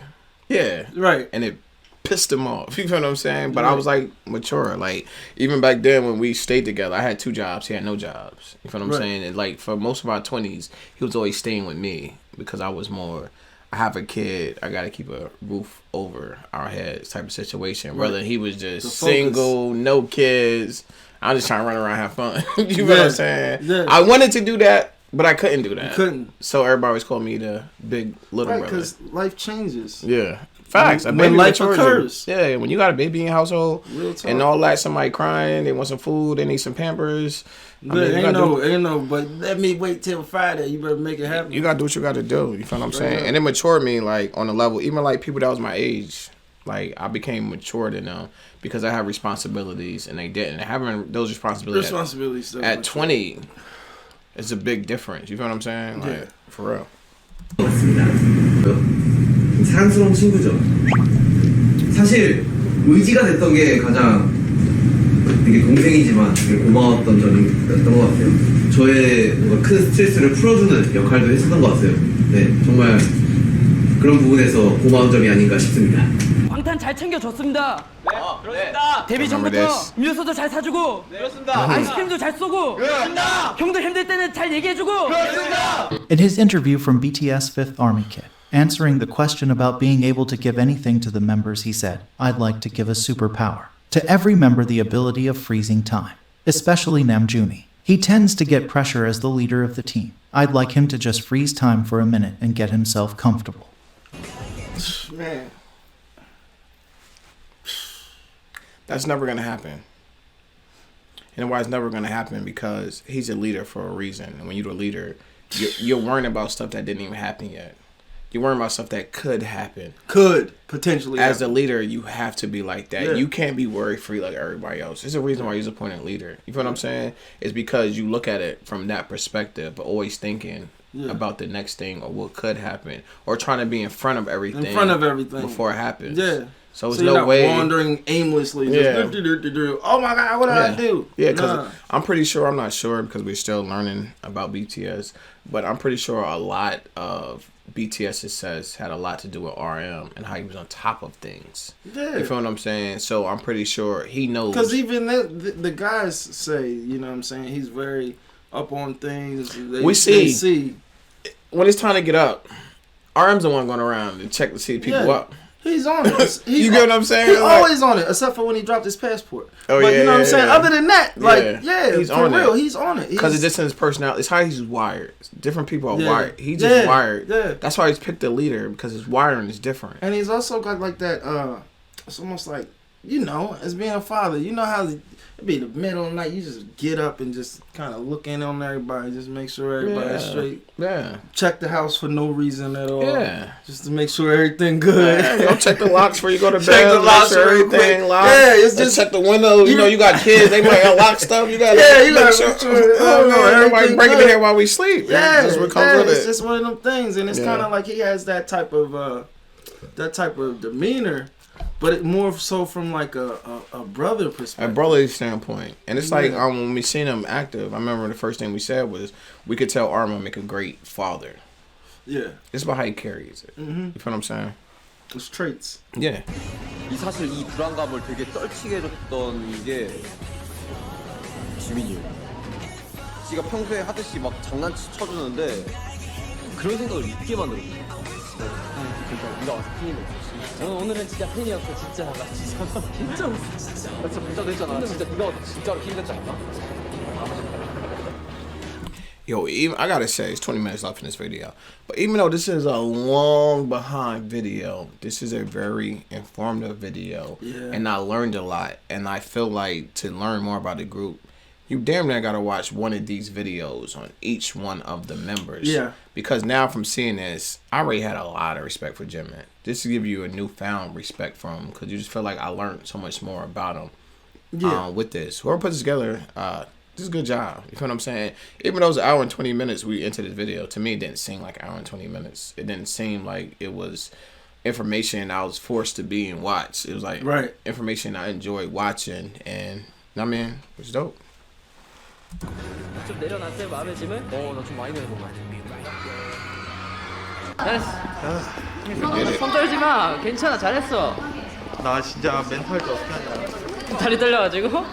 Yeah. Right. And it pissed him off. You know what I'm saying? But I was like mature. Like even back then when we stayed together, I had 2 jobs. He had no jobs. You know what I'm saying? And like for most of our 20s, he was always staying with me because I was more. I have a kid. I gotta keep a roof over our heads type of situation. Whether he was just single, no kids. I'm just trying to run around and have fun. You know what I'm saying? Yeah. I wanted to do that, but I couldn't do that. You couldn't. So everybody always called me the big little brother. Because life changes. Yeah. Facts. When life occurs. Yeah, when you got a baby in your household and all that, somebody crying, they want some food, they need some Pampers. Ain't no, but let me wait till Friday. You better make it happen. You gotta do what you gotta do. You feel what I'm saying? And it matured me like on a level, even like people that was my age. Like I became mature than them because I have responsibilities and they didn't. Having those responsibilities at 20 is a big difference. You feel what I'm saying? Like for real. 사랑스러운 친구죠. 사실 의지가 됐던 게 가장 되게 동생이지만 되게 고마웠던 점이었던 것 같아요. 저의 뭔가 큰 스트레스를 풀어주는 역할도 했었던 것 같아요. 네, 정말 그런 부분에서 고마운 점이 아닌가 싶습니다. 방탄 잘 챙겨줬습니다. 네, 그렇습니다. 데뷔 전부터 음료수도 잘 사주고, 네, 그렇습니다. 아이스크림도 잘 쏘고, 그렇습니다. 형들 힘들 때는 잘 얘기해주고, 그렇습니다. In his interview from BTS Fifth Army Kit, answering the question about being able to give anything to the members, he said, "I'd like to give a superpower. To every member the ability of freezing time, especially Namjoon. He tends to get pressure as the leader of the team. I'd like him to just freeze time for a minute and get himself comfortable." Man. That's never gonna happen. And why it's never gonna happen? Because he's a leader for a reason. And when you're a leader, you're worrying about stuff that didn't even happen yet. You're worrying about stuff that could happen. Could potentially As happen. a leader, you have to be like that. Yeah. You can't be worry free like everybody else. There's a reason why you're appointed leader. You feel what I'm saying? It's because you look at it from that perspective, but always thinking about the next thing or what could happen, or trying to be in front of everything. Before it happens. Yeah. So it's you're no not way wandering aimlessly. Yeah. Just, oh my God, what did I do? Yeah, because I'm pretty sure, I'm not sure because we're still learning about BTS, but I'm pretty sure a lot of BTS success had a lot to do with RM and how he was on top of things. Yeah. You feel what I'm saying? So I'm pretty sure he knows. Because even the guys say, you know what I'm saying, he's very up on things. We see. When it's time to get up, RM's the one going around to check to see people up. He's on it. You get what I'm saying? He's Like, always on it, except for when he dropped his passport. Oh, but yeah, you know what I'm saying? yeah. Other than that, like, he's for on real, it. he's on it. Because it's just in his personality. It's how he's wired. Different people are Yeah. wired. He's just Yeah. wired. Yeah. That's why he's picked a leader, because his wiring is different. And he's also got like that, it's almost like you know, as being a father, you know how it be the middle of the night, you just get up and just kind of look in on everybody, just make sure everybody's straight. Yeah. Check the house for no reason at all. Yeah. Just to make sure everything good. Yeah, go check the locks before you go to bed. Check the locks make sure real everything quick. locked. Yeah, it's Let's just check the window. You know, you got kids. They might unlock stuff. You gotta you make gotta sure. make sure Everybody everything breaking in good. here while we sleep. Yeah, That's what comes with it's it. just one of them things, and it's Yeah. kind of like he has that type of demeanor, but it more so from like a brother A perspective. brotherly standpoint, and it's like Yeah. when we seen him active, I remember the first thing we said was we could tell Arma make a great father. Yeah. It's about how he carries it. Mhm. You feel what I'm saying? It's traits. Yeah. 이 사실 이 불안감을 되게 떨치게 해줬던 게 지민이에요. 지가 평소에 하듯이 막 장난치 쳐주는데 그런 생각을 잊게 만들었어요. 그러니까 우리가 와서 팬이 됐지. 저는 오늘은 진짜 팬이었어. 진짜 나 진짜 진짜 웃어 진짜. 나 진짜 문자도 했잖아. 진짜 네가 와서 진짜로 힘이 됐지 않나? Yo, even I gotta say, it's 20 minutes left in this video. But even though this is a long behind video, this is a very informative video. Yeah. And I learned a lot. And I feel like to learn more about the group, you damn near gotta watch one of these videos on each one of the members. Yeah. Because now from seeing this, I already had a lot of respect for Jimin. This will give you a newfound respect for him because you just feel like I learned so much more about him. Yeah. With this. Whoever put this together, this is a good job. You feel what I'm saying? Even though it was an hour and 20 minutes we into this video, to me it didn't seem like an hour and 20 minutes. It didn't seem like it was information I was forced to be and watch. It was like information I enjoyed watching, and I mean, it was dope. 좀 내려놨어요 마음의 짐을? 나 좀 많이 내려본 것 손 떨지 마. 괜찮아. 잘했어. 나 진짜 멘탈 좀 어떻게 하냐. 다리 떨려가지고.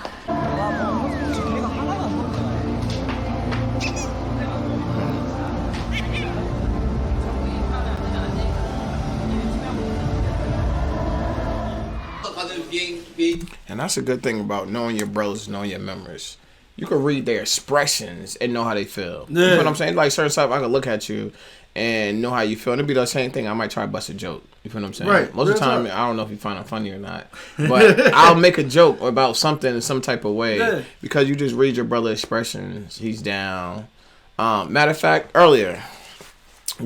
And that's a good thing about knowing your brothers, knowing your members. You can read their expressions and know how they feel. You Yeah. know what I'm saying? Like certain stuff, I can look at you and know how you feel. And it'd be the same thing. I might try to bust a joke. You feel what I'm saying? Right. Most of the Real time, talk. I don't know if you find it funny or not. But I'll make a joke about something in some type of way. Yeah. Because you just read your brother's expressions. He's down. Matter of fact, earlier,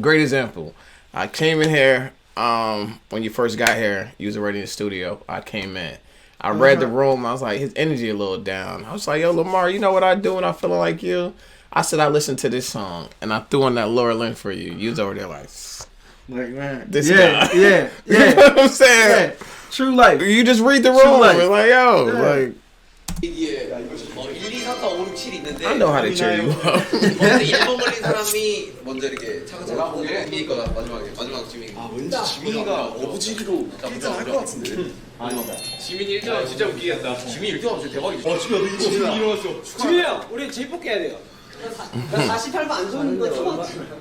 great example. I came in here when you first got here. You was already in the studio. I came in. I read the room. I was like, his energy a little down. I was like, yo, Lamar, you know what I do when I'm feeling like you? I said, I listened to this song, and I threw on that lower link for you. You was over there like man, this yeah, guy. yeah, You know what I'm saying? Yeah. True life. You just read the True room. life. It's like, yo, Yeah. like, 1, 2, 3, 4, 5, 6, 7 있는데 I know how to cheer you up. 먼저 1번 걸린 사람이 먼저 이렇게 차근차근 지민이 거다 마지막 지민이 왠지 지민이가 어부지리로 1등 할 것 같은데 아니다 지민이 1등 진짜 웃기겠다 지민이 1등 하면 진짜 대박이지 지민이 일어났어 지민이 형 우리 제이뽑기 해야 돼요 48분 안 줬는데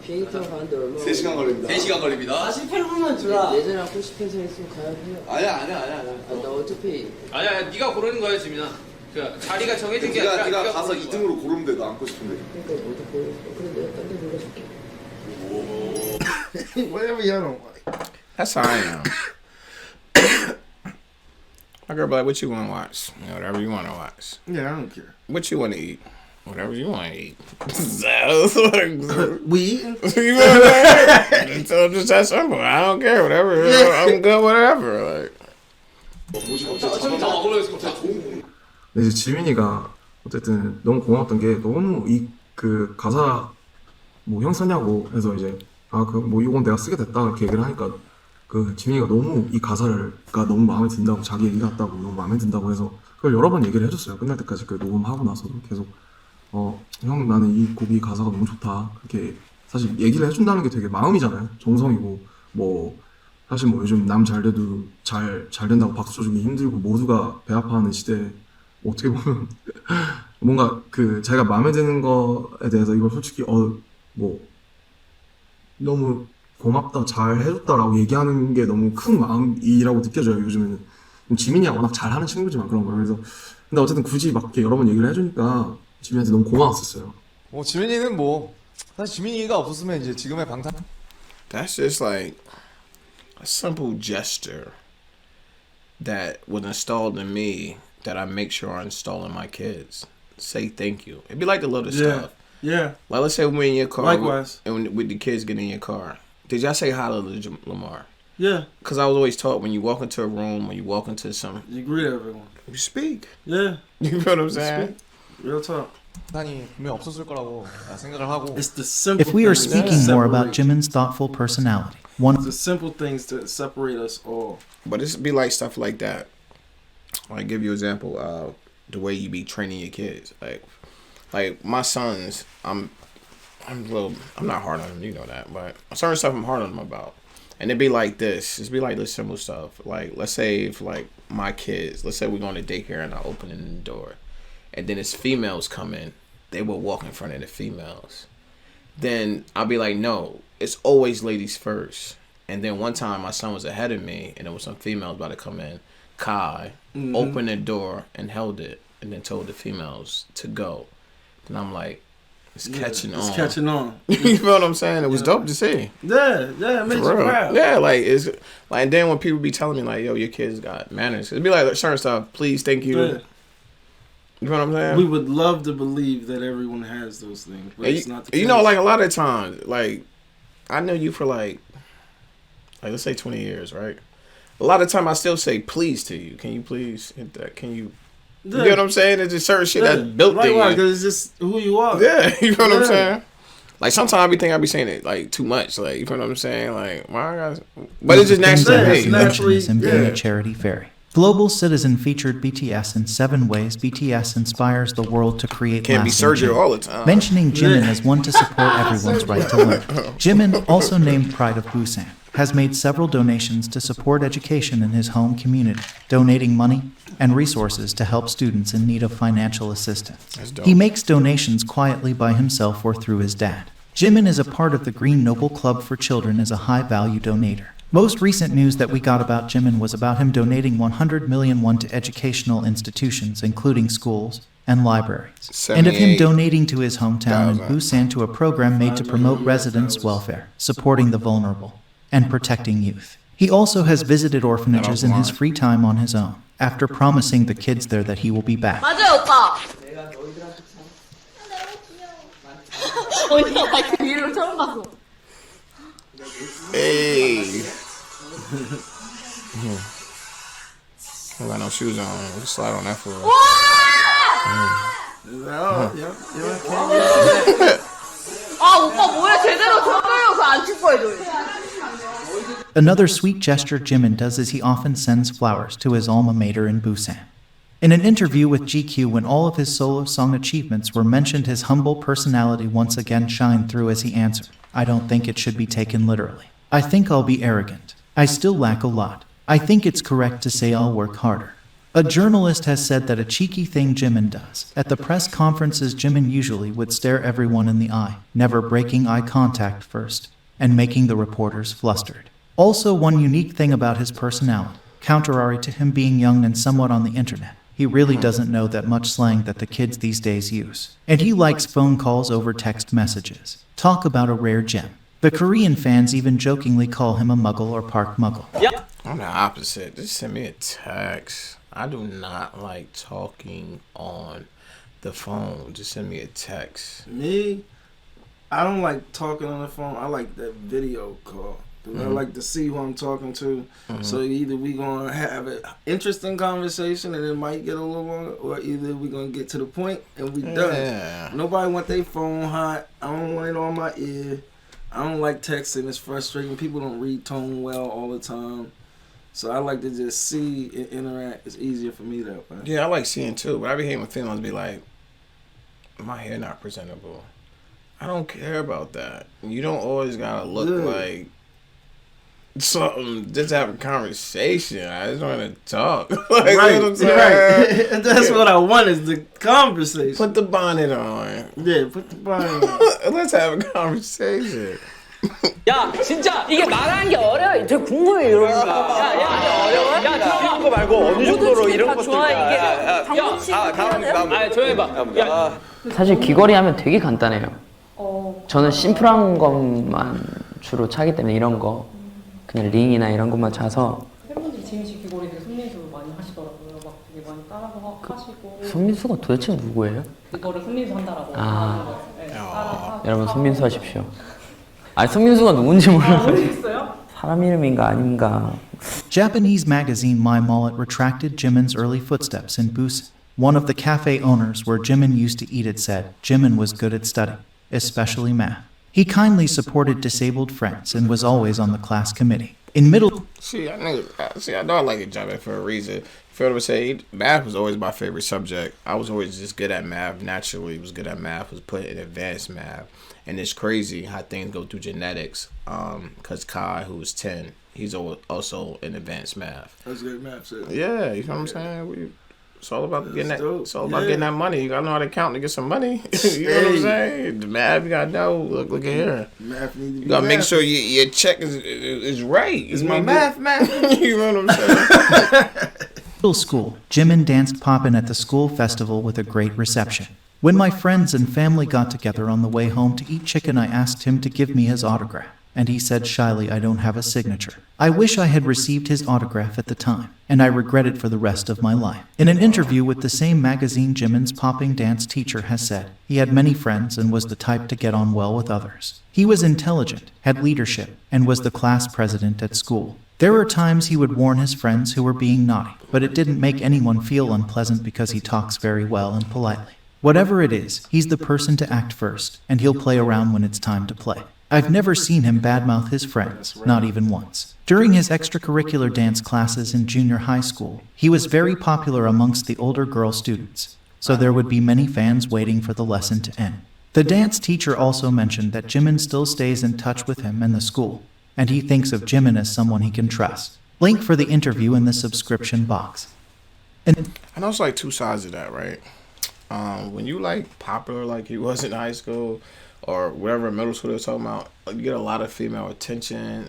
비행기 타고 가는데 얼마? 3시간 걸립니다 3시간 걸립니다 48분만 주라. 예전에 하고 싶은 생 있으면 가야 돼요. 아니야 나 어차피 아니야 네가 고르는 거야 지민아 그 자리가 정해진 게 아니라 네가 가서 2등으로 고르면 돼 너 앉고 싶은데 그러니까 모두 보여. 그래 내가 딴데 불러줄게. Whatever you don't like. That's how I am. My girl be like, what you want to watch? You know, whatever you want to watch. Yeah, I don't care. What you want to eat? Whatever you want to eat. So, we eating? You know what I'm saying? So just that simple. I don't care. Whatever. I'm good. Whatever. Like. 근데 이제 지민이가 어쨌든 너무 고마웠던 게 너무 이 그 가사 뭐 형 쓰냐고 해서 이제 그 뭐 이건 내가 쓰게 됐다 이렇게 얘기를 하니까 그 지민이가 너무 이 가사가 너무 마음에 든다고 자기 얘기 같다고 너무 마음에 든다고 해서 그걸 여러 번 얘기를 해줬어요. 끝날 때까지 그 녹음하고 나서도 계속 형 나는 이 곡이 가사가 너무 좋다 이렇게 사실 얘기를 해준다는 게 되게 마음이잖아요. 정성이고 뭐 사실 뭐 요즘 남 잘 돼도 잘 된다고 박수 쳐주기 힘들고 모두가 배 아파하는 시대에 어떻게 보면 뭔가 그 자기가 마음에 드는 거에 대해서 이걸 솔직히 뭐 너무 고맙다 잘 해줬다라고 얘기하는 게 너무 큰 마음이라고 느껴져요. 요즘에는 지민이가 워낙 잘하는 친구지만 그런 거예요. 그래서 근데 어쨌든 굳이 막 이렇게 여러 번 얘기를 해주니까 지민이한테 너무 고마웠었어요. 지민이는 뭐 사실 지민이가 없었으면 이제 지금의 방탄. That's just like a simple gesture that was installed in me that I make sure I install in my kids. Say thank you. It'd be like the little stuff. Yeah. Like let's say we're in your car. Likewise. And with the kids getting in your car. Did y'all say hi to Lamar? Yeah. Because I was always taught when you walk into a room, when you walk into some... You greet everyone. You speak. Yeah. You know what I'm saying? Real talk. 단이 분명 없었을 거라고 생각을 하고. It's the simple If we are things speaking that more about separate. Jimin's thoughtful personality, one It's the simple things that separate us all. But it's be like stuff like that. I'll give you an example of the way you be training your kids. Like my sons, I'm not hard on them, you know that, but certain stuff I'm hard on them about. And it'd be like this. It's be like this simple stuff. Like let's say if like my kids, let's say we're going to daycare and I open the door, and then as females come in, they will walk in front of the females. Then I'll be like, no, it's always ladies first. And then one time my son was ahead of me, and there was some females about to come in. Kai opened the door and held it, and then told the females to go. And I'm like, it's catching on. It's catching on. You know what I'm saying? It was dope to see. Yeah, it makes you proud. Yeah, like it's like. And then when people be telling me like, "Yo, your kids got manners," it'd be like certain stuff. Please, thank you. Yeah. You know what I'm saying? We would love to believe that everyone has those things, but it's not the case. You know, like a lot of times, like I know you for like let's say 20 years, right? A lot of time I still say please to you. Can you please hit that? Can you? You know what I'm saying? It's just certain shit that's built in you. Because it's just who you are. Yeah, you know what I'm saying? Like sometimes I be thinking I be saying it like too much. Like you know what I'm saying? Like why I got? But it's just naturally. Naturally, him being a charity fairy. Global Citizen featured BTS in 7 ways BTS inspires the world to create Can't be lasting surgery change. all the time. Mentioning Jimin as one to support everyone's right to learn. Jimin, also named Pride of Busan, has made several donations to support education in his home community, donating money and resources to help students in need of financial assistance. He makes donations quietly by himself or through his dad. Jimin is a part of the Green Noble Club for Children as a high-value donator. Most recent news that we got about Jimin was about him donating 100 million won to educational institutions, including schools and libraries, and of him donating to his hometown in Busan to a program made to promote residents' welfare, supporting the vulnerable, and protecting youth. He also has visited orphanages in his free time on his own, after promising the kids there that he will be back. 맞아요, 오빠. 언니가 막 그 이름을 처음 봤어. Hey. I got no shoes on. We'll slide on that for real. 아, 오빠 뭐야? 제대로 쳐줘요. 그거 안 칠 거예요. Another sweet gesture Jimin does is he often sends flowers to his alma mater in Busan. In an interview with GQ when all of his solo song achievements were mentioned, his humble personality once again shined through as he answered, "I don't think it should be taken literally. I think I'll be arrogant. I still lack a lot. I think it's correct to say I'll work harder." A journalist has said that a cheeky thing Jimin does. At the press conferences, Jimin usually would stare everyone in the eye, never breaking eye contact first, and making the reporters flustered. Also, one unique thing about his personality, contrary to him being young and somewhat on the internet, he really doesn't know that much slang that the kids these days use. And he likes phone calls over text messages. Talk about a rare gem. The Korean fans even jokingly call him a muggle or park muggle. Yep. I'm the opposite. Just send me a text. I do not like talking on the phone. Just send me a text. Me, I don't like talking on the phone. I like that video call. I like to see who I'm talking to. So either we gonna have an interesting conversation and it might get a little longer, or either we gonna get to the point and we done. Nobody want their phone hot. I don't want it on my ear. I don't like texting. It's frustrating. People don't read tone well all the time. So I like to just see and interact. It's easier for me that way. Yeah, I like seeing too, but I be hating when females be like, my hair not presentable. I don't care about that. You don't always gotta look like something. Just have a conversation. I just want to talk. Like, you know what I'm saying? Right. That's what I want is the conversation. Put the bonnet on. Yeah, put the bonnet on. Let's have a conversation. 야, 진짜 이게 말하는 게 어려워. 저 궁금해 이런 거. 야, 어려워? 야, 들어봐. 거 말고 어느 정도로 이런 것들. 좋아 이게. 다음 조용히 봐. 야. 사실 귀걸이 하면 되게 간단해요. 저는 심플한 것만 주로 차기 때문에 이런 거 그냥 링이나 이런 것만 차서 지민씨 귀걸이 되게 손민수 많이 하시더라고요. 막 되게 많이 따라서 하시고. 손민수가 도대체 누구예요? 그거를 손민수 한다라고 아. 하는 거예요. 네, 따라서. 여러분 손민수 하십시오. 아니 손민수가 누군지 몰라서. 모르겠어요? 사람 이름인가 아닌가. Japanese magazine My Mullet retracted Jimin's early footsteps in Busan. One of the cafe owners where Jimin used to eat it said Jimin was good at studying, especially math. He kindly supported disabled friends and was always on the class committee. In middle... I know I like it, Jimin, for a reason. Feel what I'm saying? Math was always my favorite subject. I was always just good at math. Naturally, was good at math. Was put in advanced math. And it's crazy how things go through genetics. Because Kai, who was 10, he's also in advanced math. That's good math, too. Yeah, you know what I'm saying? It's all about getting that. It's all about getting that money. You gotta know how to count to get some money. You know what I'm saying? The math, you gotta know. Look at here. Math needs to be You gotta make sure your check is right. It's my math. You know what I'm saying? Middle school, Jimin danced poppin' at the school festival with a great reception. When my friends and family got together on the way home to eat chicken, I asked him to give me his autograph, and he said shyly, I don't have a signature. I wish I had received his autograph at the time, and I regret it for the rest of my life. In an interview with the same magazine, Jimin's popping dance teacher has said he had many friends and was the type to get on well with others. He was intelligent, had leadership, and was the class president at school. There were times he would warn his friends who were being naughty, but it didn't make anyone feel unpleasant because he talks very well and politely. Whatever it is, he's the person to act first, and he'll play around when it's time to play. I've never seen him badmouth his friends, not even once. During his extracurricular dance classes in junior high school, he was very popular amongst the older girl students, so there would be many fans waiting for the lesson to end. The dance teacher also mentioned that Jimin still stays in touch with him and the school, and he thinks of Jimin as someone he can trust. Link for the interview in the subscription box. And I know it's like two sides of that, right? When you like popular like he was in high school or whatever middle school they're talking about, like, you get a lot of female attention.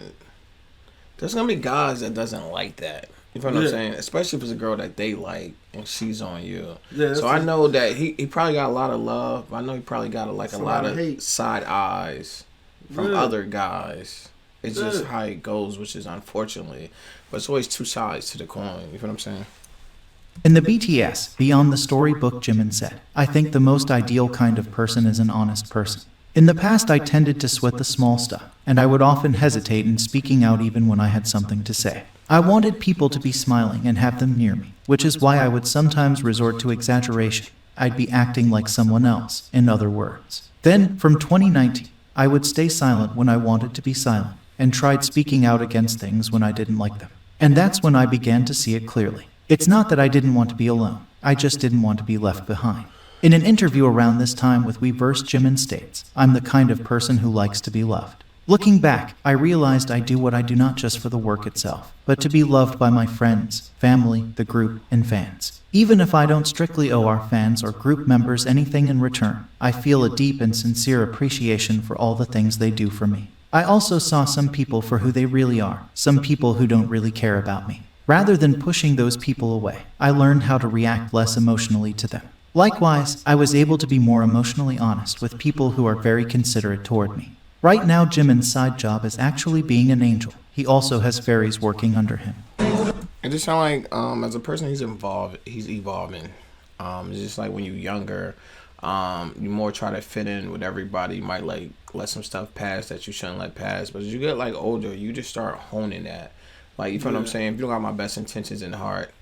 There's gonna be guys that doesn't like that. You know what I'm saying? Especially if it's a girl that they like and she's on you. Yeah, so I know that he probably got a lot of love. I know he probably got a lot of hate. Side eyes from other guys. It's just how it goes, which is unfortunately. But it's always two sides to the coin. You know what I'm saying? in the BTS, Beyond the Storybook, Jimin said, I think the most ideal kind of person is an honest person. In the past, I tended to sweat the small stuff, and I would often hesitate in speaking out even when I had something to say. I wanted people to be smiling and have them near me, which is why I would sometimes resort to exaggeration. I'd be acting like someone else, in other words. Then, from 2019, I would stay silent when I wanted to be silent, and tried speaking out against things when I didn't like them. And that's when I began to see it clearly. It's not that I didn't want to be alone, I just didn't want to be left behind. In an interview around this time with Weverse, Jimin states, I'm the kind of person who likes to be loved. Looking back, I realized I do what I do not just for the work itself, but to be loved by my friends, family, the group, and fans. Even if I don't strictly owe our fans or group members anything in return, I feel a deep and sincere appreciation for all the things they do for me. I also saw some people for who they really are, some people who don't really care about me. Rather than pushing those people away, I learned how to react less emotionally to them. Likewise, I was able to be more emotionally honest with people who are very considerate toward me. Right now, Jimin's side job is actually being an angel. He also has fairies working under him. It just sounds like, as a person, he's evolving. It's just like when you're younger, you more try to fit in with everybody. You might like let some stuff pass that you shouldn't let pass. But as you get like older, you just start honing that. Like, you feel what I'm saying? If you don't got my best intentions in heart,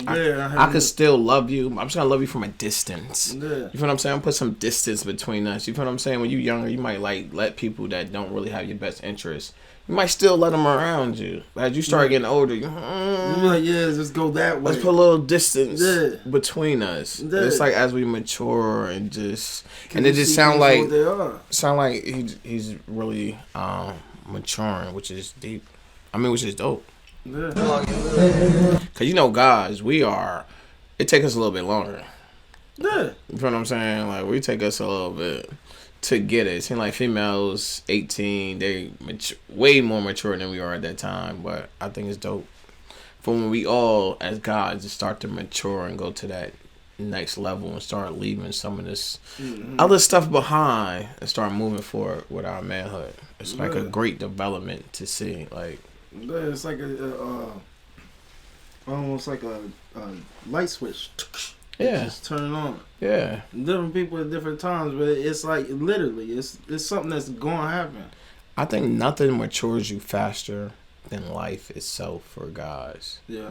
I could still love you. I'm just gonna love you from a distance. Yeah. You feel what I'm saying? I'm put some distance between us. You feel what I'm saying? When you're younger, you might like let people that don't really have your best interests. You might still let them around you. But as you start getting older, you're like, yeah, just go that way. Let's put a little distance between us. Yeah. It's like as we mature and just, and it just sound like he's really maturing, which is deep. I mean, which is dope. Yeah. Cause you know, guys, it take us a little bit longer. Yeah. You know what I'm saying? Like, we take us a little bit to get it. It seems like females 18, they way more mature than we are at that time. But I think it's dope for when we all, as guys, just start to mature and go to that next level and start leaving some of this other stuff behind and start moving forward with our manhood. It's like a great development to see. Like, it's like almost like a light switch. Yeah. Just turn it on. Yeah. Different people at different times, but it's like literally, it's something that's going to happen. I think nothing matures you faster than life itself for guys. Yeah.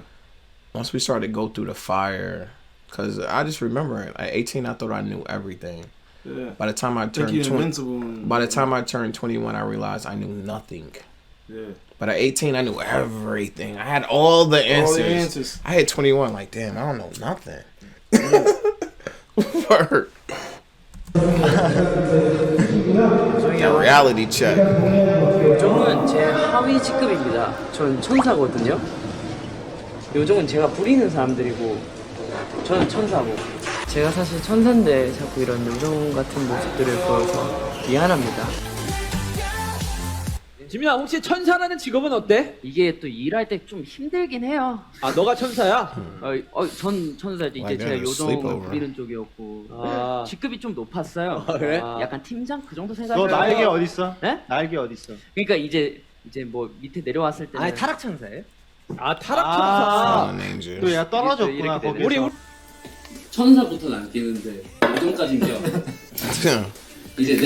Once we started to go through the fire, because I just remember at 18, I thought I knew everything. Yeah. By the time I turned 21, I realized I knew nothing. Yeah. But at 18, I knew everything. I had all the answers. I had 21, like, damn, I don't know nothing. Word. That reality check. 요정은 제 하위 직급입니다. 저는 천사거든요. 요정은 제가 부리는 사람들이고 저는 천사고. 제가 사실 천사인데 자꾸 이런 요정 같은 모습들을 보여서 미안합니다. 지민아, 혹시 천사라는 직업은 어때? 이게 또 일할 때 좀 힘들긴 해요. 아, 너가 천사야? 전 천사지. 이제 제가 요정을 부리는 쪽이었고 직급이 좀 높았어요. 그래? 약간 팀장 그 정도 생각해요. 너 날개 어딨어? 네? 날개 어딨어? 그러니까 이제 뭐 밑에 내려왔을 때는 타락 천사예요? 아, 타락 천사. 또 얘가 떨어졌구나 거기서. 우리 천사부터는 안 끼는데 요정까지는 껴. 이제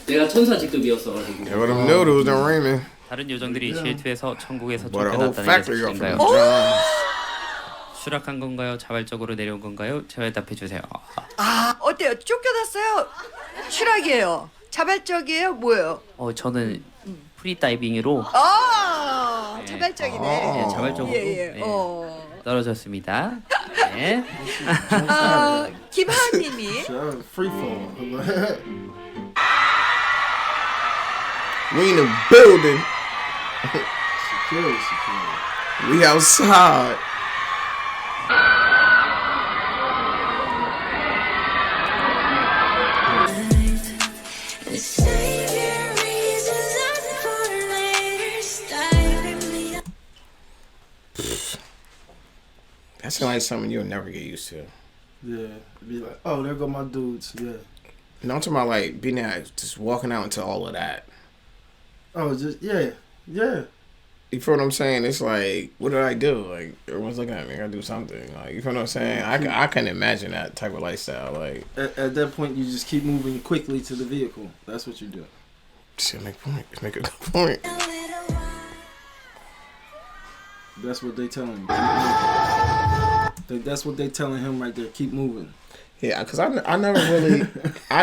내가 천사 직급이었어가지고. What them noodles don't ring me. 다른 요정들이 질투해서 천국에서 But a whole 쫓겨났다는 factory got 것인가요? from John. 추락한 건가요? 자발적으로 내려온 건가요? 대답해 주세요. 아, 어때요? 쫓겨났어요? 추락이에요? 자발적이에요? 뭐예요? 저는 프리다이빙으로 자발적이네. 네, 자발적으로 예. 네, 떨어졌습니다. 네. 김하은님이 Freefall. We in the building. Security. We outside. That sounds like something you'll never get used to. Yeah, be like, oh, there go my dudes. Yeah. No, I'm talking about like being there, just walking out into all of that. Oh, just yeah. You feel what I'm saying? It's like, what did I do? Like, everyone's looking at me. I gotta do something. Like, you feel what I'm saying? I can imagine that type of lifestyle. Like, at that point, you just keep moving quickly to the vehicle. That's what you do. Just make a good point. That's what they telling him. That's what they telling him right there. Keep moving. Yeah, because I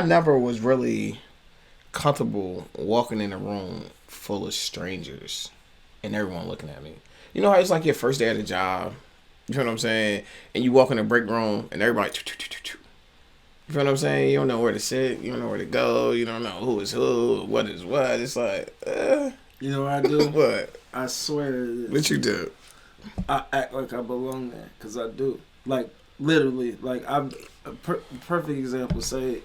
never was really comfortable walking in a room full of strangers and everyone looking at me. You know how it's like your first day at a job? You know what I'm saying? And you walk in the break room and everybody, you feel what I'm saying? You don't know where to sit. You don't know where to go. You don't know who is who, what is what. It's like, You know what I do? What? I swear. What you do? I act like I belong there, because I do. Like, literally. Like, perfect example. Say,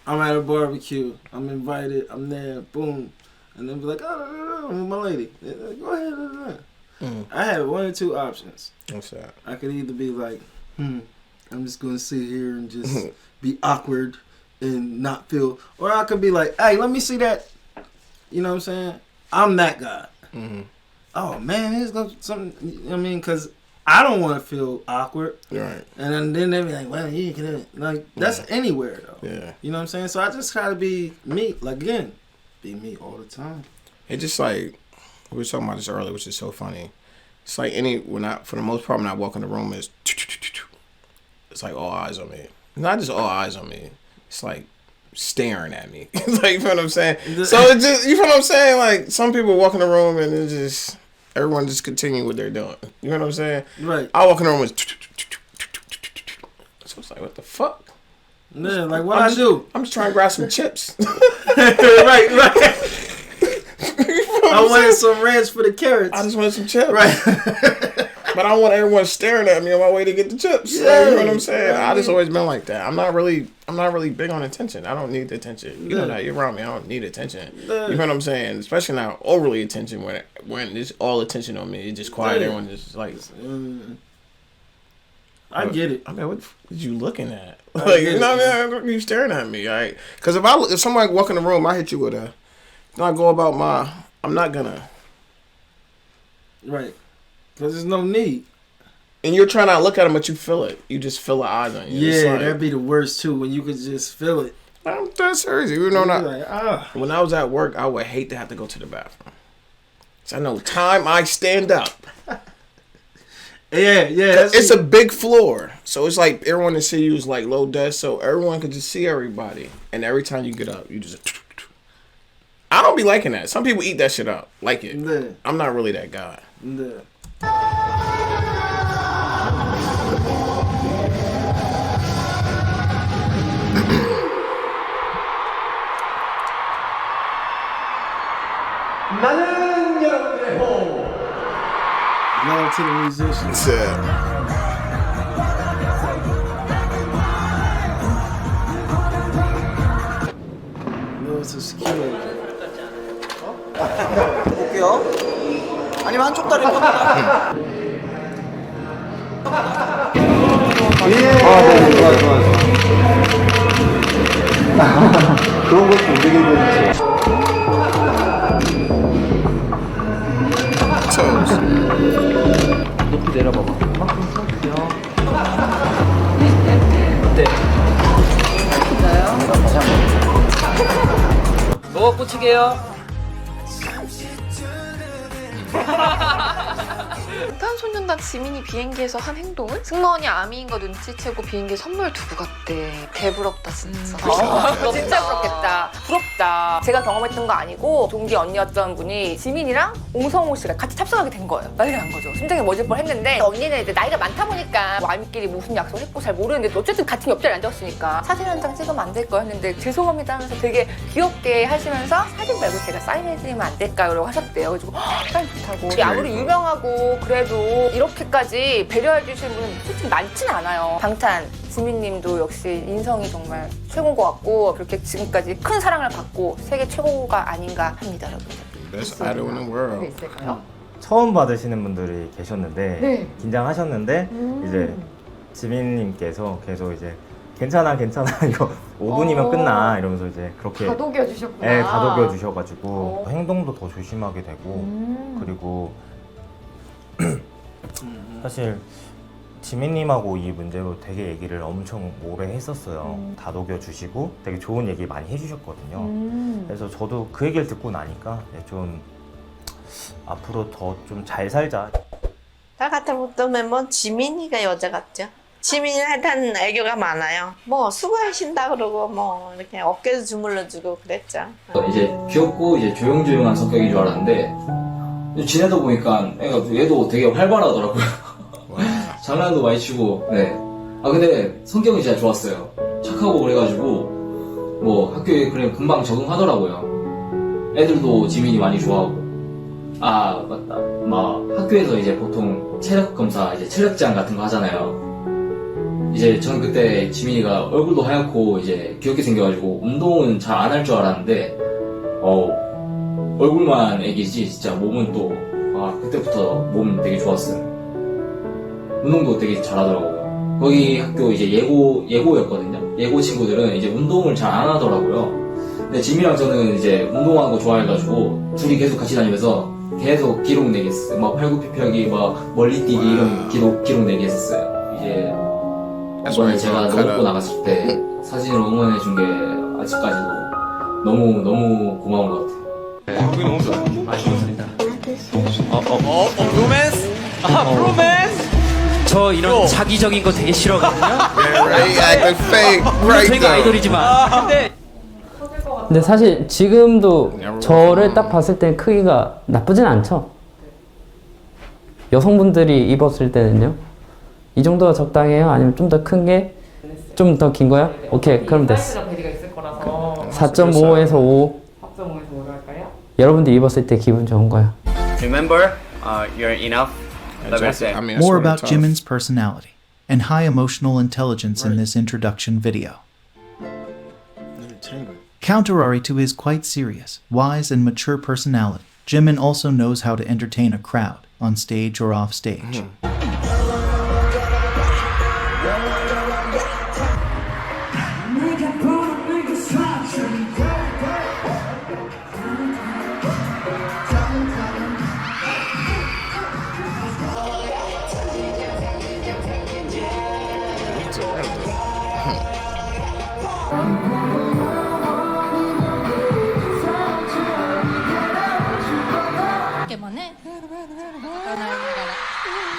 I'm at a barbecue. I'm invited. I'm there. Boom. And then be like, oh, I'm with my lady. Go ahead. I had one or two options. What's that? I could either be like, I'm just going to sit here and just be awkward and not feel. Or I could be like, hey, let me see that. You know what I'm saying? I'm that guy. Mm-hmm. Oh, man, here's something. I mean, because I don't want to feel awkward. Right. And then they be like, well, you can. Like, that's anywhere, though. Yeah. You know what I'm saying? So I just try to be me. Like, again, be me all the time. It just like, we were talking about this earlier, which is so funny. It's like for the most part, when I walk in the room, it's like all eyes on me. Not just all eyes on me. It's like staring at me. Like, you feel what I'm saying? So it just, you feel what I'm saying? Like, some people walk in the room and it's just, everyone just continue what they're doing. You know what I'm saying? Right. I walk in the room and so it's like, what the fuck? Yeah, like what I do? I'm just trying to grab some chips. right. I wanted some ranch for the carrots. I just wanted some chips. Right. But I don't want everyone staring at me on my way to get the chips. Yeah, you know what I'm saying? I I just mean, always been like that. I'm not really big on attention. I don't need the attention. You know that. You're around me. I don't need attention. Yeah. You know what I'm saying? Especially not overly attention when it's all attention on me. It's just quiet. Yeah. Everyone just like. I get it. I mean, what is you looking at? Like, you know what I mean? You staring at me, right? Because if somebody walk in the room, I hit you with a. I go about I'm not gonna. Right. Because there's no need. And you're trying not to look at them, but you feel it. You just feel the eyes on you. Yeah, that'd be the worst too, when you could just feel it. I'm dead serious. You know, Like, when I was at work, I would hate to have to go to the bathroom. So I know time I stand up. Yeah. It's a big floor, so it's like everyone to see you is like low desk, so everyone could just see everybody. And every time you get up, you just. I don't be liking that. Some people eat that shit up, like it. Yeah. I'm not really that guy. Yeah. 나는 여러분들의 호. Love to the musicians. Love to security. 볼게요. 아니면 한쪽 다리 뻗다. 네, 좋아요. 그런 것도 움직이고 높이 내려봐봐. 이만큼 쳐주세요. 네. 다시 한번. 먹어 꽂히게요. 방탄소년단 지민이 비행기에서 한 행동은? 승무원이 아미인 거 눈치채고 비행기에 선물 두고 갔대. 개부럽다 진짜. 진짜 부럽겠다. 부럽다. 제가 경험했던 거 아니고 동기 언니였던 분이 지민이랑 옹성호 씨가 같이 탑승하게 된 거예요. 난리가 난 거죠. 심장이 멎을 뻔 했는데 언니는 이제 나이가 많다 보니까 뭐 아미끼리 무슨 약속했고 잘 모르는데 어쨌든 같은 옆자리에 앉았으니까 사진 한 장 찍으면 안 될까요? 했는데 죄송합니다 하면서 되게 귀엽게 하시면서 사진 말고 제가 사인해드리면 안 될까요? 라고 하셨대요. 그래서 사인 좋다고. 아무리 유명하고 그래도 이렇게까지 배려해 주시는 분은 솔직히 많지는 않아요. 방탄 지민님도 역시 인성이 정말 최고인 것 같고 그렇게 지금까지 큰 사랑을 받고 세계 최고가 아닌가 합니다, 여러분. Best idol in the world. 있을까요? 처음 받으시는 분들이 계셨는데 네. 긴장하셨는데 이제 지민님께서 계속 이제 괜찮아 이거 5분이면 끝나 이러면서 이제 그렇게 다독여 주셨구나. 네, 다독여 주셔가지고 행동도 더 조심하게 되고 그리고 사실 지민님하고 이 문제로 되게 얘기를 엄청 오래 했었어요. 다독여 주시고 되게 좋은 얘기 많이 해주셨거든요. 그래서 저도 그 얘기를 듣고 나니까 좀 앞으로 더 좀 잘 살자. 나 같은 것도 멤버 지민이가 여자 같죠. 지민이한테는 애교가 많아요. 뭐 수고하신다 그러고 뭐 이렇게 어깨도 주물러주고 그랬죠. 이제 귀엽고 이제 조용조용한 성격인 줄 알았는데 지내다 보니까 얘도 되게 활발하더라고요. 장난도 많이 치고. 네. 아 근데 성격이 진짜 좋았어요. 착하고 그래가지고 뭐 학교에 그냥 금방 적응하더라고요. 애들도 지민이 많이 좋아하고. 아 맞다. 막 학교에서 이제 보통 체력 검사 이제 체력장 같은 거 하잖아요. 이제 저는 그때 지민이가 얼굴도 하얗고 이제 귀엽게 생겨가지고 운동은 잘 안 할 줄 알았는데 얼굴만 애기지 진짜 몸은 또 그때부터 몸 되게 좋았어요. 운동도 되게 잘하더라고요. 거기 학교 이제 예고였거든요. 예고 친구들은 이제 운동을 잘 안 하더라고요. 근데 지민이랑 저는 이제 운동하는 거 좋아해가지고 둘이 계속 같이 다니면서 계속 기록 내기 했어요. 막 팔굽혀펴기, 막 멀리 뛰기 이런 기록 내기 했었어요. 이제 이번에 제가 넣고 나갔을 때 사진을 응원해준 게 아직까지도 너무 고마운 것 같아요. 그게 너무 좋아요. 아쉽습니다. 로맨스? 로맨스? 저 이런 자기적인 거 되게 싫어하거든요. 저희가 아이돌이지만. 근데 사실 지금도 저를 딱 봤을 때 크기가 나쁘진 않죠. 여성분들이 입었을 때는요. 이 정도가 적당해요? 아니면 좀 더 큰 게? 좀 더 긴 거야? 오케이, 그럼 됐어. 4.5에서 5. 4.5에서 5로 할까요? 여러분들 입었을 때 기분 좋은 거야. Remember, you're enough. Love yourself. More about Jimin's personality and high emotional intelligence in this introduction video. Contrary to his quite serious, wise, and mature personality, Jimin also knows how to entertain a crowd, on stage or off stage.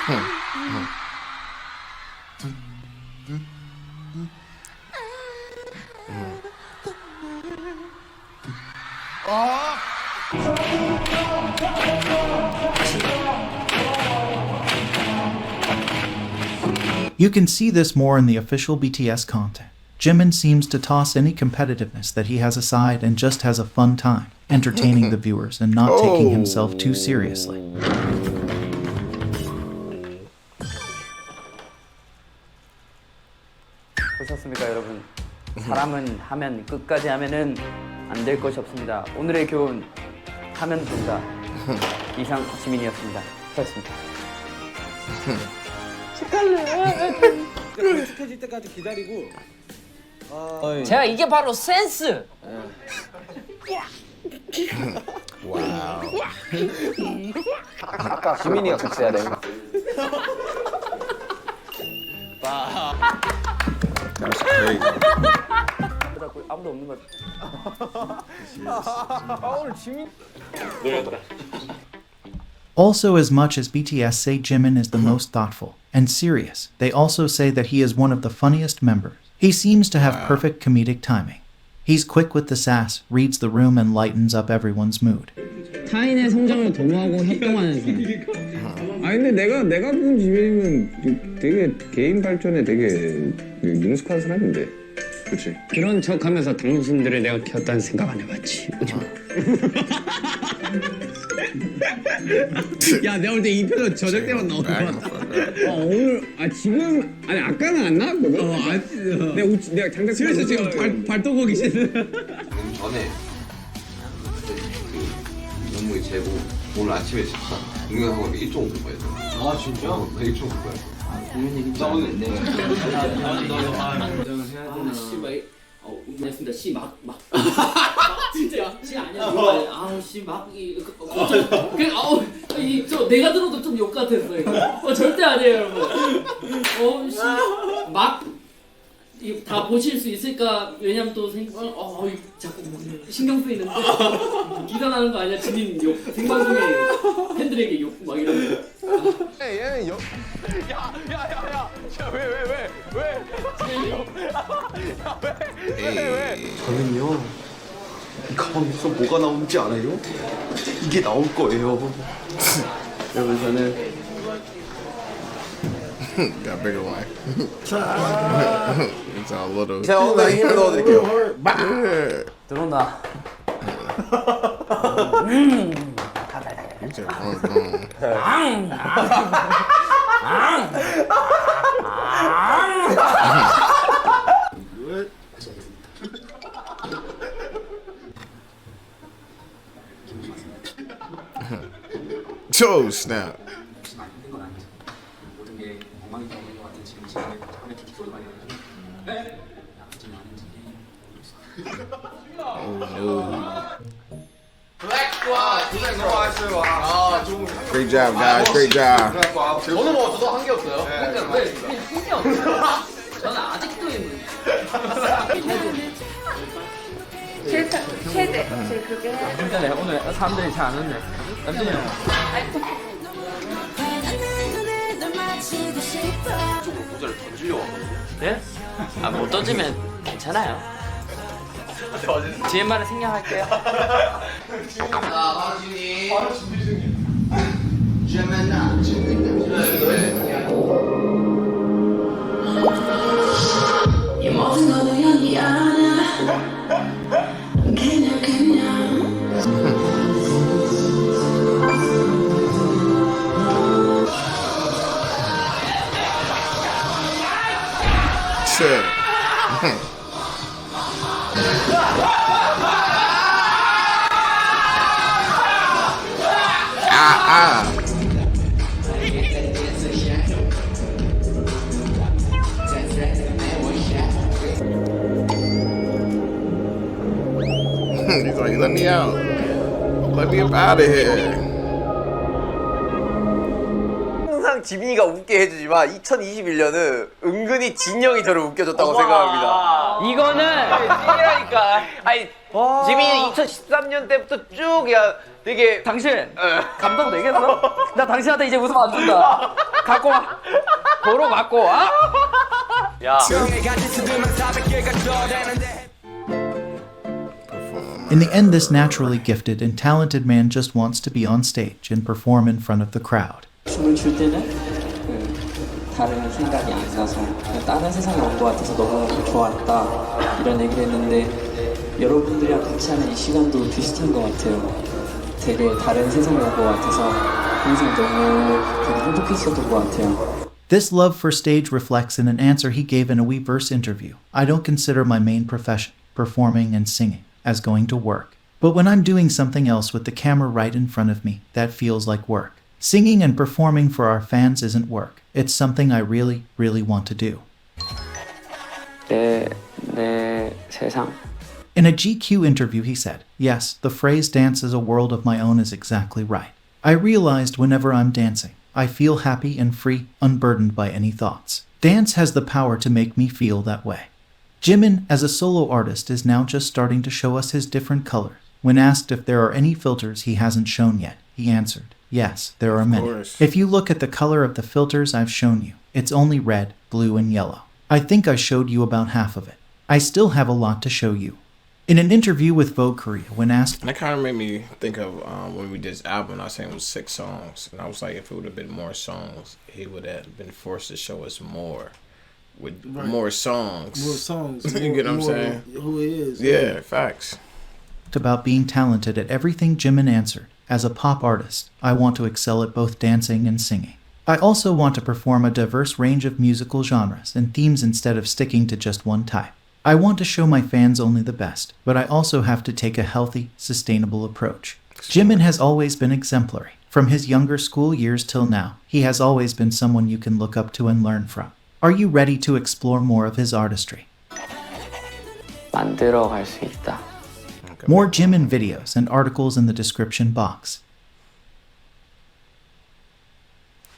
You can see this more in the official BTS content. Jimin seems to toss any competitiveness that he has aside and just has a fun time, entertaining the viewers and not taking himself too seriously. 보셨습니까, 여러분? 사람은 하면 끝까지 하면은 안 될 것이 없습니다. 오늘의 교훈 하면 된다. 이상 지민이었습니다. 수고하셨습니다. 익숙해질 때까지 기다리고. 제가 이게 바로 센스. 와우. 아까 지민이가 됐어야 돼. That's crazy. 아무도 없는 것 같아. 오늘 지민. Also, as much as BTS say Jimin is the most thoughtful and serious, they also say that he is one of the funniest members. He seems to have perfect comedic timing. He's quick with the sass, reads the room, and lightens up everyone's mood. 타인의 성장을 도모하고 협동하는 사람. 아 근데 내가 본 지민이는 되게 개인 발전에 되게 능숙한 사람인데. 그렇지. 그런 척하면서 당신들을 내가 키웠다는 생각 안 해봤지. 야, 내가 볼 때 이 표정 저녁 때만 나온다. 오늘 지금 아니 아까는 안 나왔거든. 내가 장작 집에서 지금 발도고 계시는. 전에 그 영무이 재고 오늘 아침에 식사 공연하고 1.5배 빠졌어. 아 진짜? 나 1.5배 빠졌어. 공연 얘기 나 오늘 했습니다. 씨 막 진짜 씨 아니야. 아우 씨 막 저 내가 들어도 좀 욕 같았어 이거. 절대 아니에요 여러분. 씨 막 다 보실 수 있을까? 왜냐면 또 자꾸 신경 쓰이는데 기사 나는 거 아니야? 지민 욕 생방송에 팬들에게 욕 막 이런 거. 얘는 야야야야 왜 저는요 이 가방에서 뭐가 나오는지 알아요? 이게 나올 거예요. 여러분 저는 Got bigger one. It's a little. 제가 엉덩이 힘을 넣어드릴게요. 들어온다. You just Oh snap. Great job, guys. Great job. 저는 뭐 저도 한 게 없어요. 힘이 없어요. 저는 아직도 힘을. 최대. 그게 근데 오늘 사람들이 잘 안 왔네. 남준이 형. 쪽으로 모자를 던지려고 하거든요. 네? 아, 못 던지면 괜찮아요. 지혜만을 생략할게요. 하진이. 이 모든 건 우연이 아니야. 그냥 Shit. He's like, let me out. Let me up out of here. 항상 지민이가 웃게 해주지만 2021년은 은근히 진영이 저를 웃겨줬다고 생각합니다. 이거는 찐이라니까. 아니 지민이 2013년 때부터 쭉 야 되게 당신 감동 되겠어? 나 당신한테 이제 웃음 안 준다. 갖고 와. 도로 갖고 와. 야. In the end, this naturally gifted and talented man just wants to be on stage and perform in front of the crowd. 춤을 출 때는 다른 생각이 안 나서 그냥 다른 세상에 온 것 같아서 너무 좋았다 이런 얘기를 했는데 여러분들이랑 같이 하는 이 시간도 비슷한 것 같아요. 되게 다른 세상에 온 것 같아서 항상 너무 되게 행복했었던 것 같아요. This love for stage reflects in an answer he gave in a Weverse interview. I don't consider my main profession, performing and singing, as going to work. But when I'm doing something else with the camera right in front of me, that feels like work. Singing and performing for our fans isn't work. It's something I really, really want to do. 내 세상. In a GQ interview, he said, yes, the phrase dance is a world of my own is exactly right. I realized whenever I'm dancing, I feel happy and free, unburdened by any thoughts. Dance has the power to make me feel that way. Jimin, as a solo artist, is now just starting to show us his different colors. When asked if there are any filters he hasn't shown yet, he answered, yes, there are many. If you look at the color of the filters I've shown you, it's only red, blue, and yellow. I think I showed you about half of it. I still have a lot to show you. In an interview with Vogue Korea, when asked... And that kind of made me think of when we did this album, I was saying it was 6 songs. And I was like, if it would have been more songs, he would have been forced to show us more. With more songs. More songs. You get what I'm saying? Who he is. Yeah, facts. About being talented at everything, Jimin answered, as a pop artist, I want to excel at both dancing and singing. I also want to perform a diverse range of musical genres and themes instead of sticking to just one type. I want to show my fans only the best, but I also have to take a healthy, sustainable approach. Jimin has always been exemplary. From his younger school years till now, he has always been someone you can look up to and learn from. Are you ready to explore more of his artistry? 만들어 갈 수 있다. More Jimin videos and articles in the description box.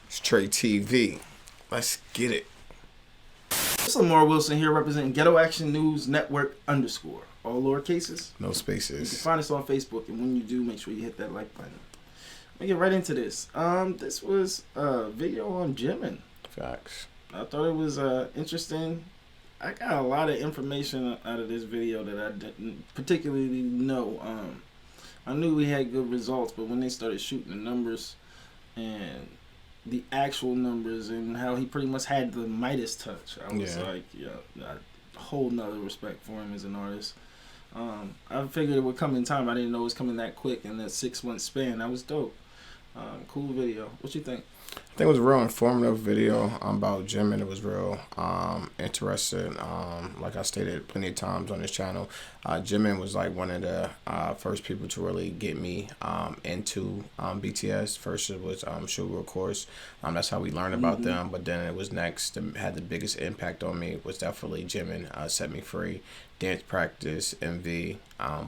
It's Tre-Tv. Let's get it. This is Lamar Wilson here representing Ghetto Action News Network _. All lower cases. No spaces. You can find us on Facebook, and when you do, make sure you hit that like button. Let me get right into this. This was a video on Jimin. Facts. I thought it was interesting. I got a lot of information out of this video that I didn't particularly know. I knew we had good results, but when they started shooting the numbers and the actual numbers and how he pretty much had the Midas touch, I was like, yeah, a whole nother respect for him as an artist. I figured it would come in time. I didn't know it was coming that quick in that 6-month span. That was dope. Cool video. What you think? I think it was a real informative video about Jimin. It was real interesting. Like I stated plenty of times on this channel, Jimin was like one of the first people to really get me into BTS. First it was Sugar, of course. That's how we learned about them. But then it was next, had the biggest impact on me was definitely Jimin. Set Me Free, Dance Practice, MV,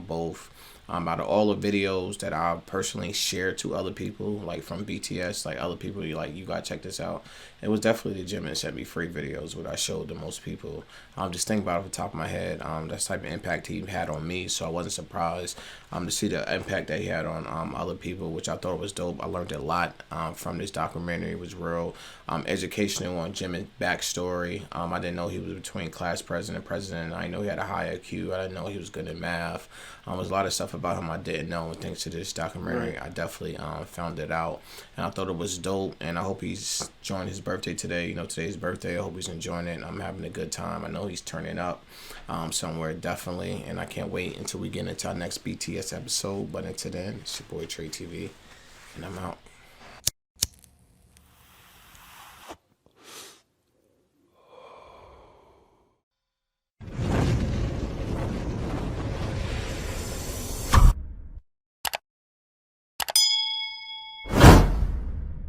both. Out of all the videos that I personally shared to other people, like from BTS, like other people, you gotta check this out. It was definitely the Jimin Set Me Free videos, what I showed to most people. Just think about it off the top of my head. That's the type of impact he had on me, so I wasn't surprised to see the impact that he had on other people, which I thought was dope. I learned a lot from this documentary. It was real educational on Jimin's backstory. I didn't know he was between class president and president. I didn't know he had a high IQ. I didn't know he was good at math. There's a lot of stuff about him I didn't know, and thanks to this documentary, I definitely found it out, and I thought it was dope. And I hope he's enjoying his birthday today. You know, today's birthday. I hope he's enjoying it. I'm having a good time. I know he's turning up somewhere, definitely, and I can't wait until we get into our next BTS episode. But until then, it's your boy Tre-Tv, and I'm out.